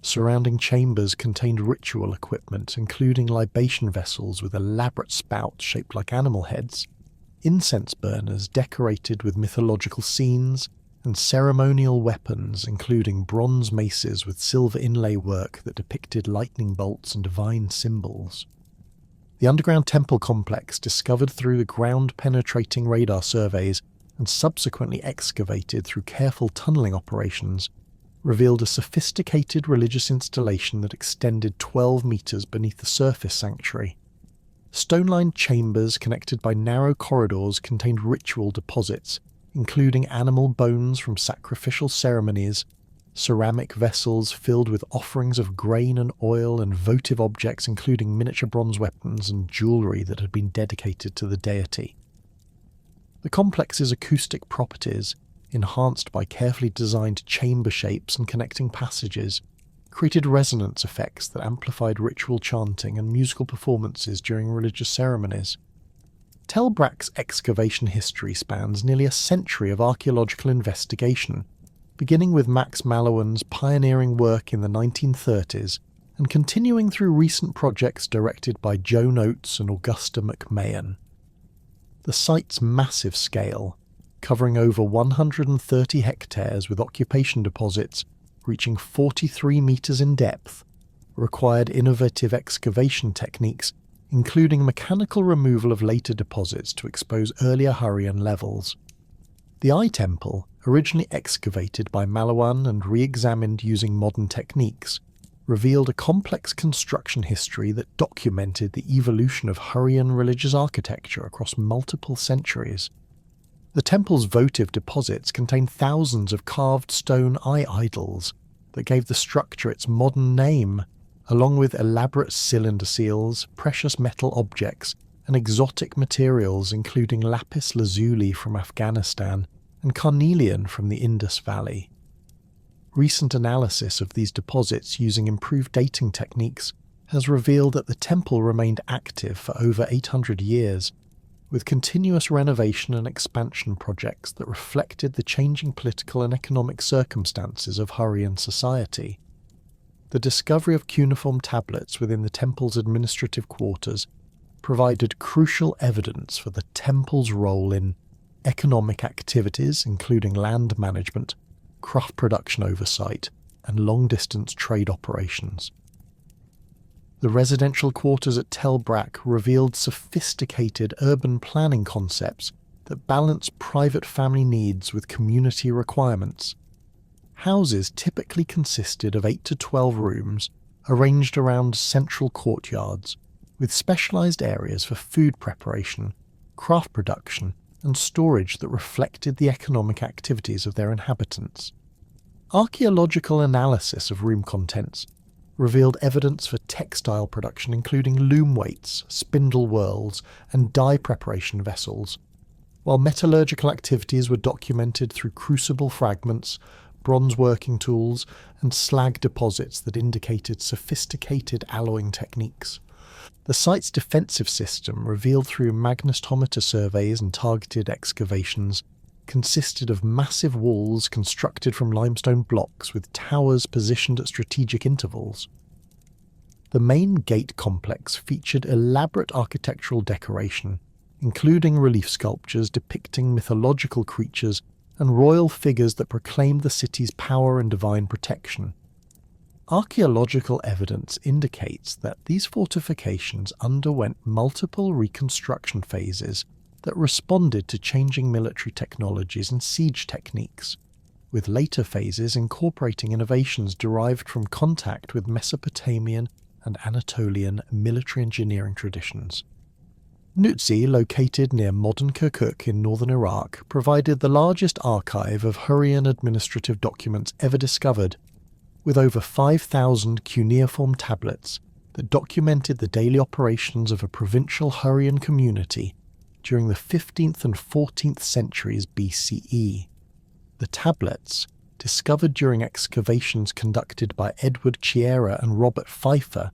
Surrounding chambers contained ritual equipment, including libation vessels with elaborate spouts shaped like animal heads, incense burners decorated with mythological scenes, and ceremonial weapons including bronze maces with silver inlay work that depicted lightning bolts and divine symbols. The underground temple complex, discovered through the ground-penetrating radar surveys and subsequently excavated through careful tunneling operations, revealed a sophisticated religious installation that extended 12 metres beneath the surface sanctuary. Stone-lined chambers connected by narrow corridors contained ritual deposits, including animal bones from sacrificial ceremonies, ceramic vessels filled with offerings of grain and oil, and votive objects including miniature bronze weapons and jewellery that had been dedicated to the deity. The complex's acoustic properties, enhanced by carefully designed chamber shapes and connecting passages, created resonance effects that amplified ritual chanting and musical performances during religious ceremonies. Tel Brak's excavation history spans nearly a century of archaeological investigation, beginning with Max Mallowan's pioneering work in the 1930s and continuing through recent projects directed by Joan Oates and Augusta McMahon. The site's massive scale, covering over 130 hectares with occupation deposits reaching 43 metres in depth, required innovative excavation techniques, including mechanical removal of later deposits to expose earlier Hurrian levels. The Eye Temple, originally excavated by Malawan and re-examined using modern techniques, revealed a complex construction history that documented the evolution of Hurrian religious architecture across multiple centuries. The temple's votive deposits contained thousands of carved stone eye idols that gave the structure its modern name, along with elaborate cylinder seals, precious metal objects, and exotic materials including lapis lazuli from Afghanistan and carnelian from the Indus Valley. Recent analysis of these deposits using improved dating techniques has revealed that the temple remained active for over 800 years, with continuous renovation and expansion projects that reflected the changing political and economic circumstances of Hurrian society. The discovery of cuneiform tablets within the temple's administrative quarters provided crucial evidence for the temple's role in economic activities, including land management, craft production oversight, and long-distance trade operations. The residential quarters at Tel Brak revealed sophisticated urban planning concepts that balance private family needs with community requirements. Houses typically consisted of 8 to 12 rooms arranged around central courtyards, with specialized areas for food preparation, craft production, and storage that reflected the economic activities of their inhabitants. Archaeological analysis of room contents revealed evidence for textile production, including loom weights, spindle whorls, and dye preparation vessels, while metallurgical activities were documented through crucible fragments, bronze working tools, and slag deposits that indicated sophisticated alloying techniques. The site's defensive system, revealed through magnetometer surveys and targeted excavations, consisted of massive walls constructed from limestone blocks with towers positioned at strategic intervals. The main gate complex featured elaborate architectural decoration, including relief sculptures depicting mythological creatures and royal figures that proclaimed the city's power and divine protection. Archaeological evidence indicates that these fortifications underwent multiple reconstruction phases that responded to changing military technologies and siege techniques, with later phases incorporating innovations derived from contact with Mesopotamian and Anatolian military engineering traditions. Nutsi, located near modern Kirkuk in northern Iraq, provided the largest archive of Hurrian administrative documents ever discovered, with over 5,000 cuneiform tablets that documented the daily operations of a provincial Hurrian community during the 15th and 14th centuries BCE. The tablets, discovered during excavations conducted by Edward Chiera and Robert Pfeiffer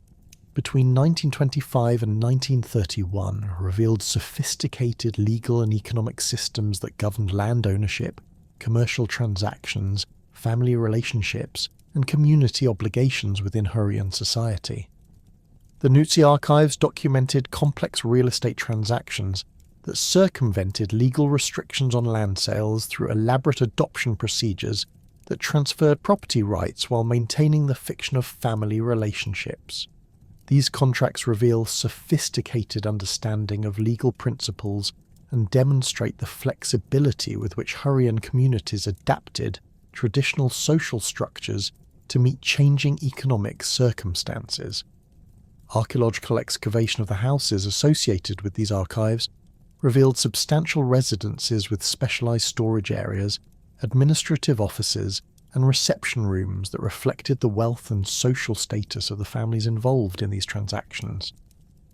between 1925 and 1931, revealed sophisticated legal and economic systems that governed land ownership, commercial transactions, family relationships, and community obligations within Hurrian society. The Nutsi archives documented complex real estate transactions that circumvented legal restrictions on land sales through elaborate adoption procedures that transferred property rights while maintaining the fiction of family relationships. These contracts reveal sophisticated understanding of legal principles and demonstrate the flexibility with which Hurrian communities adapted traditional social structures to meet changing economic circumstances. Archaeological excavation of the houses associated with these archives revealed substantial residences with specialized storage areas, administrative offices, and reception rooms that reflected the wealth and social status of the families involved in these transactions.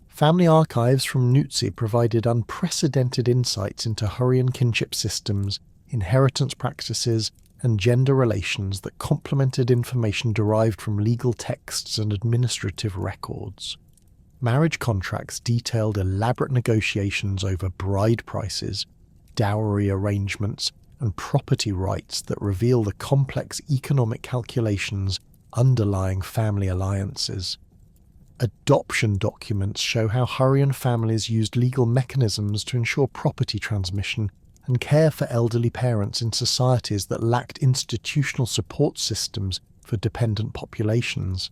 Family archives from Nutsi provided unprecedented insights into Hurrian kinship systems, inheritance practices, and gender relations that complemented information derived from legal texts and administrative records. Marriage contracts detailed elaborate negotiations over bride prices, dowry arrangements, and property rights that reveal the complex economic calculations underlying family alliances. Adoption documents show how Hurrian families used legal mechanisms to ensure property transmission and care for elderly parents in societies that lacked institutional support systems for dependent populations.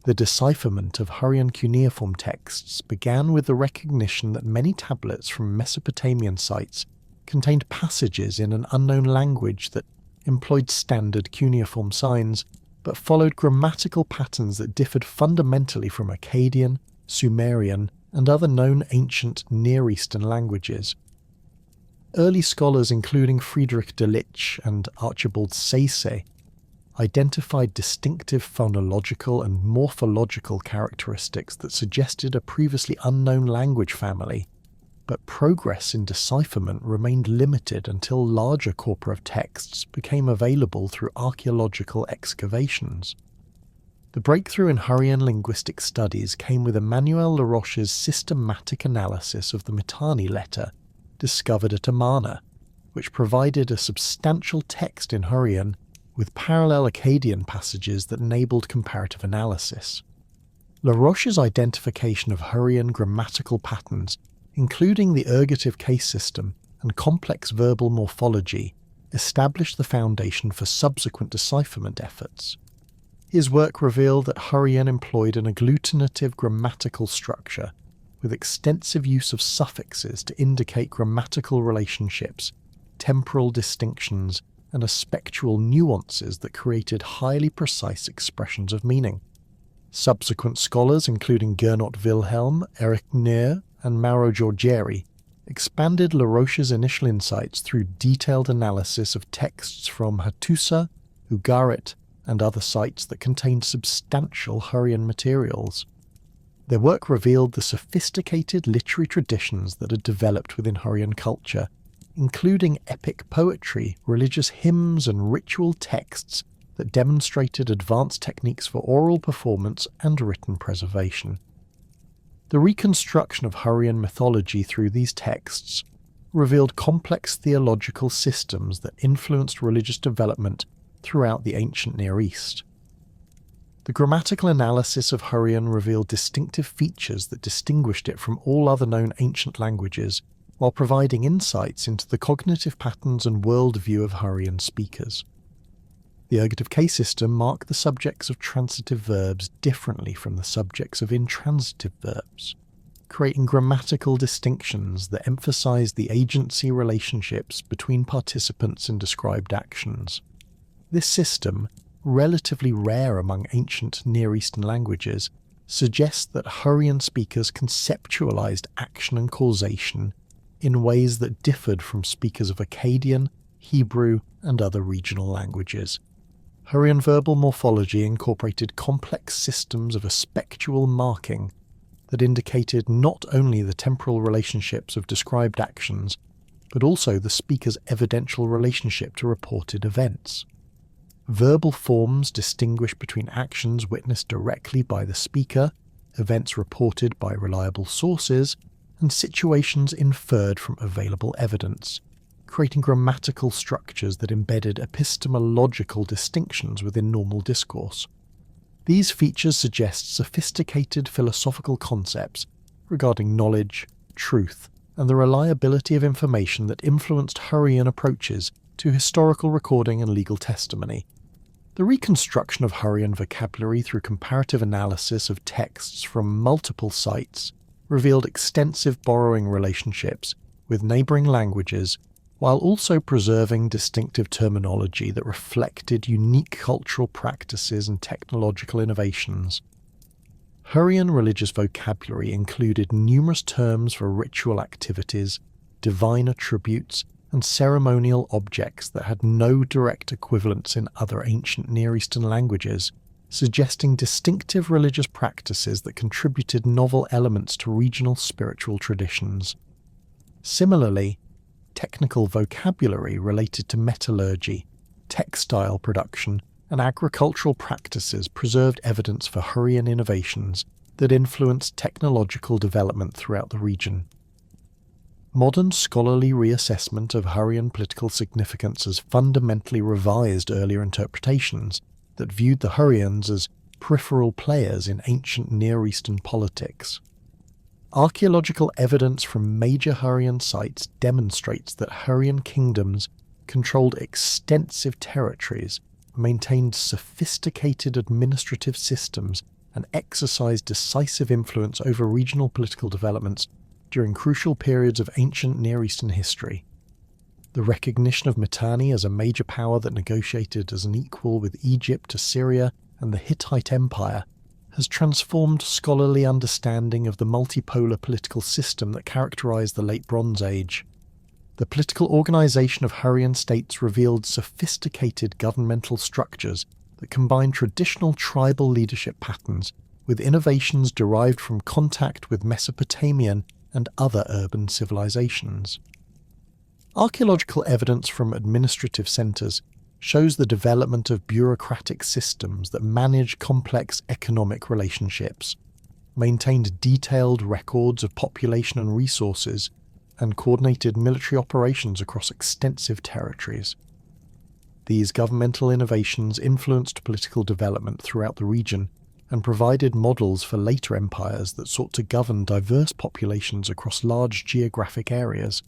The decipherment of Hurrian cuneiform texts began with the recognition that many tablets from Mesopotamian sites contained passages in an unknown language that employed standard cuneiform signs, but followed grammatical patterns that differed fundamentally from Akkadian, Sumerian, and other known ancient Near Eastern languages. Early scholars including Friedrich Delitzsch and Archibald Sayce identified distinctive phonological and morphological characteristics that suggested a previously unknown language family, but progress in decipherment remained limited until larger corpora of texts became available through archaeological excavations. The breakthrough in Hurrian linguistic studies came with Emmanuel Laroche's systematic analysis of the Mitanni letter discovered at Amarna, which provided a substantial text in Hurrian with parallel Akkadian passages that enabled comparative analysis. Laroche's identification of Hurrian grammatical patterns, including the ergative case system and complex verbal morphology, established the foundation for subsequent decipherment efforts. His work revealed that Hurrian employed an agglutinative grammatical structure, with extensive use of suffixes to indicate grammatical relationships, temporal distinctions, and aspectual nuances that created highly precise expressions of meaning. Subsequent scholars, including Gernot Wilhelm, Erich Neer, and Mauro Giorgieri, expanded Laroche's initial insights through detailed analysis of texts from Hattusa, Ugarit, and other sites that contained substantial Hurrian materials. Their work revealed the sophisticated literary traditions that had developed within Hurrian culture, including epic poetry, religious hymns, and ritual texts that demonstrated advanced techniques for oral performance and written preservation. The reconstruction of Hurrian mythology through these texts revealed complex theological systems that influenced religious development throughout the ancient Near East. The grammatical analysis of Hurrian revealed distinctive features that distinguished it from all other known ancient languages, while providing insights into the cognitive patterns and worldview of Hurrian speakers. The ergative case system marked the subjects of transitive verbs differently from the subjects of intransitive verbs, creating grammatical distinctions that emphasized the agency relationships between participants in described actions. This system, relatively rare among ancient Near Eastern languages, suggests that Hurrian speakers conceptualized action and causation in ways that differed from speakers of Akkadian, Hebrew, and other regional languages. Hurrian verbal morphology incorporated complex systems of aspectual marking that indicated not only the temporal relationships of described actions, but also the speaker's evidential relationship to reported events. Verbal forms distinguish between actions witnessed directly by the speaker, events reported by reliable sources, and situations inferred from available evidence, creating grammatical structures that embedded epistemological distinctions within normal discourse. These features suggest sophisticated philosophical concepts regarding knowledge, truth, and the reliability of information that influenced Hurrian approaches to historical recording and legal testimony. The reconstruction of Hurrian vocabulary through comparative analysis of texts from multiple sites revealed extensive borrowing relationships with neighbouring languages, while also preserving distinctive terminology that reflected unique cultural practices and technological innovations. Hurrian religious vocabulary included numerous terms for ritual activities, divine attributes, and ceremonial objects that had no direct equivalents in other ancient Near Eastern languages, suggesting distinctive religious practices that contributed novel elements to regional spiritual traditions. Similarly, technical vocabulary related to metallurgy, textile production, and agricultural practices preserved evidence for Hurrian innovations that influenced technological development throughout the region. Modern scholarly reassessment of Hurrian political significance has fundamentally revised earlier interpretations that viewed the Hurrians as peripheral players in ancient Near Eastern politics. Archaeological evidence from major Hurrian sites demonstrates that Hurrian kingdoms controlled extensive territories, maintained sophisticated administrative systems, and exercised decisive influence over regional political developments during crucial periods of ancient Near Eastern history. The recognition of Mitanni as a major power that negotiated as an equal with Egypt, Assyria, and the Hittite Empire has transformed scholarly understanding of the multipolar political system that characterized the Late Bronze Age. The political organization of Hurrian states revealed sophisticated governmental structures that combined traditional tribal leadership patterns with innovations derived from contact with Mesopotamian and other urban civilizations. Archaeological evidence from administrative centers shows the development of bureaucratic systems that manage complex economic relationships, maintained detailed records of population and resources, and coordinated military operations across extensive territories. these governmental innovations influenced political development throughout the region and provided models for later empires that sought to govern diverse populations across large geographic areas.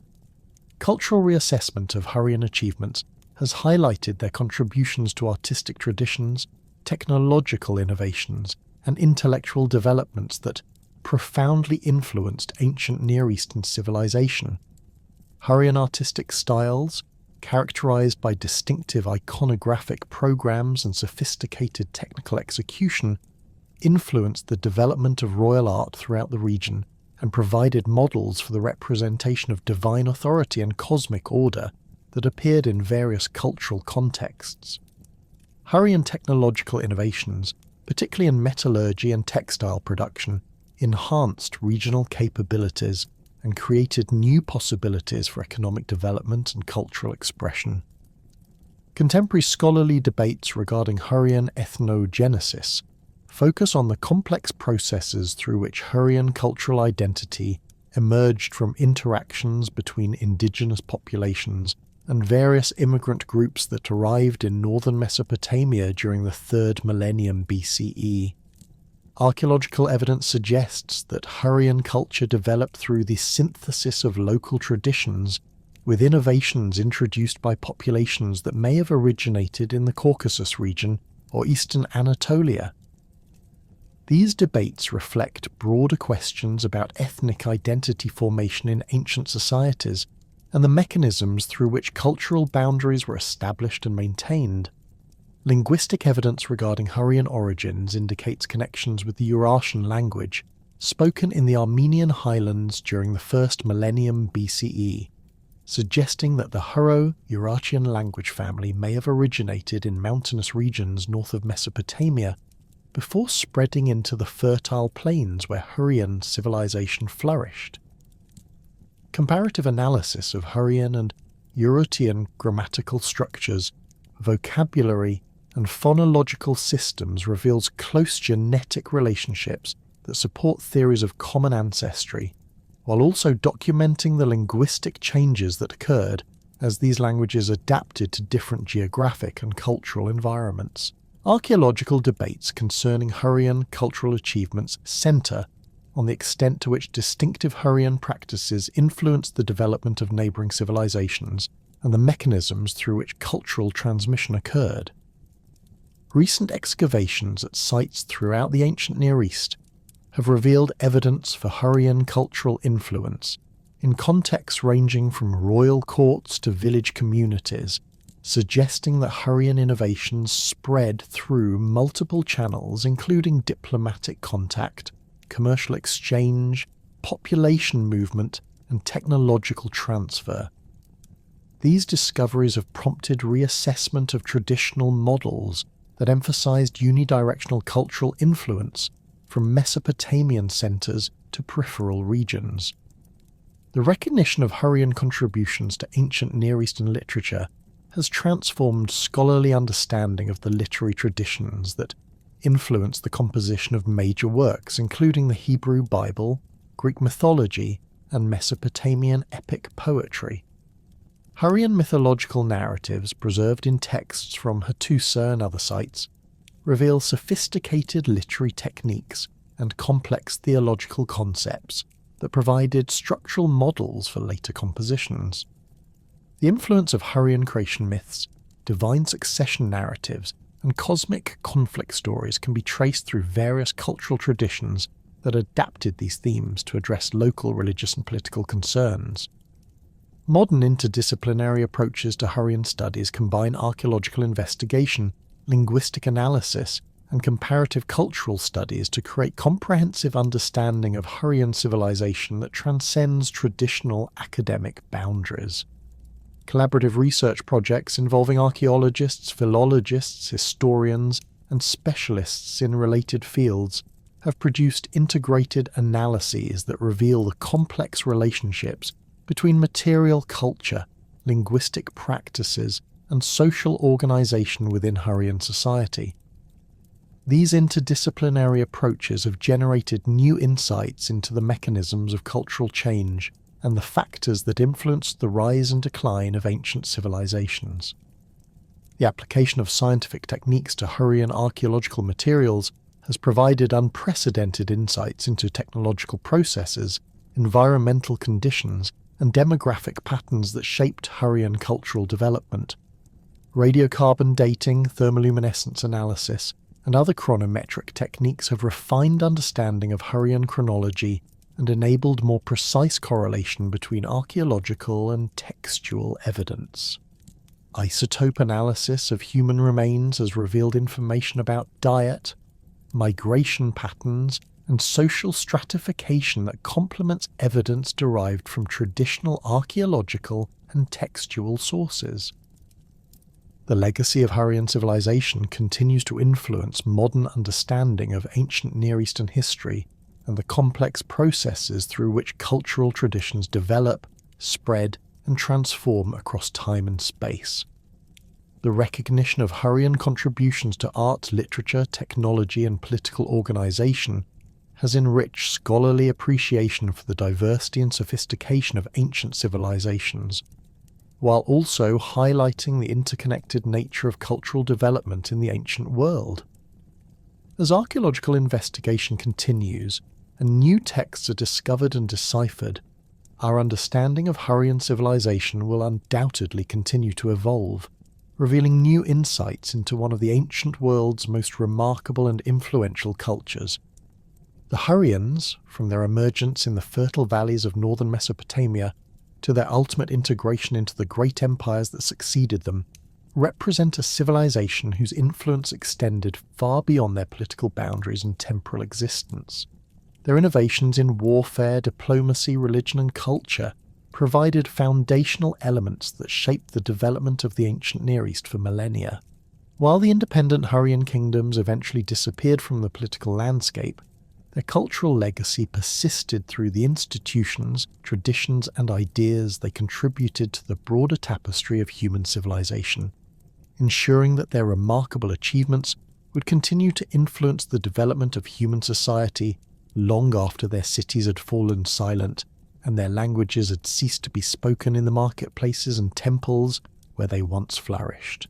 Cultural reassessment of Hurrian achievements has highlighted their contributions to artistic traditions, technological innovations, and intellectual developments that profoundly influenced ancient Near Eastern civilization. Hurrian artistic styles, characterized by distinctive iconographic programs and sophisticated technical execution, influenced the development of royal art throughout the region and provided models for the representation of divine authority and cosmic order that appeared in various cultural contexts. Hurrian technological innovations, particularly in metallurgy and textile production, enhanced regional capabilities and created new possibilities for economic development and cultural expression. Contemporary scholarly debates regarding Hurrian ethnogenesis focus on the complex processes through which Hurrian cultural identity emerged from interactions between indigenous populations and various immigrant groups that arrived in northern Mesopotamia during the 3rd millennium BCE. Archaeological evidence suggests that Hurrian culture developed through the synthesis of local traditions with innovations introduced by populations that may have originated in the Caucasus region or eastern Anatolia. These debates reflect broader questions about ethnic identity formation in ancient societies and the mechanisms through which cultural boundaries were established and maintained. Linguistic evidence regarding Hurrian origins indicates connections with the Eurasian language, spoken in the Armenian highlands during the 1st millennium BCE, suggesting that the Hurro-Eurasian language family may have originated in mountainous regions north of Mesopotamia before spreading into the fertile plains where Hurrian civilization flourished. Comparative analysis of Hurrian and European grammatical structures, vocabulary, and phonological systems reveals close genetic relationships that support theories of common ancestry, while also documenting the linguistic changes that occurred as these languages adapted to different geographic and cultural environments. Archaeological debates concerning Hurrian cultural achievements centre on the extent to which distinctive Hurrian practices influenced the development of neighbouring civilizations and the mechanisms through which cultural transmission occurred. Recent excavations at sites throughout the ancient Near East have revealed evidence for Hurrian cultural influence in contexts ranging from royal courts to village communities, suggesting that Hurrian innovations spread through multiple channels including diplomatic contact, commercial exchange, population movement, and technological transfer. These discoveries have prompted reassessment of traditional models that emphasized unidirectional cultural influence from Mesopotamian centers to peripheral regions. The recognition of Hurrian contributions to ancient Near Eastern literature has transformed scholarly understanding of the literary traditions that influenced the composition of major works, including the Hebrew Bible, Greek mythology, and Mesopotamian epic poetry. Hurrian mythological narratives preserved in texts from Hattusa and other sites reveal sophisticated literary techniques and complex theological concepts that provided structural models for later compositions. The influence of Hurrian creation myths, divine succession narratives, and cosmic conflict stories can be traced through various cultural traditions that adapted these themes to address local religious and political concerns. Modern interdisciplinary approaches to Hurrian studies combine archaeological investigation, linguistic analysis, and comparative cultural studies to create comprehensive understanding of Hurrian civilization that transcends traditional academic boundaries. Collaborative research projects involving archaeologists, philologists, historians, and specialists in related fields have produced integrated analyses that reveal the complex relationships between material culture, linguistic practices, and social organization within Hurrian society. These interdisciplinary approaches have generated new insights into the mechanisms of cultural change and the factors that influenced the rise and decline of ancient civilizations. The application of scientific techniques to Hurrian archaeological materials has provided unprecedented insights into technological processes, environmental conditions, and demographic patterns that shaped Hurrian cultural development. Radiocarbon dating, thermoluminescence analysis, and other chronometric techniques have refined understanding of Hurrian chronology and enabled more precise correlation between archaeological and textual evidence. Isotope analysis of human remains has revealed information about diet, migration patterns, and social stratification that complements evidence derived from traditional archaeological and textual sources. The legacy of Hurrian civilization continues to influence modern understanding of ancient Near Eastern history and the complex processes through which cultural traditions develop, spread, and transform across time and space. The recognition of Hurrian contributions to art, literature, technology, and political organization has enriched scholarly appreciation for the diversity and sophistication of ancient civilizations, while also highlighting the interconnected nature of cultural development in the ancient world. As archaeological investigation continues and new texts are discovered and deciphered, our understanding of Hurrian civilization will undoubtedly continue to evolve, revealing new insights into one of the ancient world's most remarkable and influential cultures. The Hurrians, from their emergence in the fertile valleys of northern Mesopotamia to their ultimate integration into the great empires that succeeded them, represent a civilization whose influence extended far beyond their political boundaries and temporal existence. Their innovations in warfare, diplomacy, religion, and culture provided foundational elements that shaped the development of the ancient Near East for millennia. While the independent Hurrian kingdoms eventually disappeared from the political landscape, their cultural legacy persisted through the institutions, traditions, and ideas they contributed to the broader tapestry of human civilization, ensuring that their remarkable achievements would continue to influence the development of human society long after their cities had fallen silent and their languages had ceased to be spoken in the marketplaces and temples where they once flourished.